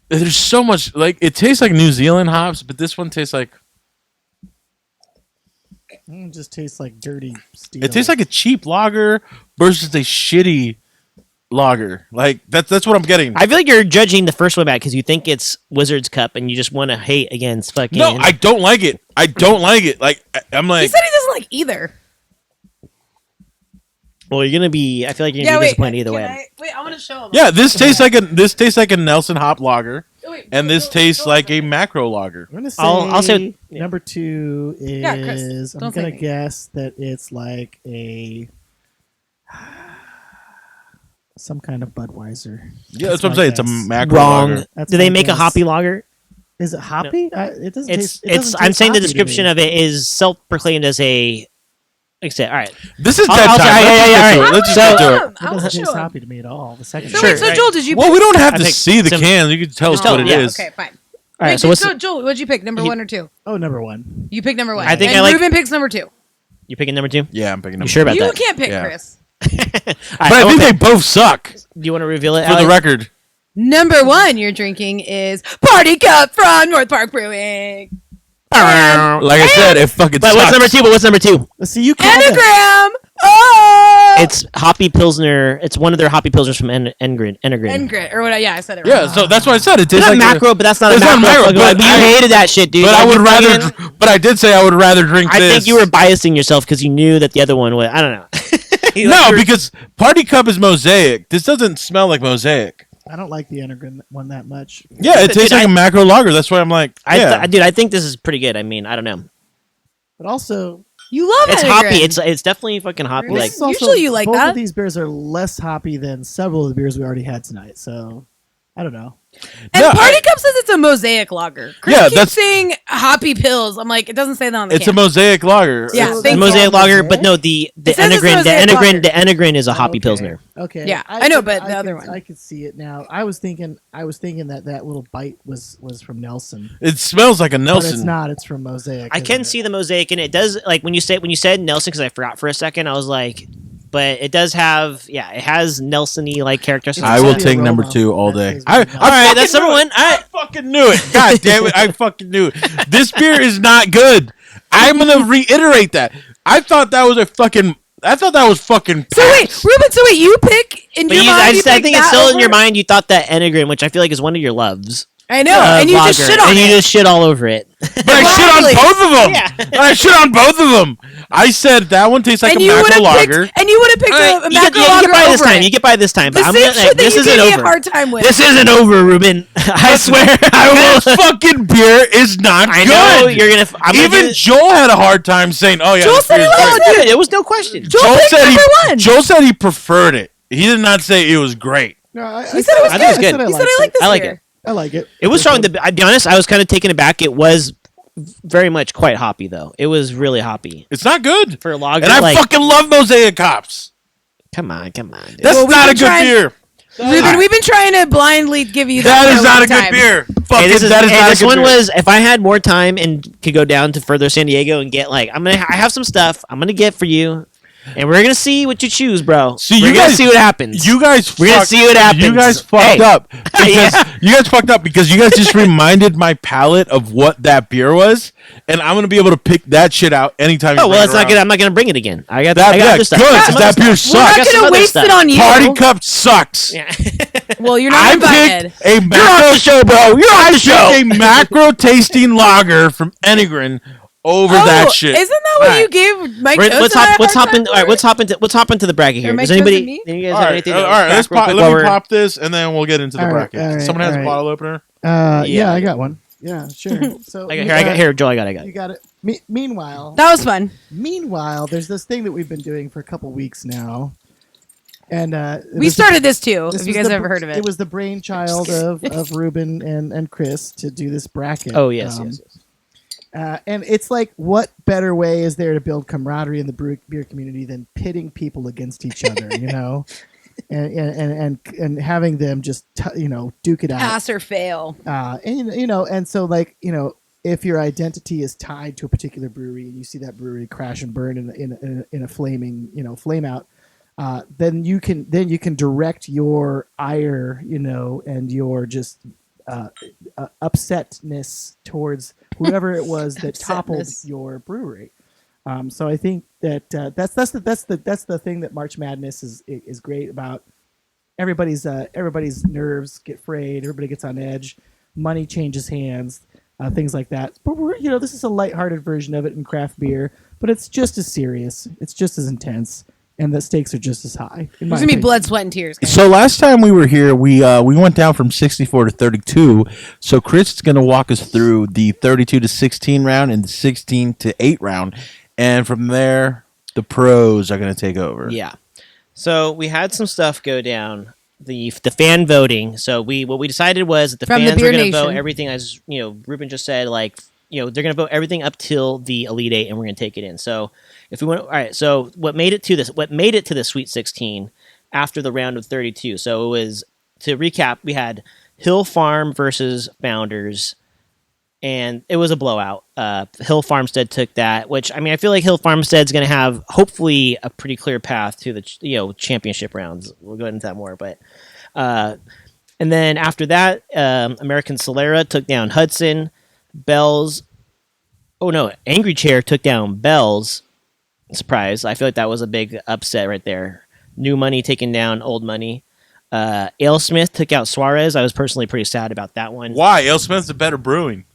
there's so much. Like it tastes like New Zealand hops, but this one tastes like It just tastes like dirty steel. It tastes like a cheap lager versus a shitty lager. Like that's what I'm getting. I feel like you're judging the first one back because you think it's Wizard's Cup and you just want to hate against fucking. No, I don't like it. I don't like it. Like I'm He like said he doesn't like either. Well, you're gonna be. I feel like you're gonna be disappointed either way. Wait, I want to show him. yeah, this tastes like a Nelson hop lager, and this tastes like a macro lager. I'm gonna say I'll say- yeah. number 2 is. Yeah, Chris, I'm don't say gonna anything. guess that it's like a some kind of Budweiser. Yeah, that's what I'm saying. It's a macro Wrong. lager. That's Do they my make a guess. hoppy lager? Is it hoppy? It doesn't. It's. taste, it doesn't I'm taste saying the hoppy to description me. of it is self-proclaimed as a. Like I said, all right. This is I'll- dead I'll time. try- Let's yeah, just yeah, get to yeah, it. Let's just So- get to it. I It want to doesn't taste show him. hoppy to me at all. The second. So Sure, wait, so right. Joel, did you? Well, pick? we don't have I to think see the some- cans. You can tell us Oh, what it yeah, is. Okay, fine. All right. Wait, So what's Joel, what'd you pick? Number 1 or 2? Oh, number 1. You picked number 1. I think and I like- Ruben picks number 2. you picking number 2? Yeah, I'm picking You up. sure about You that? can't pick Yeah. Chris. But I think they both suck. Do you want to reveal it? For the Alex? record, Number 1 you're drinking is Party Cup from North Park Brewing. But like I said, it fucking sucks. what's number 2? But what's number 2? Let's see. You called it. Anagram. Oh, It's Hoppy Pilsner. It's one of their Hoppy Pilsners from Engrid. Engrid or what? Yeah, I said it. Yeah, Wrong. so that's why I said it It's tastes not like macro, but that's not a It's not macro. macro, fucking but but you I- hated that shit, dude. But Like, I would you rather. fucking- But I did say I would rather drink I this. think you were biasing yourself because you knew that the other one was. I don't know. No, because Party Cup is Mosaic. This doesn't smell like Mosaic. I don't like the Enegrin one that much. Yeah, it Dude, tastes like a macro lager. That's why I'm like, yeah. dude, I think this is pretty good. I mean, I don't know. But also, You love It's Anagram. hoppy. It's definitely fucking hoppy. Really? Like this is also- Usually you like both that. of these beers are less hoppy than several of the beers we already had tonight. So I don't know. And No, Party I- Cup says it's a Mosaic lager. Chris Yeah, keeps that's- saying hoppy pills. I'm like, it doesn't say that on the It's a can. Mosaic lager. Yeah, So thank the you. Mosaic lager, Mosaic? but no, the It says it's Mosaic lager. The Enegrin is a hoppy Okay. pilsner. Okay. Yeah, I know, but the I other could- one. I could see it now. I was thinking that little bite was from Nelson. It smells like a But Nelson. it's not. It's from Mosaic. I can see the mosaic, and it does like when you said Nelson because I forgot for a second. I was like, but it does have it has Nelson-y like characteristics. I will the take aroma number 2 all that day. is I really All right, fucking that's knew number it. one. All right. I fucking knew it. God damn it. I fucking knew it. This beer is not good. I'm going to reiterate that. I thought that was fucking So wait, you pick in But your you, mind. I, you just, I pick think it's that still in over- your mind. You thought that Enegrin, which I feel like is one of your loves. I know, and you just lager, shit on and it. you just shit all over it. But I shit on Exactly. both of them. Yeah. I shit on both of them. I said that one tastes like and a you would macro have lager. picked, and you would have picked All right, a you macro get lager by this over time. it. You get by this time. The But I'm same gonna, shit that this you isn't gave me a over. hard time with. This isn't over, Ruben. I swear. I This fucking beer is not I good. know you're gonna. I'm gonna Even do- Joel had a hard time saying, "Oh yeah." Joel this said beer's he great. loved Oh, dude, it was no question. Joel picked number 1. Joel said he preferred it. He did not say it was great. No, I He said it was I think it's good. good. He said I like this I like beer. it. I like it. It was strong. I'll be honest. I was kind of taken aback. It was very much quite hoppy, though. It was really hoppy It's not good. for a lager. And I like, fucking love Mosaic hops. come on, dude. That's Well, we've not a been good trying- beer. Ruben, we've been trying to blindly give you That that is for not a long good time. beer. Hey, Fucking, this is, that is hey, not a this good one beer. was. If I had more time and could go down to further San Diego and get like, I have some stuff I'm gonna get for you, and we're gonna see what you choose, bro. See, we're you gonna guys- see what happens. You guys, We're gonna see what happens. You guys fucked Hey. up because Yeah. you guys fucked up because you guys just reminded my palate of what that beer was, and I'm gonna be able to pick that shit out anytime. you Oh well, bring that's it not around. good. I'm not gonna bring it again. I got That, I got yeah, other good. stuff. I got 'cause some that other beer stuff. We're not sucks. got some gonna other waste stuff. it on you. Party Cup sucks. Yeah. Well, you're I not invited. picked a You're macro off the show, bro. You're off the show. a macro tasting lager from Enegrin over that shit. Isn't that what All you right. gave Mike? Let's Jones and I hop. a Let's hard hop in. time All right, for? let's hop into the bracket here. Or Does Mike Jones anybody? and me? Do you guys all have right, anything? all to right. crack Let's real pop, quick let while me we're- pop this, and then we'll get into the All right, bracket. all right, Someone has all a right. bottle opener. Yeah, I got one. Yeah, sure. So I got here, Joe. I got You it. got it. Meanwhile, That was fun. there's this thing that we've been doing for a couple weeks now, and We started this too. This If you was guys the have ever heard of it, It was the brainchild of Ruben and Chris to do this bracket. Oh yes, yes. And it's like, what better way is there to build camaraderie in the beer community than pitting people against each other, you know, and having them just duke it out. pass or fail. And and so like if your identity is tied to a particular brewery and you see that brewery crash and burn in a flaming flame out, then you can direct your ire and your just upsetness towards whoever it was that toppled Upsetness. your brewery. So I think that that's the thing that March Madness is great about. Everybody's nerves get frayed. Everybody gets on edge. Money changes hands. Things like that. But this is a lighthearted version of it in craft beer, but it's just as serious. It's just as intense, and the stakes are just as high. There's gonna be blood, sweat, and tears. Guys. So last time we were here, we went down from 64 to 32. So Chris is going to walk us through the 32 to 16 round and the 16 to 8 round, and from there, the pros are going to take over. Yeah. So we had some stuff go down. The fan voting. So what we decided was that the From the fans were Beer going to vote Nation. everything, as Ruben just said. Like they're going to vote everything up till the Elite Eight, and we're going to take it in. So if we want, all right. So what made it to the Sweet 16 after the round of 32? So it was, to recap, we had Hill Farm versus Founders, and it was a blowout. Hill Farmstead took that, which I feel like Hill Farmstead's going to have hopefully a pretty clear path to the championship rounds. We'll go into that more, but and then after that, American Solera took down Hudson. Bells. Oh no, Angry Chair took down Bells. Surprise! I feel like that was a big upset right there. New Money taking down Old Money. AleSmith took out Suarez. I was personally pretty sad about that one. Why? AleSmith's a better brewing.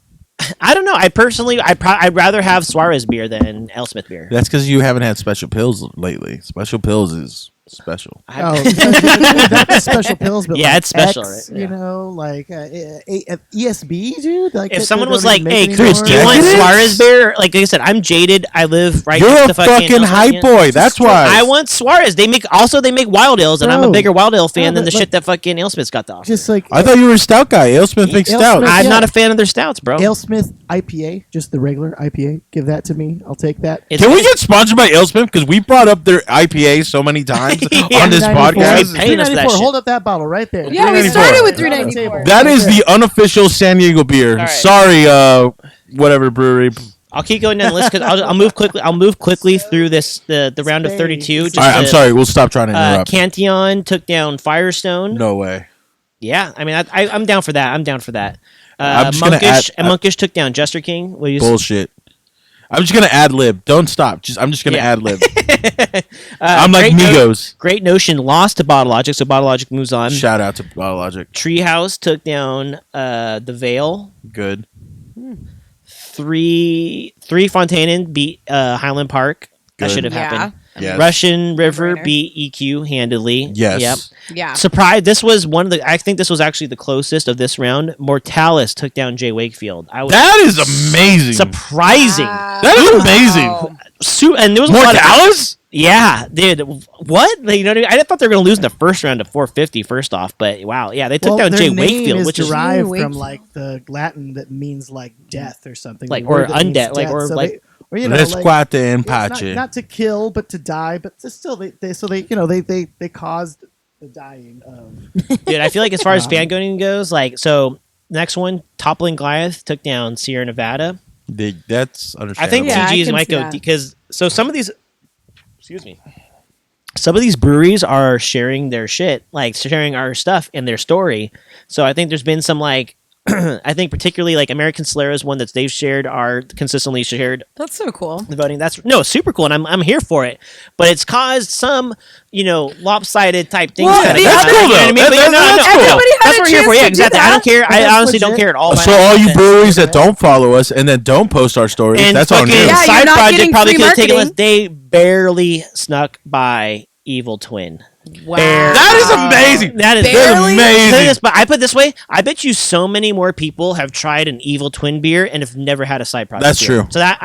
I don't know. I'd rather have Suarez beer than AleSmith beer. That's because you haven't had Special Pills lately. Special Pills is special. That's special pills, but Yeah, like it's special, X, right? Yeah. like ESB, dude. Like If they someone don't was even like, make "Hey, it Chris, do you anymore. want Decadence? Suarez beer?" Like I said, I'm jaded. I live right You're next a to fucking Ale hype Stand. boy. That's why. I want Suarez. They make wild ales, and I'm a Bro. bigger wild ale fan Yeah, than the but, shit that fucking AleSmith's got to offer. Just like I thought you were a stout guy. AleSmith makes AleSmith, stout. I'm yeah. not a fan of their stouts, bro. AleSmith IPA, just the regular IPA. Give that to me. I'll take that. It's- Can we get sponsored by AleSmith? Because we brought up their IPA so many times Yeah. on this Hey, podcast. paying us for that $3.94. shit. Hold up that bottle right there. Yeah, we 394. started with Right on the 394. table. That is the unofficial San Diego beer. right. Sorry, whatever brewery. I'll keep going down the list because I'll move quickly. I'll move quickly through the round of 32. Just All right, I'm to- sorry. We'll stop trying to interrupt. Cantillon took down Firestone. No way. Yeah, I'm down for that. I'm down for that. I'm just gonna Monkish took down Jester King. What do you Bullshit. I'm just gonna ad lib. Don't stop. I'm just gonna Yeah. ad lib. I'm like Great Migos. Great Notion lost to Bottle Logic, so Bottle Logic moves on. Shout out to Biologic. Treehouse took down the Veil. Good. Three Fontainen beat Highland Park. That Good. should have Yeah. happened. Yes. Russian River No-brainer. beat EQ handily. Yes. Yep. Yeah. Surprise! This was one of the. I think this was actually the closest of this round. Mortalis took down Jay Wakefield. I was That is amazing. surprising. That is amazing. Wow. And there was a lot of Mortalis? Yeah, dude. What? You know, I thought they were going to lose in the first round of 450. First off, but wow, yeah, they took Well, down their Jay name Wakefield, is which is derived from Wakefield. like the Latin that means like death or something, Like, the word or that means undead, like, death. or So like- they, or you know, Let's like, quate and yeah, pache. not to kill, but to die. But still, they caused the dying of. dude. I feel like as far as fangoing goes, like so. Next one, Toppling Goliath took down Sierra Nevada. That's understandable. I think Yeah, I TGs can might see go that. because so some of these. Excuse me. Some of these breweries are sharing their shit, like sharing our stuff and their story. So I think there's been some like, I think particularly like American Solera is one that they've shared, are consistently shared That's so cool. the voting. That's no super cool, and I'm here for it. But it's caused some lopsided type things. Well, that the have other- happened, you know what I mean? That- But that's no, cool. Everybody had that's a what we're here chance for. Yeah, to do exactly. I that. don't care. I That's honestly don't legit. care at all. So all you breweries that don't follow us and then don't post our stories, and that's on fucking you. Yeah, you're Side not Project getting probably free could have taken less. marketing. They barely snuck by Evil Twin. Wow. That is amazing. That is Barely? amazing. Say this, but I put it this way: I bet you so many more people have tried an Evil Twin beer and have never had a side project. That's beer. true. So Yeah.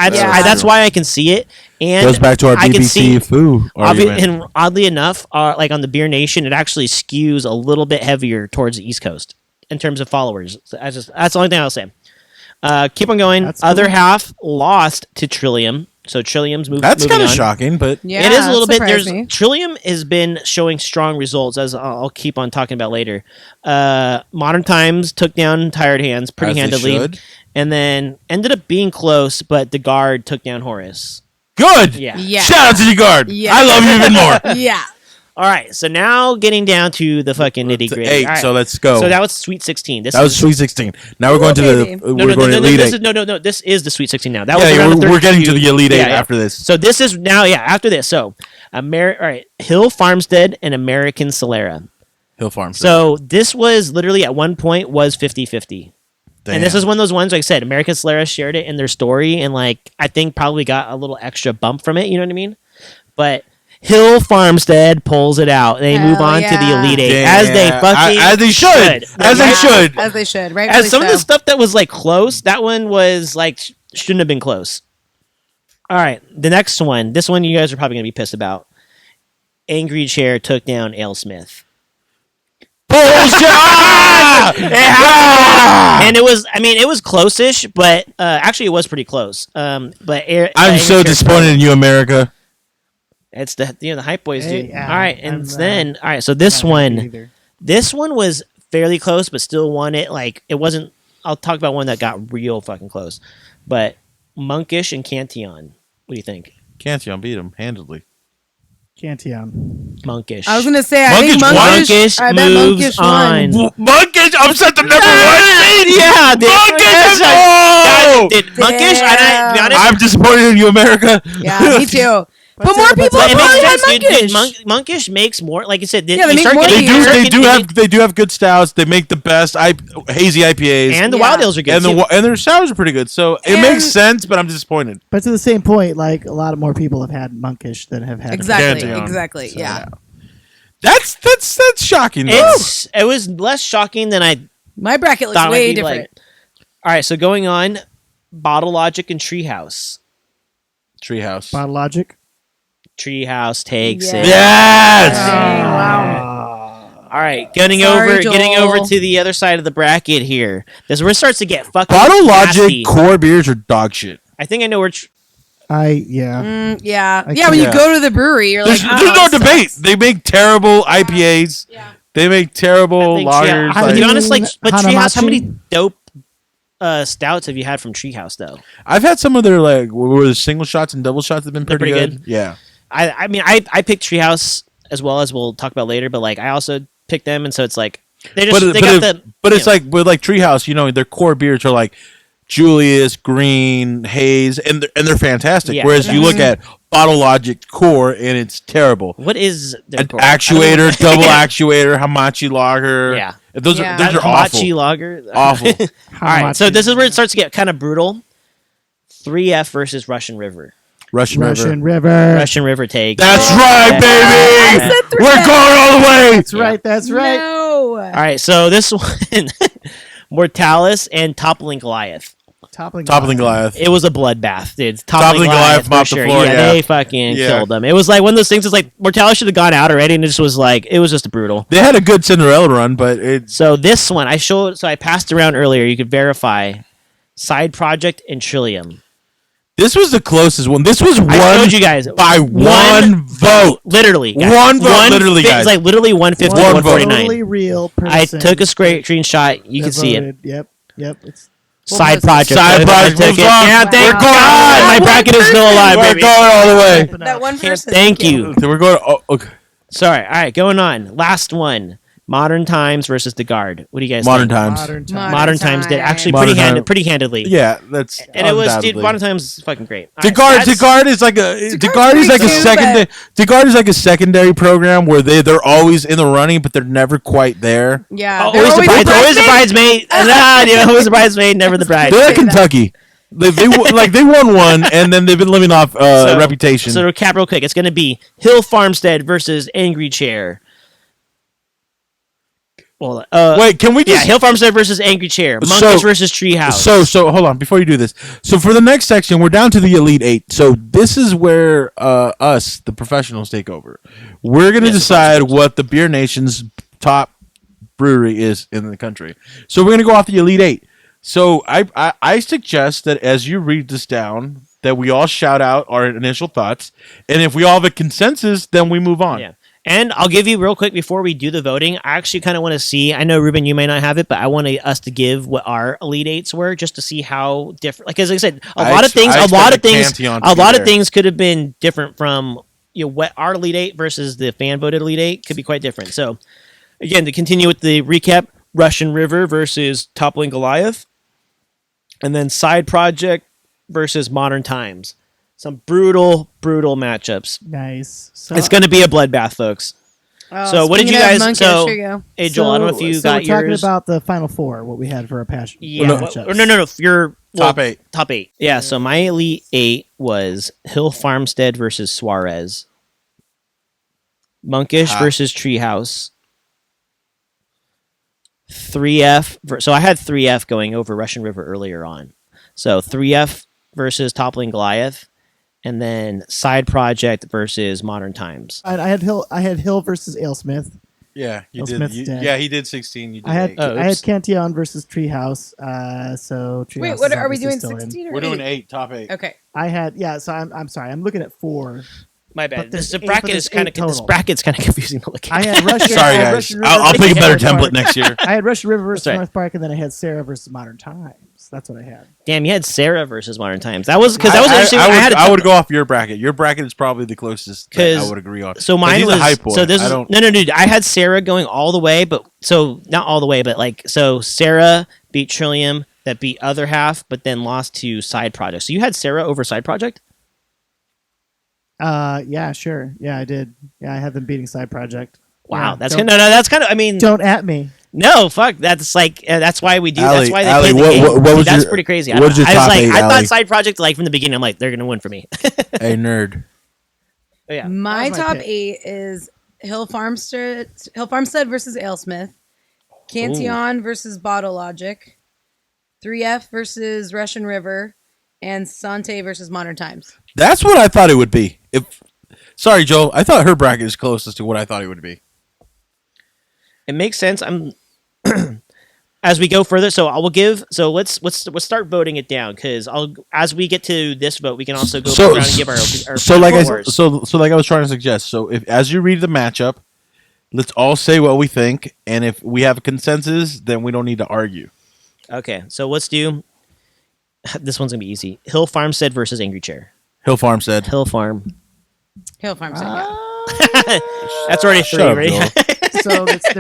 that's why I can see it. And Goes back to our I can see, BBC food argument. and oddly enough, like on the Beer Nation, it actually skews a little bit heavier towards the East Coast in terms of followers. So that's the only thing I'll say. Keep on going. That's Other cool. half lost to Trillium. So Trillium's That's moving kind of on. shocking, but Yeah, It is a little that bit. There's surprised me. Trillium has been showing strong results, as I'll keep on talking about later. Modern Times took down Tired Hands pretty As they handily, should. and then ended up being close, but the Guard took down Horace. good. Yeah. Yeah. Shout out to the guard. Yeah. I love you even more. Yeah. All right, so now getting down to the fucking nitty gritty. 8. So let's go. So that was Sweet 16. That was Sweet 16. Now we're going to baby. the we're going to no, Elite this 8. is, no. This is the Sweet 16 now. That Yeah, was around the we're getting to 32. the Elite 8 Yeah, yeah. after this. So this is now, after this. So, all right, Hill Farmstead and American Solera. Hill Farm. So this was literally at one point was 50-50. And this is one of those ones, like I said, American Solera shared it in their story, and like I think probably got a little extra bump from it. You know what I mean? But Hill Farmstead pulls it out. They move Hell on to the yeah. Elite Eight Yeah. as they fucking As they should. As they should. As they should, right? As some of the stuff that was like close, that one was like shouldn't have been close. All right, the next one. This one you guys are probably gonna be pissed about. Angry Chair took down AleSmith. Bullshit! And it was, I mean, it was close-ish, but actually it was pretty close. But I'm Angry so Chair- disappointed in you, America. It's the the hype boys, Hey, dude. yeah, All right, and I'm, then all right, so this Not happy one, either. this one was fairly close, but still won it. Like it wasn't. I'll talk about one that got real fucking close, but Monkish and Cantillon. What do you think? Cantillon beat him handedly. Cantillon. Monkish. I was gonna say, I think Monkish I bet moves Monkish on. won. Monkish upset the number 1 seed! Yeah, dude. Monkish! Yeah, No! dude, Monkish. Damn. To be honest, I'm disappointed in you, America. Yeah, me too. But What's more that- what's people But that- it probably makes had sense, dude. Monkish. Monkish makes more. Like I said, Yeah, they you make start more getting- beer. you start They getting- do have good stouts. They make the best hazy IPAs, and the Yeah. Wild Ales are good and too. and their sours are pretty good. So it And- makes sense, but I'm disappointed. But to the same point, like a lot of more people have had Monkish than have had Exactly, Cantillon. exactly. So, Yeah. That's shocking. though. It was less shocking than I My bracket looks thought it way might be. different. Like, all right, so going on, Bottle Logic and Treehouse. Treehouse. Bottle Logic. Treehouse takes Yeah. it. Yes. Dang, wow. All right, getting Sorry, getting Joel. over to the other side of the bracket here. This is where it starts to get fucking Bottle nasty. Logic core beers are dog shit. I think I know where. Yeah, yeah. I When you can't- go to the brewery, you're There's, like, there's oh, no it sucks. debate. They make terrible IPAs. Yeah. They make terrible lagers. To like- be honest, like, but Treehouse, how Hanamachi? many dope stouts have you had from Treehouse though? I've had some of their like where the single shots and double shots have been They're pretty, pretty good. Yeah. I mean, I picked Treehouse as well, as we'll talk about later, but like I also picked them, and so it's like they just But, they but, got it- the. but you it's know, like with like Treehouse, their core beers are like Julius, Green, Haze, and they're fantastic. Yeah. Whereas you look at Bottle Logic core and it's terrible. what is their An core? I don't actuator, know. double actuator, Hamachi lager. Yeah. Those Yeah. are those are Hamachi awful. lager. Awful. All right, so this is where it starts to get kind of brutal. 3F versus Russian River. Russian Russian River. River. Russian River takes. That's it. right, Yeah. baby. I said 3F. We're going all the way. That's right. That's right. No. All right, so this one, Mortalis and Toppling Goliath. Toppling Goliath. It was a bloodbath, dude. Toppling Goliath for mopped the sure. floor, yeah. They fucking Yeah. killed them. It was like one of those things. It's like Mortalis should have gone out already, and it just was like it was just brutal. They had a good Cinderella run, but it's So this one, I passed around earlier. You could verify Side Project and Trillium. this was the closest one. This was I one showed you guys by one vote. literally, guys. One vote, literally, It's guys. like literally 150, One vote. 149. Totally real person. I took a screenshot. You can that see it. voted. Yep. It's Side Project. Side Project I took moves it. on. Yeah, We're thank going God. on. My That bracket one is still person. alive, We're baby. going all the way. That one person. Thank you. We're going. Oh, okay. Sorry. All right, going on. Last one. Modern Times versus The Guard. What do you guys Modern think? times. modern time. Modern Times did actually Modern pretty Time. handedly. Yeah, that's And it was, dude, undoubtedly. Modern Times is fucking great. All The right, guard, that's- the guard is like a the Guard's guard is like a pretty too, secondary. but- The guard is like a secondary program where they're always in the running, but they're never quite there. Yeah. Oh, they're always the always always the bridesmaid. bridesmaid. Always the bridesmaid, never the bride. They're like say that. Kentucky. They won one, and then they've been living off reputation. So to recap real quick, it's going to be Hill Farmstead versus Angry Chair. Well, Wait, can we yeah, just Hill Farmstead versus Angry Chair. So- Monkish versus Treehouse. So hold on before you do this. So for the next section, we're down to the Elite Eight. So this is where us, the professionals, take over. We're gonna Yes, the decide what the Beer Nation's top brewery is in the country. So we're gonna go off the Elite Eight. So I suggest that as you read this down, that we all shout out our initial thoughts, and if we all have a consensus, then we move on. Yeah. And I'll give you real quick before we do the voting. I actually kind of want to see. I know Ruben, you may not have it, but I want us to give what our Elite Eights were, just to see how different. Like as I said, a I lot of ex- things, I a lot of expect things, Cantillon to a be lot there. of things could have been different from what our Elite Eight versus the fan voted Elite Eight could be quite different. So again, to continue with the recap, Russian River versus Toppling Goliath, and then Side Project versus Modern Times. Some brutal matchups. Nice. So, It's going to be a bloodbath, folks. So what did speaking you of guys? monkish, So here you go. hey Joel, I don't know if you so got we're talking yours. about the final four, what we had for our passion. Yeah. matchups. No. Your Top eight. Top eight. Yeah. So my Elite Eight was Hill Farmstead versus Suarez, Monkish versus Treehouse, 3F. So I had 3F going over Russian River earlier on. So 3F versus Toppling Goliath, and then Side Project versus Modern Times. I had Hill versus AleSmith. Yeah, you Will did. Smith's dead. Yeah, he did 16. You did I had 8. Oh, I had oops. Cantillon versus Treehouse. So Treehouse. Wait, what is are we obviously doing? still in. 16 or We're doing 8? 8, top 8. Okay. I had So I'm sorry. I'm looking at 4. My But bad. there's This eight- bracket but is there's kind eight of this total. bracket's kind of confusing to look at. I had Russian. Sorry, I had guys. Russian River I'll versus pick a better North Park. template next year. I had Russian River versus That's right. North Park, and then I had Sarah versus Modern Times. That's what I had. Damn, you had Sarah versus Modern Times. That was because that was I, interesting. I, would, had a I would go off your bracket. Your bracket is probably the closest that I 'Cause- would agree on. So 'Cause mine he's was a hype boy. so this I is don't, no, dude. I had Sarah going all the way, but so not all the way, but like so Sarah beat Trillium, that beat Other Half, but then lost to Side Project. So you had Sarah over Side Project. Yeah, sure. Yeah, I did. Yeah, I had them beating Side Project. Wow, Yeah, that's don't- kind of no. That's kind of. I mean, Don't at me. no, fuck. That's like that's why we do. Allie, that's why they Allie, play the what- game. what was That's your- pretty crazy. what was your I was top like, eight, I Allie? thought Side Project like from the beginning. I'm like, they're gonna win for me. hey, nerd. Oh, yeah. My That was my top pick. 8 is Hill Farmstead versus AleSmith, Cantillon versus Bottle Logic, 3F versus Russian River, and Sante versus Modern Times. That's what I thought it would be. Sorry, Joe. I thought her bracket is closest to what I thought it would be. It makes sense. I'm as we go further. So I will give. So let's start voting it down because as we get to this vote, we can also go around and give our so like I scores. so like I was trying to suggest. So if as you read the matchup, let's all say what we think, and if we have a consensus, then we don't need to argue. Okay, so let's do. This one's gonna be easy. Hill Farmstead versus Angry Chair. Hill Farm said. Hill Farm. Hill Farmstead, yeah. That's already Shut 3, up, right? Joel. So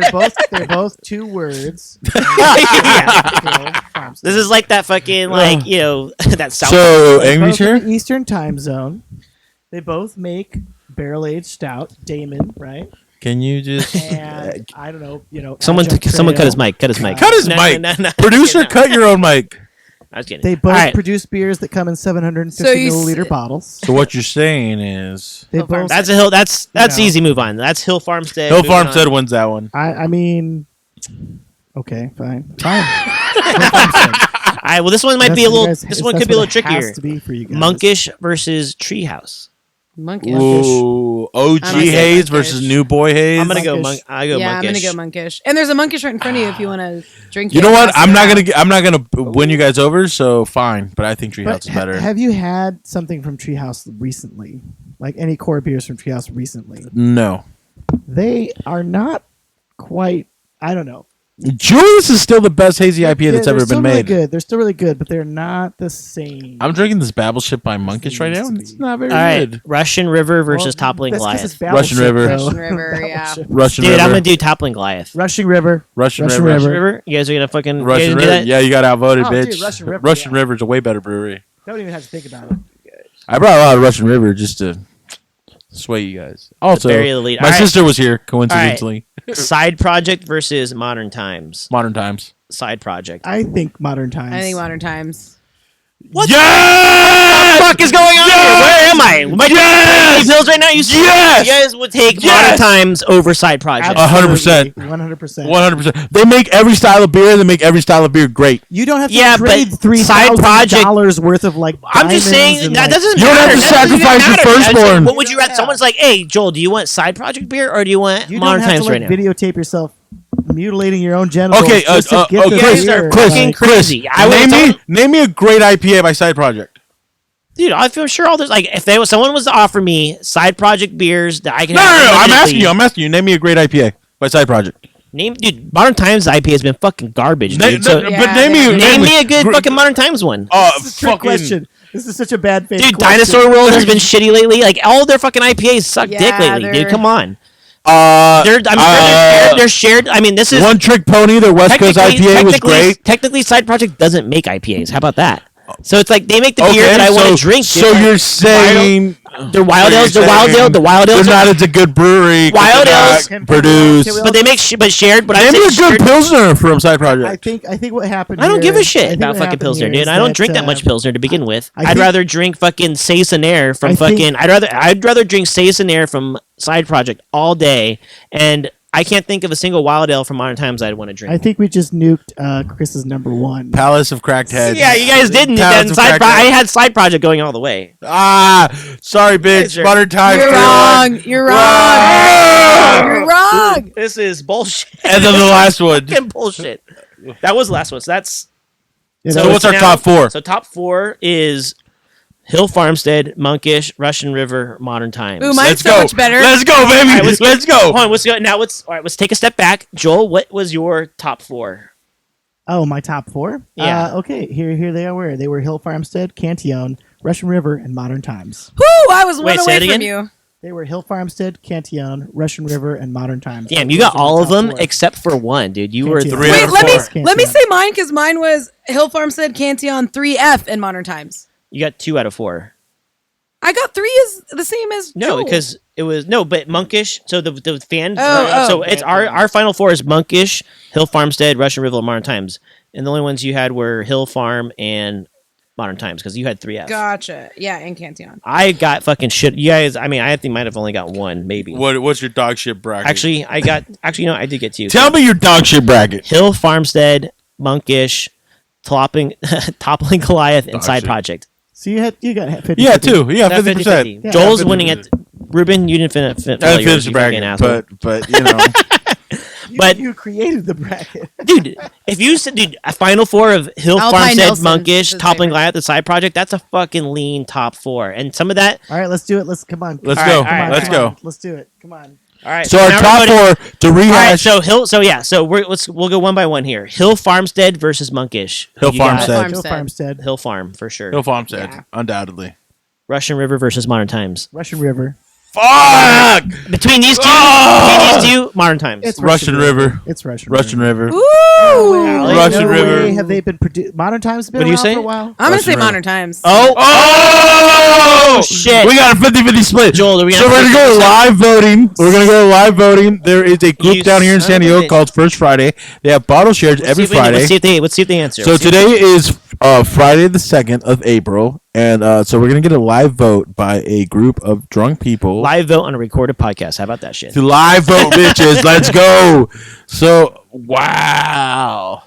they're both 2 words. Yeah. This is like that fucking like that South. So They're angry both in chair. the Eastern Time Zone. They both make barrel-aged stout. Damon, right? Can you just And I don't know. someone Adjunct cut Trail. his mic. Cut his mic. cut his No, mic? no, no, no. Producer, No. cut your own mic. I was kidding. They both All right. produce beers that come in 750 So you milliliter bottles. So what you're saying is They Hill both. Farmstead. That's a hill. That's know. easy. Move on. That's Hill Farmstead. Hill Moving Farm on. said wins that one. I mean, okay, fine. All right. Well, this one might be a little. This one could be a little trickier. Has to be for you guys. Monkish versus Treehouse. Monkish. Ooh, OG I'm gonna say Hayes Monkish. versus New Boy Hayes. I'm gonna go. Monkish. I go. Yeah, Monkish. I'm gonna go Monkish. And there's a Monkish right in front of you if you want to drink. You it know what? and pass it I'm not around. gonna win you guys over. So fine, but I think Treehouse But is better. have you had something from Treehouse recently? Like any core beers from Treehouse recently? No, They are not quite. I don't know. Julius is still the best hazy IPA that's They're ever still been really made. good. They're still really good, but they're not the same. I'm drinking this Battleship by Monkish right now, and it's not very All right. good. Russian River versus Well, Toppling that's 'cause Goliath. it's Battleship, Russian River. though. Russian River, yeah. Battleship. Russian Dude, River. I'm gonna do Toppling Goliath. Russian River. Russian Russian River. River. Russian River. You guys are gonna fucking. you Russian guys gonna River. do that? Yeah, you got outvoted, Oh, bitch. dude, Russian River, Russian yeah. River's a way better brewery. Don't even have to think about it. I brought a lot of Russian River just to sway you guys. Also, bury the lead. my All right. sister was here coincidentally. Side Project versus Modern Times. Modern times. Side Project. I think Modern Times. I think Modern Times. What Yes! the fuck is going on here? Where am I? Am I Yes! these hills right now? You Yes! You guys would take Yes! Modern Times over Side Project. 100%. 100%. 100%. They make every style of beer. They make every style of beer great. You don't have to Yeah, trade but $3,000 Side worth of like. I'm just diamonds saying and, that like- doesn't You don't matter. have to That doesn't even sacrifice your matter. I'm just firstborn. saying, what would you rather? Someone's like, "Hey, Joel, do you want Side Project beer or do you want You Modern don't have Times to like right now?" videotape yourself mutilating your own genitals. Okay, just to get the you guys beer. are Chris, fucking Like, crazy. I would name me a great IPA by Side Project. Dude, I feel sure all this. Like, if someone was to offer me Side Project beers that I can No, have I'm unlimitedly- asking you. Name me a great IPA by Side Project. Dude, Modern Times IPA has been fucking garbage, dude. So But Yeah, name me they- name me a good fucking Modern Times one. Oh, This is a trick fucking question. This is such a bad faith. Dude, question. Dinosaur World has been shitty lately. Like all of their fucking IPAs suck dick Yeah, lately, dude. they're- Come on. Uh, They're shared. I mean, this is One Trick Pony, their West Coast IPA was great. Technically, Side Project doesn't make IPAs. How about that? So it's like they make the beer Okay, that I want so- to drink. So dude. you're saying They're wild ales. The wild ale. The wild they're ales. not as a good brewery. 'cause Wild they're not ales- Can we produce. But they make but shared. But I Name say me a good shared. Pilsner from Side Project. I think what happened. I don't here- give a I shit think about what fucking happened Pilsner, here dude. is I don't drink that uh, much Pilsner to begin with. I I'd think- rather drink fucking Saison from I think- fucking. I'd rather drink Saison from Side Project all day, and I can't think of a single wild ale from Modern Times I'd want to drink. I think we just nuked Chris's number one. Palace of Cracked Heads. Yeah, you guys didn't. Palace Then of I Cracked Heads. had Side Project going all the way. Sorry, bitch. Sure. Modern Times. You're dude. wrong. You're wrong. You're wrong. This is bullshit. And then the last one. Fucking bullshit. That was the last one. So that's You So know, what's our now- top four? So top four is Hill Farmstead, Monkish, Russian River, Modern Times. Ooh, mine's Let's so go. much better. Let's go, baby. All right, Let's go. Hold on, let's take a step back. Joel, what was your top four? Oh, my top four. Yeah. Okay. Here they were. They were Hill Farmstead, Cantillon, Russian River, and Modern Times. Whoo! I was one Wait, say away it from again? you. They were Hill Farmstead, Cantillon, Russian River, and Modern Times. Damn, you Those got are my all of top them four. except for one, dude. You were Cantillon. Three Wait, out of let me four. let me say mine because mine was Hill Farmstead Cantillon 3F in Modern Times. you got 2 out of 4. I got 3 is the same as No, Joel. because it was but Monkish. So the fan. Oh, so oh. it's our final four is Monkish, Hill Farmstead, Russian River, and Modern Times, and the only ones you had were Hill Farm and Modern Times because you had 3F. Gotcha. Yeah, and Cantillon. I got fucking shit. You guys, I mean, I think might have only got one, maybe. What's your dog shit bracket? Actually, no, I did get 2. tell me your dog shit bracket. Hill Farmstead, Monkish, toppling Goliath, and Dog Side shit. Project. So you got 50. Yeah, two. Yeah, That 50%. 50-50. Yeah, Joel's 50-50. winning at Ruben. You didn't finish. I didn't finish the bracket, but you know, but- you created the bracket. dude, if you said, dude, a final four of Hill Alpine Farmstead, Nelson Monkish, is his toppling favorite. Goliath, the Side Project, that's a fucking lean top 4. And some of that. All right, let's do it. Let's come on. let's All go. right, all right, Let's Come go. on. Let's do it. Come on. All right. So our now top we're going four to All right. rehash. So Hill. So yeah. So we'll go one by one here. Hill Farmstead versus Monkish. Hill You got Farmstead. Hill Farmstead, Hill Farm for sure. Hill Farmstead, Yeah. undoubtedly. Russian River versus Modern Times. Russian River. Fuck! Between these two, Modern Times. It's Russian River. It's Russian. Russian River. Ooh! Russian River. Way have they been produced? Modern Times have been What do you around say? for a while. I'm gonna Russian say River. Modern Times. Oh shit. We got a 50-50 split. Joel, are we so gonna we're gonna go 50%? live voting. We're gonna go live voting. There is a group You down here in son San of a Diego bitch. called First Friday. They have bottle shares every Friday. Let's see if they answer. So Let's see if- today is Friday the 2nd of April, and so we're gonna get a live vote by a group of drunk people. live vote on a recorded podcast. How about that shit? To live vote, bitches. Let's go. So wow.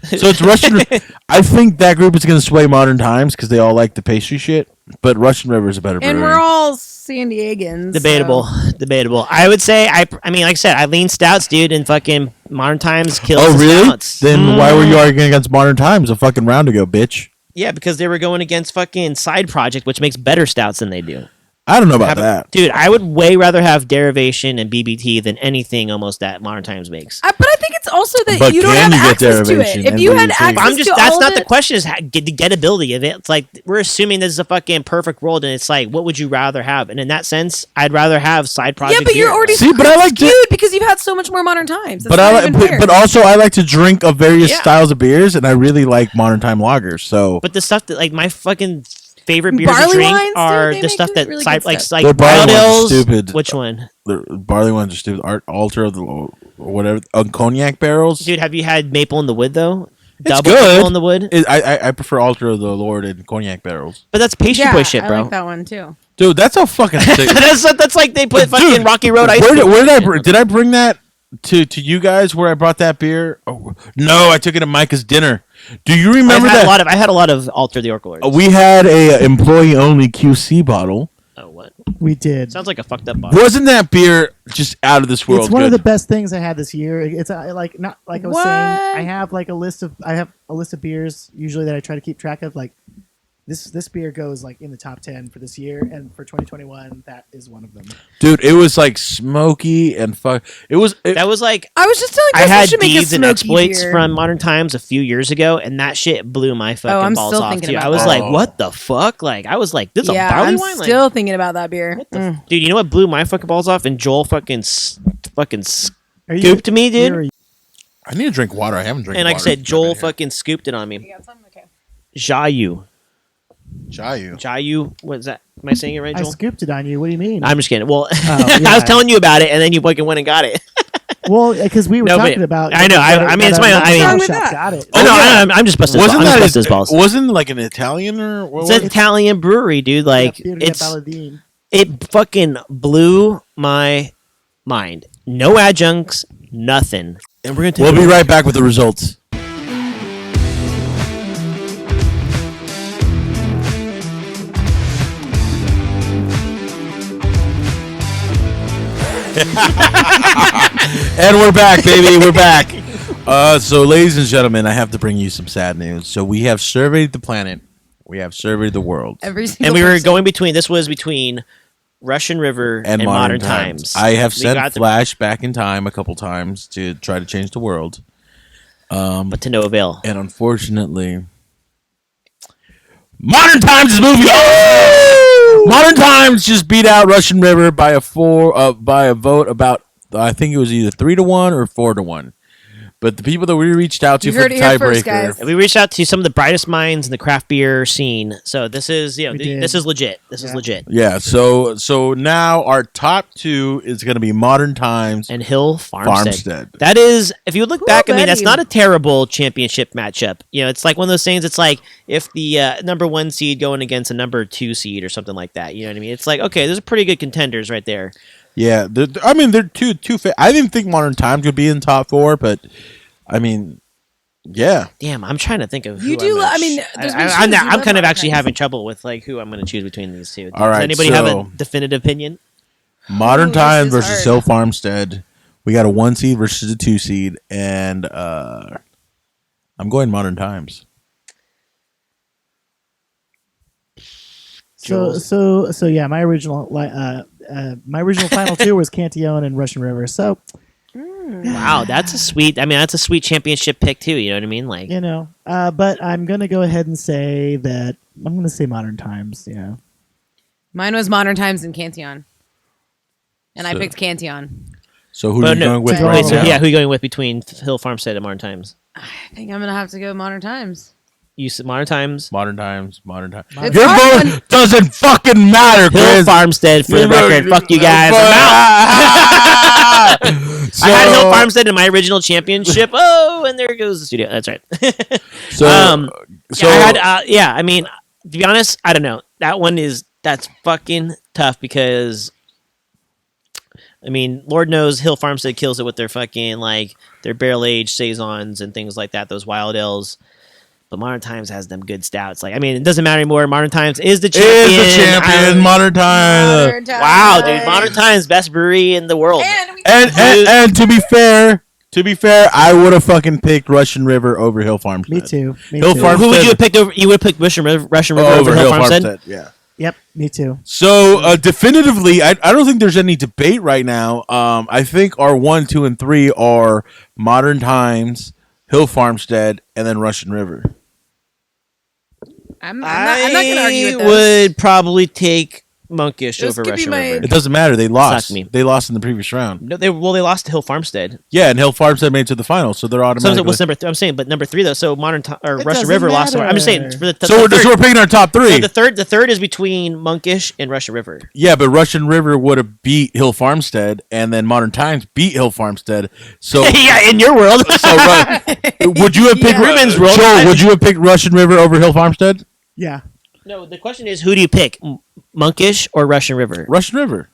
So it's Russian. I think that group is gonna sway Modern Times because they all like the pastry shit. But Russian River is a better And brewery. we're all San Diegans. Debatable, so- debatable. I would say I mean, like I said, I lean stouts, dude, and fucking Modern Times kills. Oh the really? stouts. Then why were you arguing against Modern Times a fucking round ago, bitch? Yeah, because they were going against fucking Side Project, which makes better stouts than they do. I don't know about that. Dude, I would way rather have Derivation and BBT than anything almost that Modern Times makes. But I think it's also that But you don't can have you get access to derivation it. If and you had BBT? access I'm just to that's all not of the it, question is the gettability of it. It's like we're assuming this is a fucking perfect world and it's like what would you rather have? And in that sense, I'd rather have Side Project. Yeah, but you're beer. already See, but I like to- skewed because you've had so much more Modern Times. That's But not I even like, fair. but also I like to drink of various Yeah. styles of beers, and I really like Modern Time lagers. So But the stuff that like my fucking favorite beers Barley to drink wines, dude, are they the make stuff that really side good like stuff. The like barley wild ones are ales. stupid. Which one, the barley ones are stupid. Altar of the or whatever cognac barrels. dude? Have you had Maple in the Wood though? It's Double good. Maple in the Wood, I prefer Altar of the Lord and cognac barrels. but that's pastry yeah, boy shit, I bro. like that one too. Dude, that's a fucking sick. that's like they put Dude, fucking Rocky Road ice. Where cream did in I it. did I bring that to you guys where I brought that beer? Oh, no, I took it to Micah's dinner. Do you remember I that? had a lot of Alter the Orc Lords. We had a employee only QC bottle. Oh, what? We did. Sounds like a fucked up bottle. Wasn't that beer just out of this world? It's one good? of the best things I had this year. It's like not like I was saying. What? I have a list of beers usually that I try to keep track of. Like this beer goes like in the top 10 for this year, and for 2021, that is one of them. Dude, it was like smoky and fuck. That was like I was just telling I Chris we had should make a deeds and smoky exploits beer. from Modern Times a few years ago, and that shit blew my fucking I'm balls still off thinking too. about I was that. like, Oh. "What the fuck?" Like, I was like, "This is a Yeah, barley I'm wine." still thinking about that beer. Dude, you know what blew my fucking balls off? And Joel fucking Are you, scooped me, dude. you're- I need to drink water. I haven't drank And like I water said, since Joel I've been fucking scooped it on me. You got some? Okay. Jayu. here. Jayu. Jayu. What's that? Am I saying it right, I Joel? scooped it on you. What do you mean? I'm just kidding. Well, Oh, I yeah. was telling you about it, and then you fucking went and got it. Well, because we were No, but- talking about. I know, I mean, it's my- I mean- Shop What's wrong with got it. I know, yeah. I'm just busting. Wasn't I'm just that busting his balls. wasn't it like an Italian or what It's was an it? Italian brewery, dude. Like Birria it's Balladine. it fucking blew my mind. No adjuncts, nothing. And we're gonna take We'll be right back with the results. And we're back, baby. We're back. So, ladies and gentlemen, I have to bring you some sad news. So, we have surveyed the planet. We have surveyed the world. Every single And we were person. going between. This was between Russian River and, Modern Times. I have We sent got the- Flash back in time a couple times to try to change the world. but to no avail. And unfortunately, Modern Times is moving. Modern Times just beat out Russian River by a vote about, I think it was either 3-1 or 4-1. But the people that we reached out to You for heard the it here first, tiebreaker, guys. And we reached out to some of the brightest minds in the craft beer scene. So this is, We did. this is legit. This is Yeah. legit. yeah. So now our top two is going to be Modern Times And Hill Farmstead. Farmstead. That is, if you look back, I mean, that's buddy. not a terrible championship matchup. You know, it's like one of those things. It's like if the number 1 seed going against a number 2 seed or something like that. You know what I mean? It's like, okay, those are pretty good contenders right there. Yeah, I mean they're two. I didn't think Modern Times would be in top 4, but I mean, yeah. Damn, I'm trying to think of. You who do I'm gonna I mean, there's been I'm, shows you I'm love kind of Modern actually Times. having trouble with like who I'm going to choose between these two. All right, Does anybody have so- a definitive opinion? Modern Ooh, Times this is versus hard. Hill Farmstead. We got a 1 seed versus a 2 seed, and I'm going Modern Times. So yeah, my original final two was Cantillon and Russian River. So Wow, that's a sweet. I mean, that's a sweet championship pick too. You know what I mean? Like, you know, but I'm gonna go ahead and say that I'm gonna say Modern Times. Yeah, Mine was Modern Times and Cantillon. And I So- picked Cantillon. So who are but you going with but- right so, now? yeah, who are you going with between Hill Farmstead and Modern Times? I think I'm going to have to go Modern Times. You said Modern Times. Modern Times. Modern Times. It's Your hard vote doesn't fucking matter, Hill Chris. Farmstead for the record. Fuck you guys. I'm out. I had Hill Farmstead in my original championship. Oh, and there goes the studio. That's right. So, Yeah, I had, yeah, I mean, to be honest, I don't know. That's fucking tough because, I mean, Lord knows Hill Farmstead kills it with their fucking, like, their barrel-aged Saisons and things like that, those wild ales. But Modern Times has them good stouts. Like, I mean, it doesn't matter anymore. Modern Times is the champion. is the champion. Modern Times. Modern Times. Wow, dude. Modern Times, best brewery in the world. And we And to be fair, I would have fucking picked Russian River over Hill Farmstead. me too. Me Hill too. Farm- Who would you have picked over? You would have picked Russian River over Hill Farmstead? Yeah. Yep, me too. So definitively, I don't think there's any debate right now. I think our 1, 2, and 3 are Modern Times, Hill Farmstead, and then Russian River. I'm not going to argue with I this. would probably take Monkish This over could be Russian my- River. It doesn't matter. They lost. Suck me. They lost in the previous round. No, they lost to Hill Farmstead. Yeah, and Hill Farmstead made it to the final, so they're So automatically. what's number 3? I'm saying, but number 3 though. So Modern or It Russian doesn't River lost. I'm just saying matter. for the, So we're third, picking our top 3. so the third is between Monkish and Russian River. Yeah, but Russian River would have beat Hill Farmstead, and then Modern Times beat Hill Farmstead. So, Yeah, in your world. would you have picked Yeah. Ruben's world? Joel? Would you have picked Russian River over Hill Farmstead? Yeah, No, the question is, who do you pick, Monkish or Russian River? Russian River.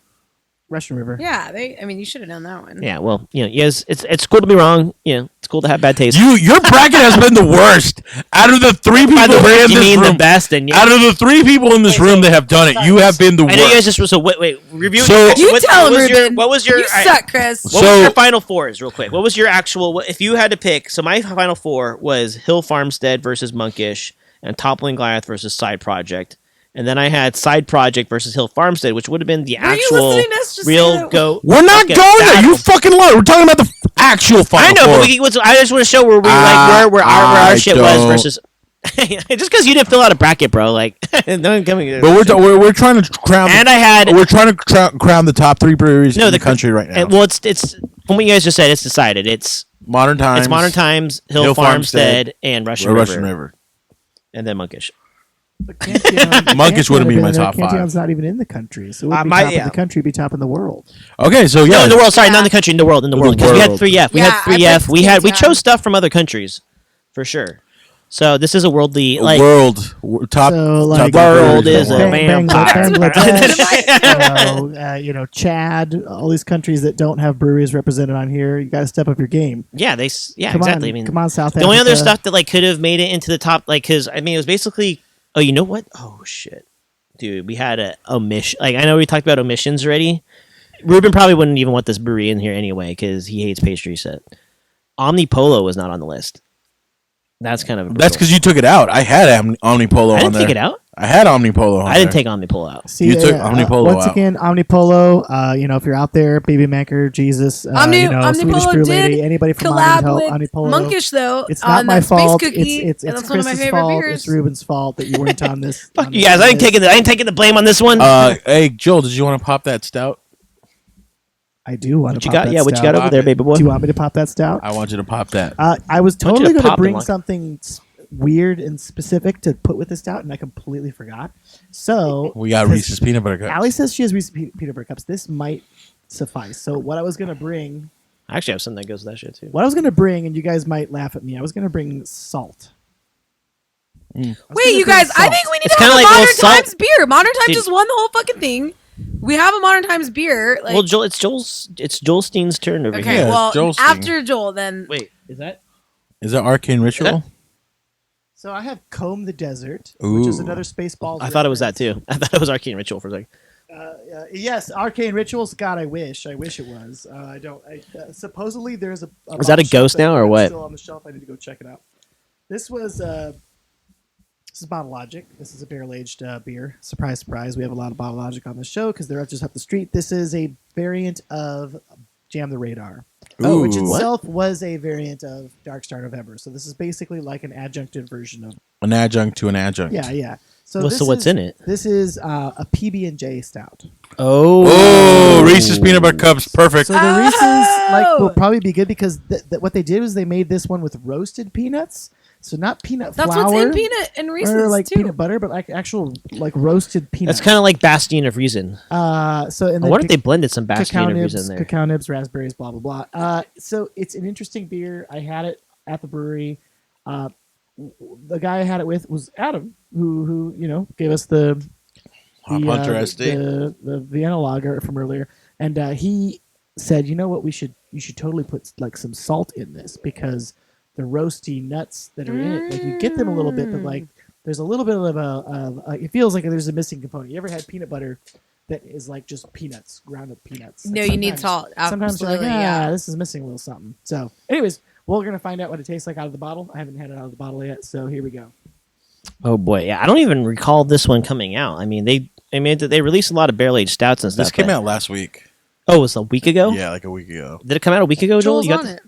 Russian River. Yeah, I mean, you should have known that one. Yeah, well, yes, it's cool to be wrong. It's cool to have bad taste. Your bracket has been the worst out of the 3 people By the way, in you this mean room. the best, and Out of the 3 people in this Okay, room so- that have done it, you have been the I know you guys worst. just so wait review. So- You what, tell what him, was your Ruben. what was your You suck, Chris. What So- was your final fours, real quick? What was your actual? If you had to pick, so my final 4 was Hill Farmstead versus Monkish, and Toppling Goliath versus Side Project. And then I had Side Project versus Hill Farmstead, which would have been the Were you actual listening to us just say real that? go. We're not fucking going there. battle. You fucking lie. We're talking about the actual Final I know, Four. but I just want to show where we like where our I shit was don't. versus. Just because you didn't fill out a bracket, bro. Like, no one coming. But we're trying to crown. And I had we're trying to crown the top 3 breweries in the the country right now. Well, it's from what you guys just said. It's decided. It's Modern Times. Modern Times, Hill, Hill Farmstead, Farmstead, and Russian Russian River, River. and then Monkish. But Cantillon- Monkish wouldn't be Cantillon my have been top there. five. Cantillon's not even in the country, so it would be my- top yeah. of the country, be top in the world. Okay, so yeah, No, in the world. Sorry, Yeah. not in the country. In the world. In the The world. Because we had world. 3F. We Yeah, had I 3F. picked We Cantillon. chose stuff from other countries, for sure. So this is a worldly like. top. So, like, top world breweries is in the a world. Bangladesh, Chad, all these countries that don't have breweries represented on here. You got to step up your game. Yeah, yeah, Come exactly. on, I mean, come on, South the only other Africa. stuff that like could have made it into the top, like, because I mean, it was basically. Oh, you know what? Oh shit, dude, we had a omission. Like, I know we talked about omissions already. Ruben probably wouldn't even want this brewery in here anyway because he hates pastry set. Omnipolo was not on the list. That's kind of That's because you took it out. I had Omnipolo I on didn't there. take it out. I had Omnipolo on I didn't there. take Omnipolo out. See, You took Omnipolo once out. again, Omnipolo. If you're out there, Baby Maker, Jesus, Swedish Omnipolo Brew did Lady, anybody from collab Omnipolo, with Omnipolo. Monkish though. It's on not my that space fault. Cookie, It's and that's one of my Chris's favorite fault. beers. It's Ruben's fault that you weren't on this. Fuck on you this guys! I ain't list. taking the blame on this one. Hey, Joel, did you want to pop that stout? I do want what to. you pop got? that Yeah, what you stout. got over there, baby boy? Do you want me to pop that stout? I want you to pop that. I was want you totally to going to pop bring them, like- something weird and specific to put with the stout, and I completely forgot. So We got 'cause Reese's peanut butter cups. Allie says she has Reese's peanut butter cups. This might suffice. So what I was going to bring, I actually have something that goes with that shit too. and you guys might laugh at me. I was going to bring salt. I was Wait, gonna you bring guys! I salt. think we need It's to have kinda a like Modern little salt- Times beer. Modern Times Dude. just won the whole fucking thing. We have a Modern Times beer. Like, Well, Joel, it's Joel Steen's turn over okay, here. Yeah, well, Joel's after Joel, then Wait, is that? Is that Arcane Ritual? So I have Comb the Desert, which is Ooh. another Spaceballs. I thought it was that reference. too. I thought it was Arcane Ritual for a second. Yes, Arcane Rituals. God, I wish it was. I don't. Supposedly, there's a. Is that a bottle shelf ghost now, or that's what? Still on the shelf. I need to go check it out. This was. This is Bottle Logic. This is a barrel aged beer. Surprise, surprise. We have a lot of Bottle Logic on the show because they're just up the street. This is a variant of Jam the Radar, which Ooh. itself was a variant of Dark Star November. So this is basically like an adjuncted version of. An adjunct to an adjunct. Yeah. So Well, this so what's is- in it? This is a PB&J stout. Oh, Reese's peanut butter cups. Perfect. So the Reese's Oh! will probably be good because what they did was they made this one with roasted peanuts. So not peanut that's flour what's in peanut and Reese's or like too. peanut butter, but like actual like roasted peanuts. That's kind of like Bastion of Reason. So and I then wonder if they blended some Bastion cacao of nibs, Reason there. cacao nibs, raspberries, blah blah blah. So it's an interesting beer. I had it at the brewery. The guy I had it with was Adam, who gave us the Hop Hunter SD. the Vienna lager from earlier, and he said, you know what, you should totally put like some salt in this because the roasty nuts that are in it, like you get them a little bit, but like there's a little bit of a it feels like there's a missing component. You ever had peanut butter that is like just peanuts, ground up peanuts? No, And you need salt. Sometimes you're like, Absolutely, yeah. this is missing a little something. So, anyways, we're gonna find out what it tastes like out of the bottle. I haven't had it out of the bottle yet, so here we go. Oh boy, yeah, I don't even recall this one coming out. I mean, they released a lot of barrel aged stouts and stuff. This came but- out last week. Oh, it was a week ago. Yeah, like a week ago. Did it come out a week ago, Joel? Joel's You got on the- it.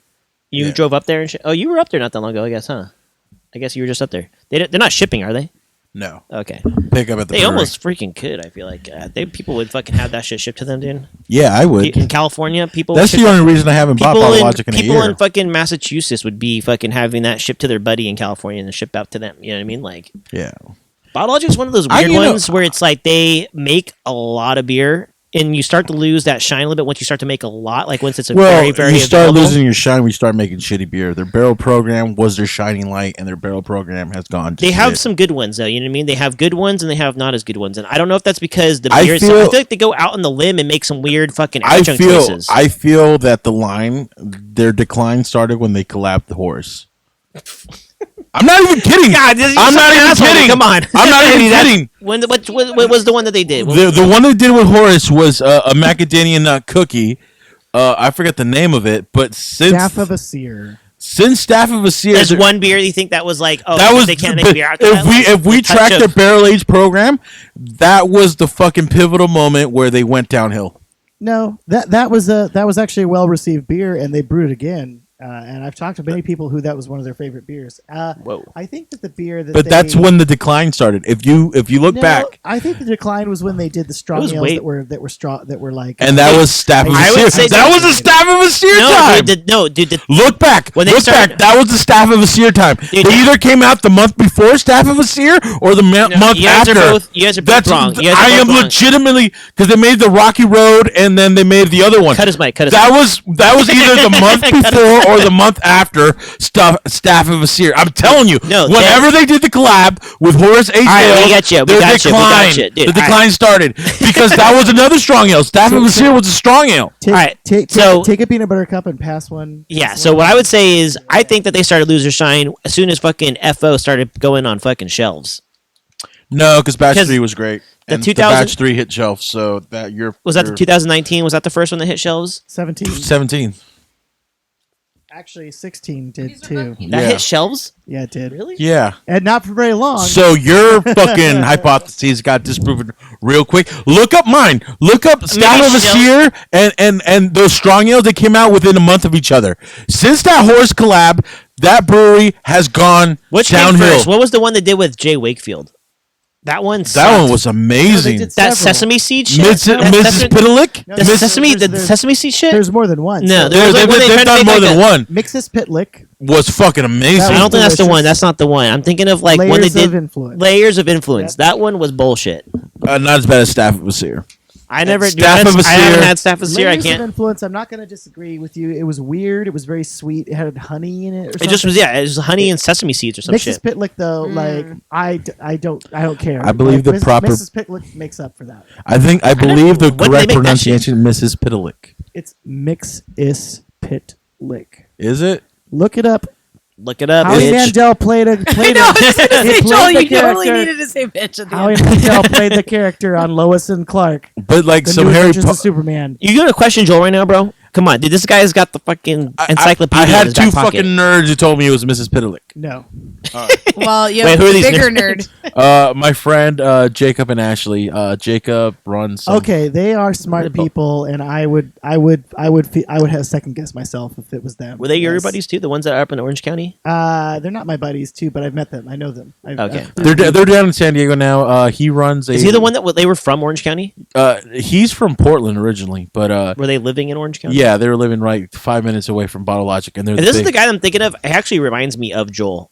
You Yeah. drove up there and oh, you were up there not that long ago, I guess, huh? I guess you were just up there. They're not shipping, are they? No. Okay. Pick up at the They brewery. almost freaking could. I feel like people would fucking have that shit shipped to them, dude. Yeah, I would. In California, people. That's would the ship- only reason I haven't bought Bottle Logic in a people year. in fucking Massachusetts would be fucking having that shipped to their buddy in California and shipped out to them. You know what I mean? Like, Yeah. Bottle Logic is one of those I- weird you know- ones where it's like they make a lot of beer and you start to lose that shine a little bit once you start to make a lot. Like once it's a Well, very, very you start available. losing your shine when you start making shitty beer. Their barrel program was their shining light, and their barrel program has gone to They have shit. some good ones though. You know what I mean? They have good ones and they have not as good ones. And I don't know if that's because the I beer itself. I feel- feel like they go out on the limb and make some weird fucking I adjunct feel choices. I feel that their decline started when they collabed the horse. I'm not even kidding. God, this is I'm not fucking even asshole. kidding. Come on. I'm not even That's- kidding. When what was the one that they did? The one they did with Horace was a macadamia nut cookie. I forget the name of it, but Staff of a seer. Since Staff of a Seer, There's one beer you think that was like, oh, that was they can't but make beer after that. if we The touch track their of- barrel age program, that was the fucking pivotal moment where they went downhill. No, that was actually a well received beer, and they brewed it again. And I've talked to many people who that was one of their favorite beers. Whoa. I think that the beer that But that's when the decline started. If you look No, back, I think the decline was when they did the strong was ales way- that were like, and that was Staff of a I would Seer. say That was a Staff of a Seer time. Dude, Look back. When they Look started- back. That was the Staff of a Seer time. Dude, they either came out the month before Staff of a Seer or the month you guys after. you guys are both wrong. You guys are I both am wrong. legitimately because they made the Rocky Road and then they made the other one. Cut his mic. Cut his That mic. was either the month before or the month after Staff of a Seer. I'm telling you, No, whenever they did the collab with Horace H. right, we Hale, got you, we their got you, we decline, got you, dude, the all right. decline started because that was another strong ale. Staff of a Seer was a strong ale. take, All right, take, so- take a peanut butter cup and pass one. Yeah, pass so one. what I would say is I think that they started Loser Shine as soon as fucking FO started going on fucking shelves. No, because Batch 'Cause 3 was great. the And 2000 Batch 3 hit shelf, so that you're Was that the 2019? Was that the first one that hit shelves? 17. 17. Actually, 16 did too. That Yeah. hit shelves? Yeah, it did. Really? Yeah. And not for very long. So your fucking hypotheses got disproven real quick. Look up mine. Look up Staff of a shelf- Seer and those strong ales that came out within a month of each other. Since that horse collab, that brewery has gone Which came downhill. first? What was the one they did with Jay Wakefield? That one. That sucked. one was amazing. did that several. sesame seed shit. Mrs. Pitalik? No, The there's- sesame, the there's- sesame seed shit. There's more than one. No, So there was like when they They've tried to done make more like than a- one. Mixus Pitlick. Was fucking amazing. I don't think that's the delicious. one. That's not the one. I'm thinking of like when they Layers of did influence. layers of influence. Yep. That one was bullshit. Not as bad as Staff of a Seer. I never. Staff of a I haven't Seer. had staff of a seer. I Layers of can't. influence. I'm not going to disagree with you. It was weird. It was very sweet. It had honey in it. Or It just was something. It was honey and sesame seeds or some Mixus shit. Pitlick though, like I don't care. I believe the Mrs. proper- Mrs. Pitlick makes up for that. I believe the When did they correct make that pronunciation, Mrs. Pitalik. It's Mixus Pitlick. Is it? Look it up. Look it up, Howie bitch. Mandel played a played No, I was gonna he say, played Joel, the you totally character- needed to say bitch at the Howie end. Mandel played the character on Lois and Clark. But like The some New Harry Adventures Potter. of Superman. You gonna question Joel right now, bro? Come on, dude. This guy's got the fucking encyclopedia. I in had his two back pocket. fucking nerds who told me it was Mrs. Pitalik. No. Well, you Wait, have who are a these bigger nerds? nerd. My friend Jacob and Ashley. Jacob runs. Some, Okay, they are smart They're both- people, and I would have second guess myself if it was them. Were they your Yes. buddies too? The ones that are up in Orange County? They're not my buddies too, but I've met them. I know them. Okay. They're down in San Diego now. He runs a. Is he the one that they were from Orange County? He's from Portland originally, but Were they living in Orange County? yeah, they were living right 5 minutes away from Bottle Logic, and they're And this is big- the guy that I'm thinking of. It actually reminds me of Joel.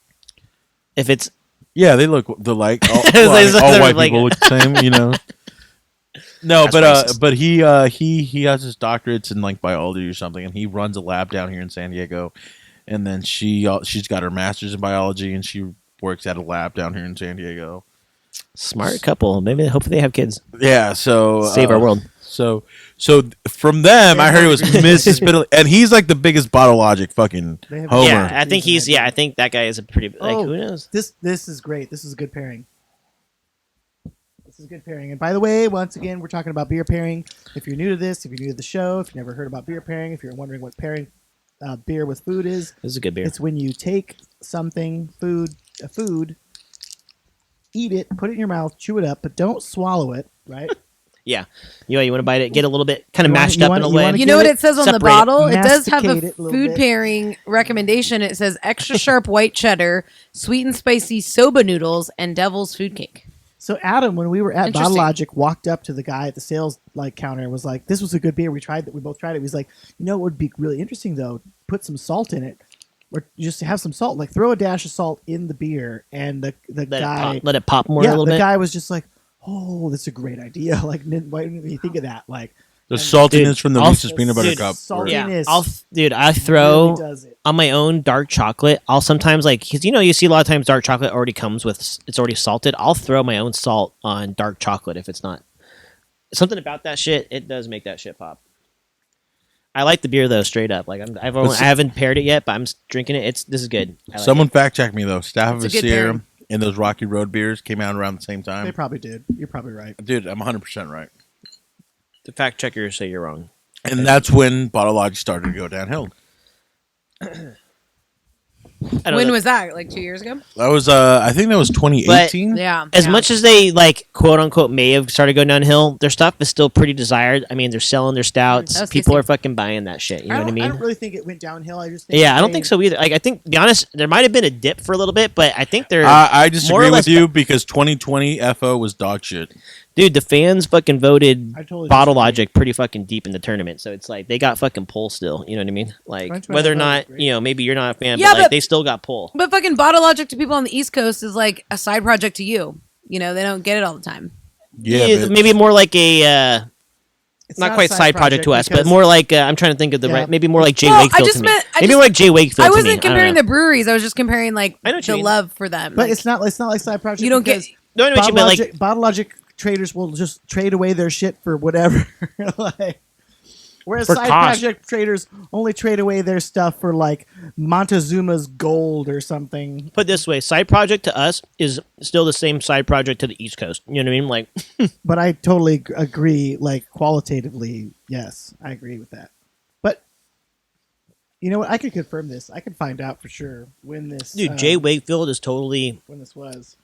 If it's Yeah, they look alike. All, It's well, like- all white like- people look the same, you know. No, That's racist. but he has his doctorates in like biology or something, and he runs a lab down here in San Diego, and then she's got her master's in biology, and she works at a lab down here in San Diego. smart couple, maybe hopefully they have kids. Yeah, so Save our world. So from them, I heard it was Mrs. Spittle, and he's like the biggest Bottle Logic fucking They have- homer. Yeah, I think he's. Yeah, I think that guy is a pretty. Like, Oh. who knows? This is great. This is a good pairing. This is a good pairing. And by the way, once again, we're talking about beer pairing. If you're new to this, if you're new to the show, if you've never heard about beer pairing, if you're wondering what pairing beer with food is, This is a good beer. it's when you take something, a food, eat it, put it in your mouth, chew it up, but don't swallow it, right? Yeah, you want to bite it, get a little bit kind of You wanna- mashed you up wanna- in a you way. wanna You know what it says on the Separate it. bottle? It does have Masticate a it a little food bit. pairing recommendation. It says extra sharp white cheddar, sweet and spicy soba noodles, and devil's food cake. So Adam, when we were at Bottle Interesting. Logic, walked up to the guy at the sales counter and was like, "This was a good beer. We tried that. We both tried it." He's like, "You know, what would be really interesting though? Put some salt in it, or just have some salt. Like throw a dash of salt in the beer." And the guy, Let it pop more yeah, a little the bit. guy was just like, "Oh, that's a great idea. Like, why didn't you think of that? Like, The saltiness Dude, from the I'll- Reese's peanut butter dude, cup. salty- yeah, Saltiness I throw really does it." on my own dark chocolate. I'll sometimes because you see a lot of times dark chocolate already comes with it's already salted. I'll throw my own salt on dark chocolate if it's not something about that shit. It does make that shit pop. I like the beer though, straight up. Like I haven't paired it yet, but I'm drinking it. This is good. I like Someone it. fact check me though. Staff of It's a a good Seer pairing. and those Rocky Road beers came out around the same They time. probably did. You're probably right. Dude, I'm 100% right. The fact checkers say you're wrong. And that's when Bottle Logic started to go downhill. I don't When know. was that? Like 2 years ago? That was I think that was 2018. Yeah. As yeah. much as they like quote unquote may have started going downhill, their stuff is still pretty desired. I mean, they're selling their stouts. That was People tasty. are fucking buying that shit. You know what I I mean? don't really think it went downhill. I just think Yeah, I don't they- think so either. Like, I think, to be honest, there might have been a dip for a little bit, but I think they're I more disagree or less with you because 2020 FO was dog shit. dude. The fans fucking voted I totally Bottle disagree. Logic pretty fucking deep in the tournament, so it's like they got fucking pull still. You know what I mean? Like 2020 whether or vote not was great. you know, maybe you're not a fan, Yeah, but like but- they still got pull. But fucking Bottle Logic to people on the East Coast is like a side project to you. You know, they don't get it all the time. Yeah, bitch. maybe more like a. It's Not a quite side project to us, but because- more like I'm trying to think of the Yeah. right. Maybe more like Jay Well, I Wakefield just to me. meant- I Maybe just- more like Jay Wakefield. I to me. wasn't don't comparing know. the breweries. I was just comparing like I know what you the mean. love for them. But Like, it's not like side project. you don't get. because No, I know what you Bottle mean, like Logic, Bottle Logic traders will just trade away their shit for whatever. Like, whereas For side cost. project traders only trade away their stuff for like Montezuma's gold or something. put it this way, side project to us is still the same side project to the East Coast. You know what I mean? Like, But I totally agree. Like qualitatively, yes, I agree with that. But you know what? I could confirm this. I could find out for sure when this. dude, Jay Wakefield is totally when this was.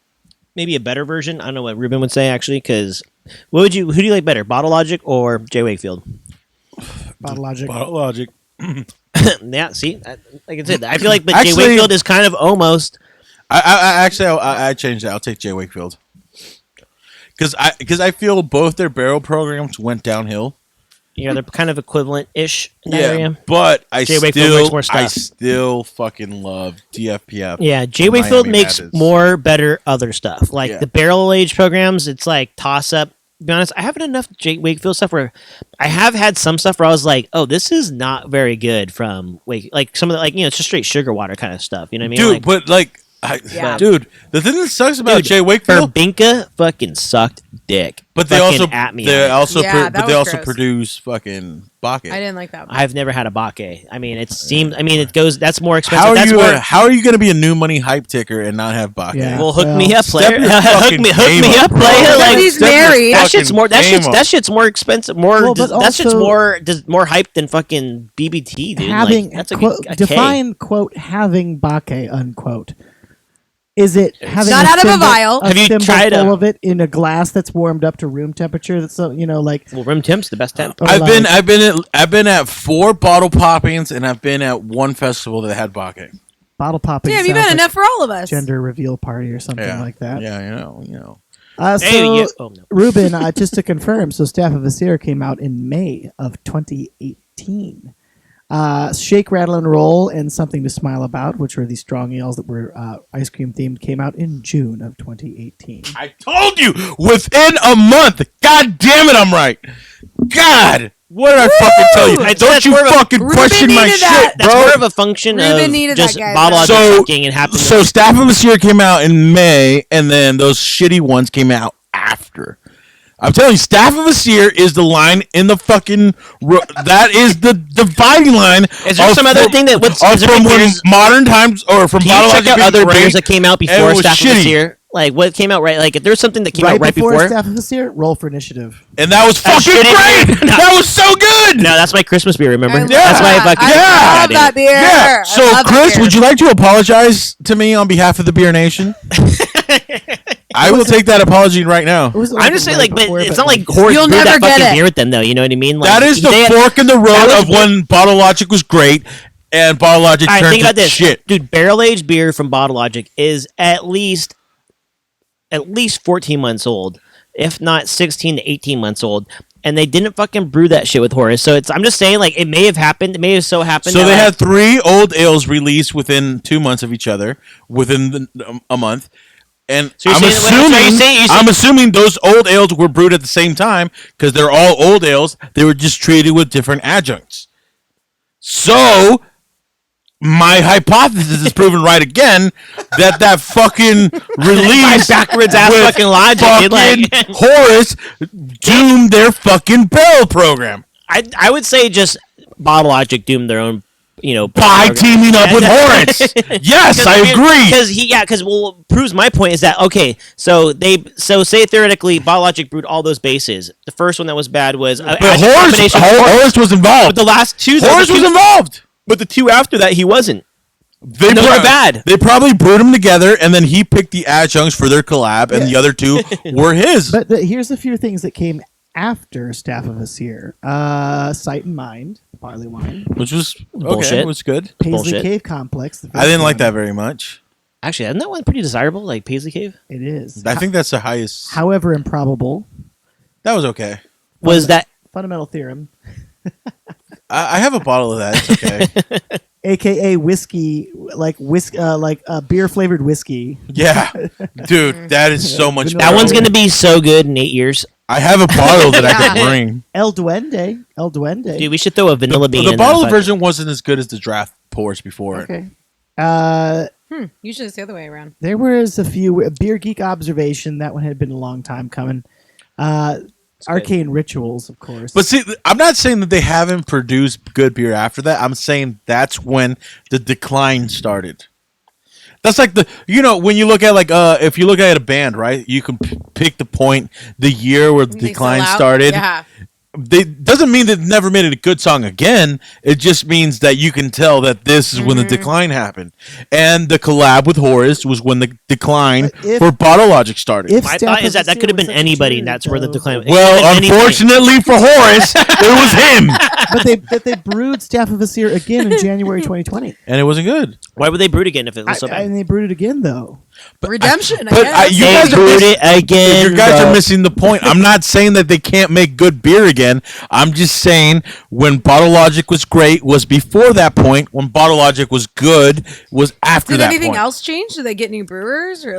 maybe a better version. I don't know what Ruben would say actually, because who do you like better, Bottle Logic or Jay Wakefield? Bottle Logic. Bottle Logic. Yeah, see, like I said, I feel like, but Actually- Jay Wakefield is kind of almost. I changed it. I'll take Jay Wakefield because I feel both their barrel programs went downhill. You know, they're kind of equivalent-ish in that area. but Jay Wakefield makes more stuff. I still fucking love DFPF. Yeah, Jay Miami Wakefield makes Madness. more better other stuff. Like Yeah. the barrel age programs, it's like toss up. To be honest, I haven't enough Jay Wakefield stuff where I have had some stuff where I was like, oh, this is not very good from Wake. Like some of the like it's just straight sugar water kind of stuff. You know what I mean? Dude, but like, Yeah. dude, the thing that sucks about Dude, Jay Wakefield, Verbinka fucking sucked dick. but they Fucking also at me. they also Yeah, that but they was also gross. produce fucking Bake. I didn't like that. I've never had a Bake. I mean, it seems. I mean, it goes. That's more expensive. How are That's you? more. How are you going to be a new money hype ticker and not have Bake? Yeah. Well, hook Well, me up, step player. your hook fucking me game up, up, bro. player. Because Like he's step your married. that fucking shit's more. game up. That shit's more expensive. More. Well, but that shit's also- more hype than fucking BBT, dude. Having like, that's a, quote, a K. define quote having bake unquote. Is it having Not out of a thimble- vial. Have you thimble tried full a- of it in a glass that's warmed up to room temperature? That's so like Well, room temp's the best temp. or I've like been at 4 bottle poppings and I've been at one festival that had Bake. bottle popping. Damn, sounds you've been like enough for all of us. gender reveal party or something Yeah, like that. Yeah, you know. So Hey, yeah. Oh no. Ruben, just to confirm, so Staff of Asir came out in May of 2018. Shake, Rattle, and Roll and Something to Smile About, which were the strong ales that were ice cream themed, came out in June of 2018. I told you within a month. God damn it, I'm right. God, what did I fucking tell you? I'd say Don't that's you more of a- fucking Ruben question my needed shit, that. That's bro. more of a function Ruben of needed just that guy, bottle though. logic So- sucking and happening. So Staff of Asir came out in May, and then those shitty ones came out after. I'm telling you, Staff of Asir is the line in the fucking. That is the dividing line. Is there of some other from- thing that what's of is there from any when beers- modern times or from Can you Bottle check Logic out being other great, beers that came out and it before was Staff of shitty. this year? Like what came out right? Like if there's something that came out right before. Staff of Asir, Roll for Initiative. and that was That's fucking shitty great. beer. No. That was so good. No, that's my Christmas beer. Remember? I love That's why I that. fucking. I love dude. that beer. Yeah. I So, love that Chris, beer. would you like to apologize to me on behalf of the Beer Nation? I will take that apology right now. It was I'm just saying, right like, but before, it's not like like, Coors You'll brewed never that get fucking it. beer with them, though. You know what I mean? Like, That is the they had- fork in the that road was of when Bottle Logic was great and Bottle Logic All right, turned think to about this, shit. dude. Barrel aged beer from Bottle Logic is at least 14 months old, if not 16 to 18 months old. And they didn't fucking brew that shit with Horace. So I'm just saying, like, it may have happened. It may have so happened. So that, they like, had 3 old ales released within 2 months of each other, within a month. And So you're I'm saying- wait, so you're saying- I'm assuming those old ales were brewed at the same time because they're all old ales. They were just treated with different adjuncts. So my hypothesis is proven right again that fucking release backwards ass with fucking logic, dude, like- fucking Horace doomed their fucking barrel program I would say just Bottle Logic doomed their own, by teaming up with Horace. Yes, I agree. Because what proves my point is that okay, so say theoretically, Bottle Logic brewed all those bases. The first one that was bad was But Horace was involved. But the last two, Horace was involved. But the two after that, he wasn't. They No, prob- they're bad. They probably brewed them together, and then he picked the adjuncts for their collab, and the other two were his. But here's a few things that came after Staff of Asir. Sight and Mind, barley wine. Which was Bullshit. okay. It was good. Paisley Bullshit. Cave Complex. the I didn't like first that very much. Actually, isn't that one pretty desirable? Like Paisley Cave? one. It is. I think that's the highest. However improbable. That was okay. Was that Fundamental Theorem, I have a bottle of that. It's okay. aka whiskey, like beer flavored whiskey. Yeah, dude, that is so much. Vanilla. that one's better. going to be so good in 8 years? I have a bottle that I could bring. El Duende. El Duende. Dude, we should throw a vanilla bean The in bottle that version wasn't as good as the draft pours before it. Okay. Usually it's the other way around. There was a few Beer Geek Observation. That one had been a long time coming. Arcane Rituals, of course. But see, I'm not saying that they haven't produced good beer after that. I'm saying that's when the decline started. That's like when you look at if you look at a band, right? You can pick the point, the year where the They decline sell out. started. Yeah. Doesn't mean they never made a good song again. It just means that you can tell that this is when the decline happened. And the collab with Horace was when the decline If- for Bottle Logic started. if My Staff thought of is that Asir could have was been such a anybody, and cheater, that's where the though, decline. it well, could've been anybody. unfortunately for Horace, it was him, but they brewed Staff of Asir again in January 2020. and it wasn't good. Why would they brood again if it was so bad? And they brewed it again though. Redemption. But I guess. you They guys are brewed missing- it again. You guys bro. are missing the point. I'm not saying that they can't make good beer again. I'm just saying when Bottle Logic was great was before that point. When Bottle Logic was good was after Did that anything point. else change? Did they get new brewers or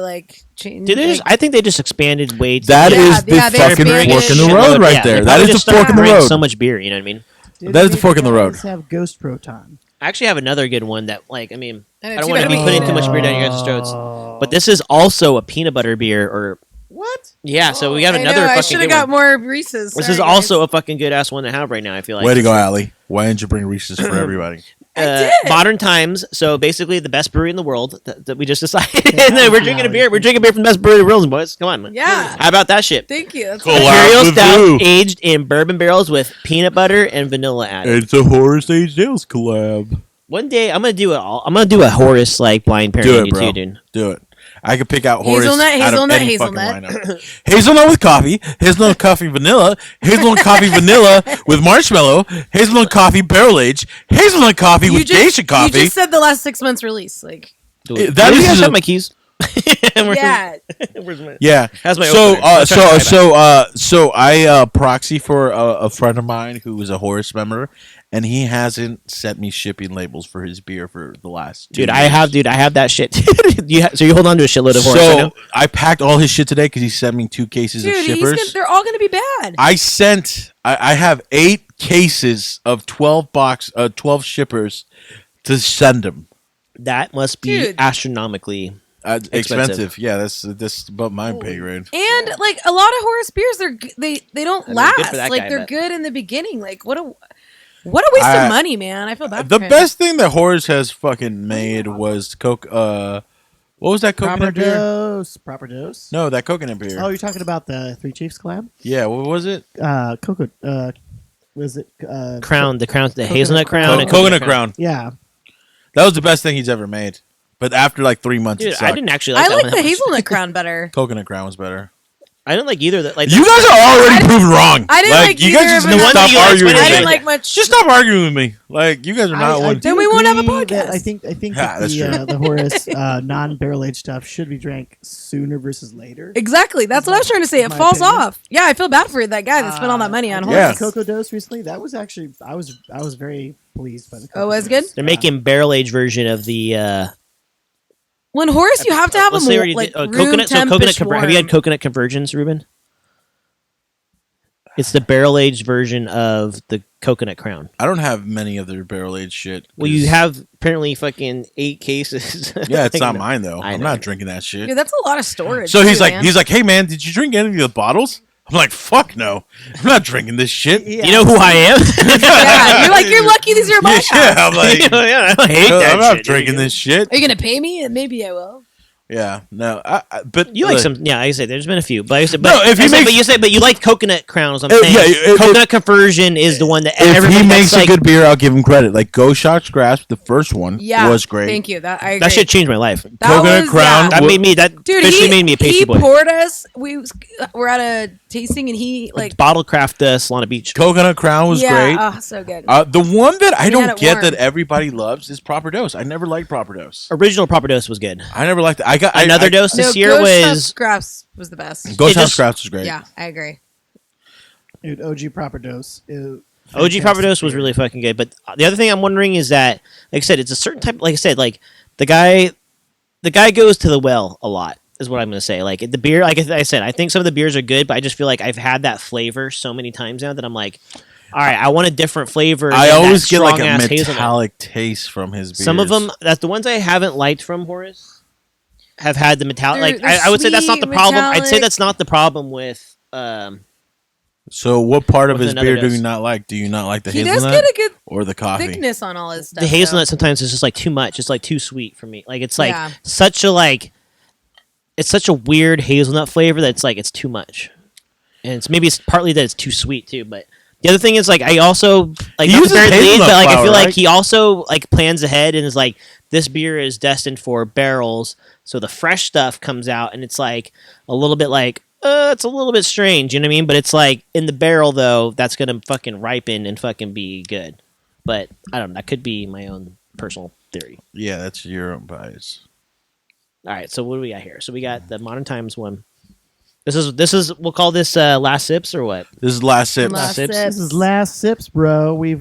change? Did they just, I think they just expanded way too That much. is the yeah, they fucking expanded fork in the shitload. road right Yeah, there. they That probably is the just fork started in the brewing road. So much beer, you know what I mean? Did That is any the fork in the of you road. guys Have Ghost Proton. I actually have another good one that, I I know, don't too want to bad be we putting missed too it. much beer down your guys' throats. But this is also a peanut butter beer, or What? yeah. So we got I another know, I fucking should have good got one. more Reese's. This Sorry, is also a fucking good ass one to have right now. I feel like. Way to go, Allie. Why didn't you bring Reese's for everybody? did. Modern times. So basically, the best brewery in the world that we just decided. And then we're drinking a beer. We're drinking beer from the best brewery in the world, boys. Come on, man. Yeah. How about that shit? Thank you. That's Cool. what- Wow. Imperial with stout blue. aged in bourbon barrels with peanut butter and vanilla added. It's a Horace Age Dales collab. One day I'm gonna do it all. I'm gonna do a Horace like blind pairing Do on it, you bro. too, dude. Do it. I could pick out Horace Hazelnut, out of hazelnut, any hazelnut. fucking lineup. Hazelnut with coffee, hazelnut coffee vanilla, hazelnut coffee vanilla with marshmallow, hazelnut coffee barrel aged, hazelnut coffee with geisha coffee. You just said the last 6 months release. Do it. That Do you is guys a- have my keys? Where's- Yeah. Where's my? Yeah. How's my so, opener? Let's try to try so I proxy for a friend of mine who is a Horace member, and he hasn't sent me shipping labels for his beer for the last 2 Dude, years. I have that shit. So you hold on to a shitload of Horace right So now? I packed all his shit today because he sent me 2 cases Dude, of shippers. they're all going to be bad. I have 8 cases of 12 shippers to send them. That must be Dude. astronomically. Expensive. Yeah, that's above my pay grade. And like a lot of Horace beers, they don't I mean, last. good for that Like guy, they're but- good in the beginning. Like what a waste of money, man. I feel bad. The for him. best thing that Horace has fucking made was Coke. What was that Proper coconut beer? dose. Proper dose. No, that coconut beer. Oh, you're talking about the Three Chiefs collab? Yeah, what was it? Cocoa. Was it? Crown, the Coconut hazelnut crown, crown. and Coconut Crown. Yeah. That was the best thing he's ever made. But after like 3 months, Dude, it I sucked. didn't actually like I that like one the that much. hazelnut crown better. Coconut Crown was better. I didn't like either. That like You guys are already proven wrong. I didn't like you either guys just of need to them. stop The one that you arguing liked, with I me. didn't like much. Just stop arguing with me. Like you guys are not I one. do Then we won't have a agree that podcast. I think Yeah, that's true. the Horace non-barrel aged stuff should be drank sooner versus later. Exactly. That's what I was trying to say. It My falls opinion. off. Yeah, I feel bad for that guy that spent all that money on I Horace. Yeah. tried the Cocoa Dose recently. That was actually I was very pleased by the. Oh, was Cocoa good? Dose. They're making barrel aged version of the. When Horace, you have to have Let's a say more already like did, room coconut. So temp coconut. ish Have you had warm. coconut convergence, Ruben? It's the barrel aged version of the coconut crown. I don't have many of their barrel aged shit. Well, you have apparently fucking 8 cases. Yeah, it's Like, not mine though. I I'm know. not drinking that shit. Dude, that's a lot of storage. So he's too, like, man. hey man, did you drink any of the bottles? I'm like, fuck no, I'm not drinking this shit. You know who I am? yeah, you're like, you're lucky these are my Yeah, I'm like, Yeah, I hate that I'm not shit, drinking dude. this shit. Are you gonna pay me? Maybe I will. Yeah, no, but You like some, yeah. Like I said, there's been a few, but I said, No, if he makes- but you like Coconut Crown. Is what I'm Uh, saying. yeah, Coconut Conversion is the one that If everybody he that's makes like, a good beer, I'll give him credit. Like Go Shots Grasp, the first one Yeah, was great. Thank you. That I agree. that shit changed my life. That Coconut was- Crown. That made me that Dude, officially he made me a pasty he boy. poured us. We're at a tasting, and he like Bottle Craft Solana Beach. Coconut Crown was yeah, great. oh, so good. The one that I We had don't it get warm. that everybody loves is Proper Dose. I never liked Proper Dose. Original Proper Dose was good. I never liked it. I got Another I, dose this year Ghost was Scraps was the best. Ghost it House just- Crafts was great. Yeah, I agree. Dude, OG Proper Dose. Is OG Proper Dose was fantastic really fucking good. But the other thing I'm wondering is that, like I said, it's a certain type. Like I said, like the guy goes to the well a lot. Is what I'm going to say. Like the beer, like I said, I think some of the beers are good, but I just feel like I've had that flavor so many times now that I'm like, all right, I want a different flavor. I than that always get like a strong-ass hazelnut. metallic taste from his beers. Some of them, that's the ones I haven't liked from Horace, have had the metallic. They're- Like they're I would say that's not the sweet, problem. I'd say metallic. that's not the problem with. So what part of With his another beer do dose. you not like? Do you not like the He does hazelnut get a good or the coffee? thickness on all his stuff. The hazelnut though. sometimes is just like too much. It's like too sweet for me. Like it's like Yeah. such a like it's such a weird hazelnut flavor that it's like it's too much. And it's partly that it's too sweet too, but the other thing is like I also like He not to uses bury the lead, hazelnut but like I flour, feel like right? he also like plans ahead and is like this beer is destined for barrels, so the fresh stuff comes out and it's like a little bit like it's a little bit strange, you know what I mean? But it's like in the barrel though, that's gonna fucking ripen and fucking be good. But I don't know, that could be my own personal theory. Yeah, that's your own bias. All right, so what do we got here? So we got the Modern Times one. This is we'll call this last sips or what? This is last sip. Last sips. sips. This is last sips, bro. We've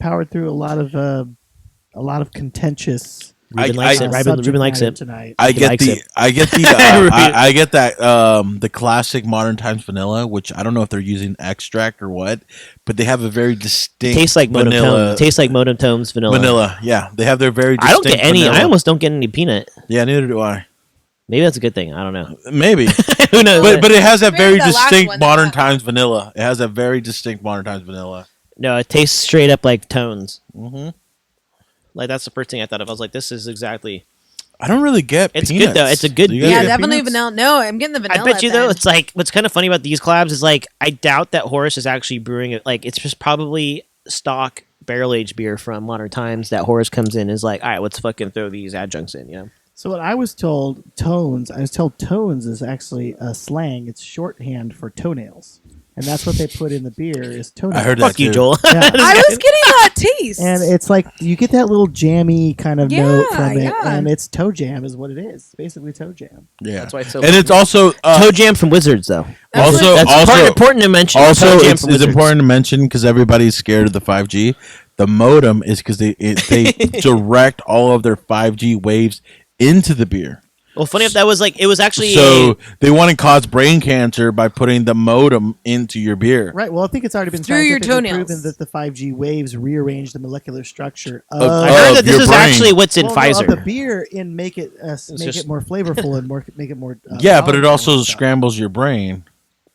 powered through a lot of contentious. Ruben likes it. subject Ruben likes matter it. tonight. I He get likes the, it. I get the, I get that, the classic Modern Times vanilla, which I don't know if they're using extract or what, but they have a very distinct Tastes like Modem vanilla. Tones. Tastes like Modem Tones vanilla. Vanilla, yeah, they have their very. I don't Distinct get any. vanilla. I almost don't get any peanut. Yeah, neither do I. Maybe that's a good thing. I don't know. Maybe, Who knows? but it has that Maybe very that last distinct one, Modern yeah. Times vanilla. It has a very distinct Modern Times vanilla. no, it tastes straight up like Tones. hmm Like that's the first thing I thought of. I was like, this is exactly. I don't really get. It's peanuts. good, though. It's a good Do you guys Yeah, get definitely peanuts? vanilla. No, I'm getting the vanilla. I bet you though, then. it's like what's kind of funny about these collabs is like I doubt that Horace is actually brewing it. Like it's just probably stock barrel aged beer from Modern Times that Horace comes in and is like, all right, let's fucking throw these adjuncts in. You know. So what I was told, tones. I was told tones is actually a slang. It's shorthand for toenails, and that's what they put in the beer is toenails. I heard Fuck that you, too. Joel. Yeah. I was getting that taste. And it's like you get that little jammy kind of note Yeah, from it, yeah. and it's toe jam is what it is. It's basically toe jam. Yeah, That's why it's so. and it's also Toe Jam from Wizards though. also That's also important to mention. Also, Toe Jam it's from Wizards. important to mention because everybody's scared of the 5G. The modem is because they direct all of their 5G waves into the beer. Well, funny if that was like it was actually So they want to cause brain cancer by putting the modem into your beer. Right. Well, I think it's already been Through your scientifically toenails. proven that the 5G waves rearrange the molecular structure of. I heard of that this your is brain. actually what's in well, no, Pfizer. of the beer and make it just- more flavorful and make it more. Yeah, but it palatable also and stuff. scrambles your brain.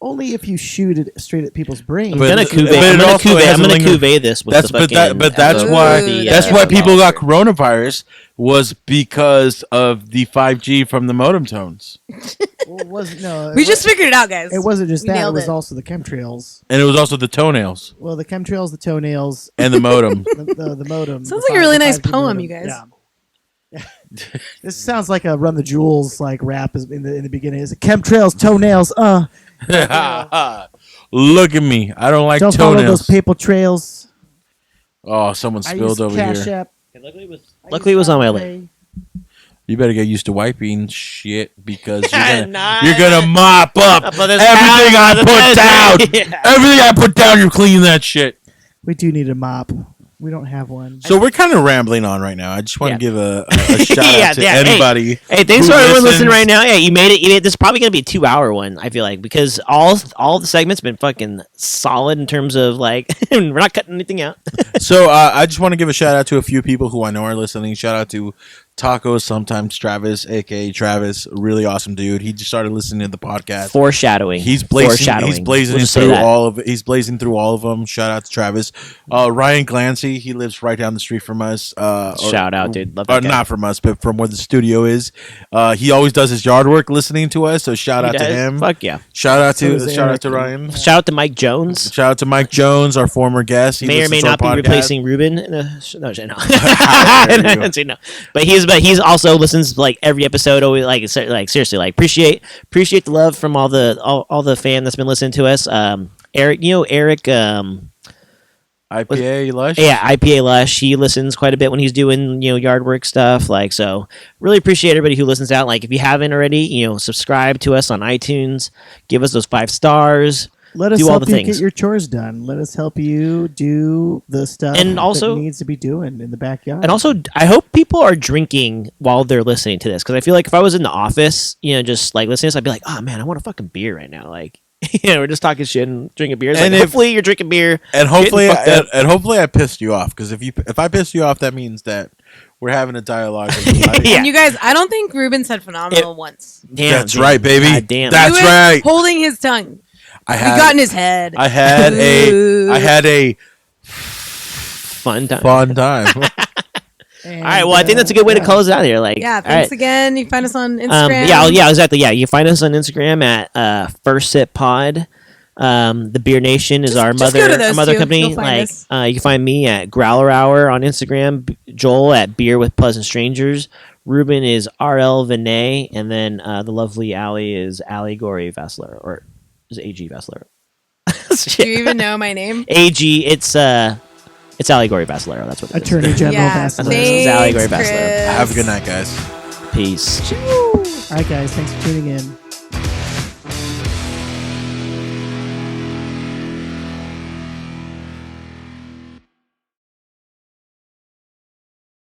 Only if you shoot it straight at people's brains. I'm But- gonna but it I'm gonna also has a linger- cuvee this with That's the but fucking. that's Ooh, why the, that's why people got alcohol. coronavirus was because of the 5G from the modem tones, Well, it wasn't, no, we just figured it out, guys. It wasn't just We that. It nailed was it. also the chemtrails. and it was also the toenails Well, the chemtrails, the toenails, and the modem. the modem. Sounds the like a really the nice 5G poem, modem. you guys. Yeah. This sounds like a Run the Jewels like rap is in the beginning. Is it chemtrails, toenails? Look at me. I don't like Don't follow those toenails. paper trails. Oh, someone I spilled use over Cash here. App. Luckily, it was on my list. You better get used to wiping shit because Nah. you're gonna mop up But there's everything I power- put down. Yeah. Everything I put down, you're cleaning that shit. We do need a mop. We don't have one. So we're kind of rambling on right now. I just want Yeah. to give a shout out to Hey, anybody. Hey, thanks who for everyone listens. listening right now. Yeah, you made it. This is probably gonna be a 2-hour one. I feel like because all the segments been fucking solid in terms of like we're not cutting anything out. So I just want to give a shout out to a few people who I know are listening. Shout out to Tacos, sometimes Travis, aka Travis, really awesome dude. He just started listening to the podcast. Foreshadowing. He's blazing. Foreshadowing. He's blazing We'll just say through that. all of. He's blazing through all of them. Shout out to Travis. Ryan Glancy. He lives right down the street from us. Shout out, dude. Love that guy. Not from us, but from where the studio is. He always does his yard work listening to us. So shout He out to does? him. Fuck yeah. Shout out So to does shout out Eric. to Ryan. Shout out to Mike Jones. Shout out to Mike Jones, our former guest. He May or may listens to our not be podcast. replacing Ruben. No, no. There you go. No. But he's also listens to, like, every episode. Always, like seriously, like appreciate the love from all the fan that's been listening to us. Eric, Eric. IPA Lush. Yeah, IPA Lush. He listens quite a bit when he's doing yard work stuff. Like, so really appreciate everybody who listens out. Like, if you haven't already, subscribe to us on iTunes. Give us those 5 stars. Let us Do all help the you things. get your chores done. Let us help you do the stuff And also- that needs to be doing in the backyard. And also, I hope people are drinking while they're listening to this, because I feel like if I was in the office, just like listening to this, I'd be like, oh man, I want a fucking beer right now. Like, we're just talking shit and drinking beer. It's And like, if- hopefully you're drinking beer. And hopefully, Getting fucked up. and hopefully, I pissed you off because if I pissed you off, that means that we're having a dialogue. Yeah. And you guys, I don't think Ruben said phenomenal once. Damn, That's dude. right, baby. God damn. That's He was right. Holding his tongue. I He got in his head. I had Ooh. a fun time. fun time. And, All right, well, I think that's a good way to close it out here. Like, Yeah, all thanks right. again. You can find us on Instagram. Yeah, exactly. Yeah, you find us on Instagram at First Sip Pod. The Beer Nation is our just mother, go to those our mother two. company. You'll find Like, us. you can find me at Growler Hour on Instagram. Joel at Beer with Pleasant Strangers. Ruben is RL Vinay, and then the lovely Allie is Allie Gory Vessler, or is it AG Vessler? Do you even know my name? AG. It's Allie Gory Vessler. That's what it is. Attorney General Yeah, Vassler. This is Allie Gray thanks, Bessler. Chris. Have a good night, guys. Peace. All right, guys. Thanks for tuning in.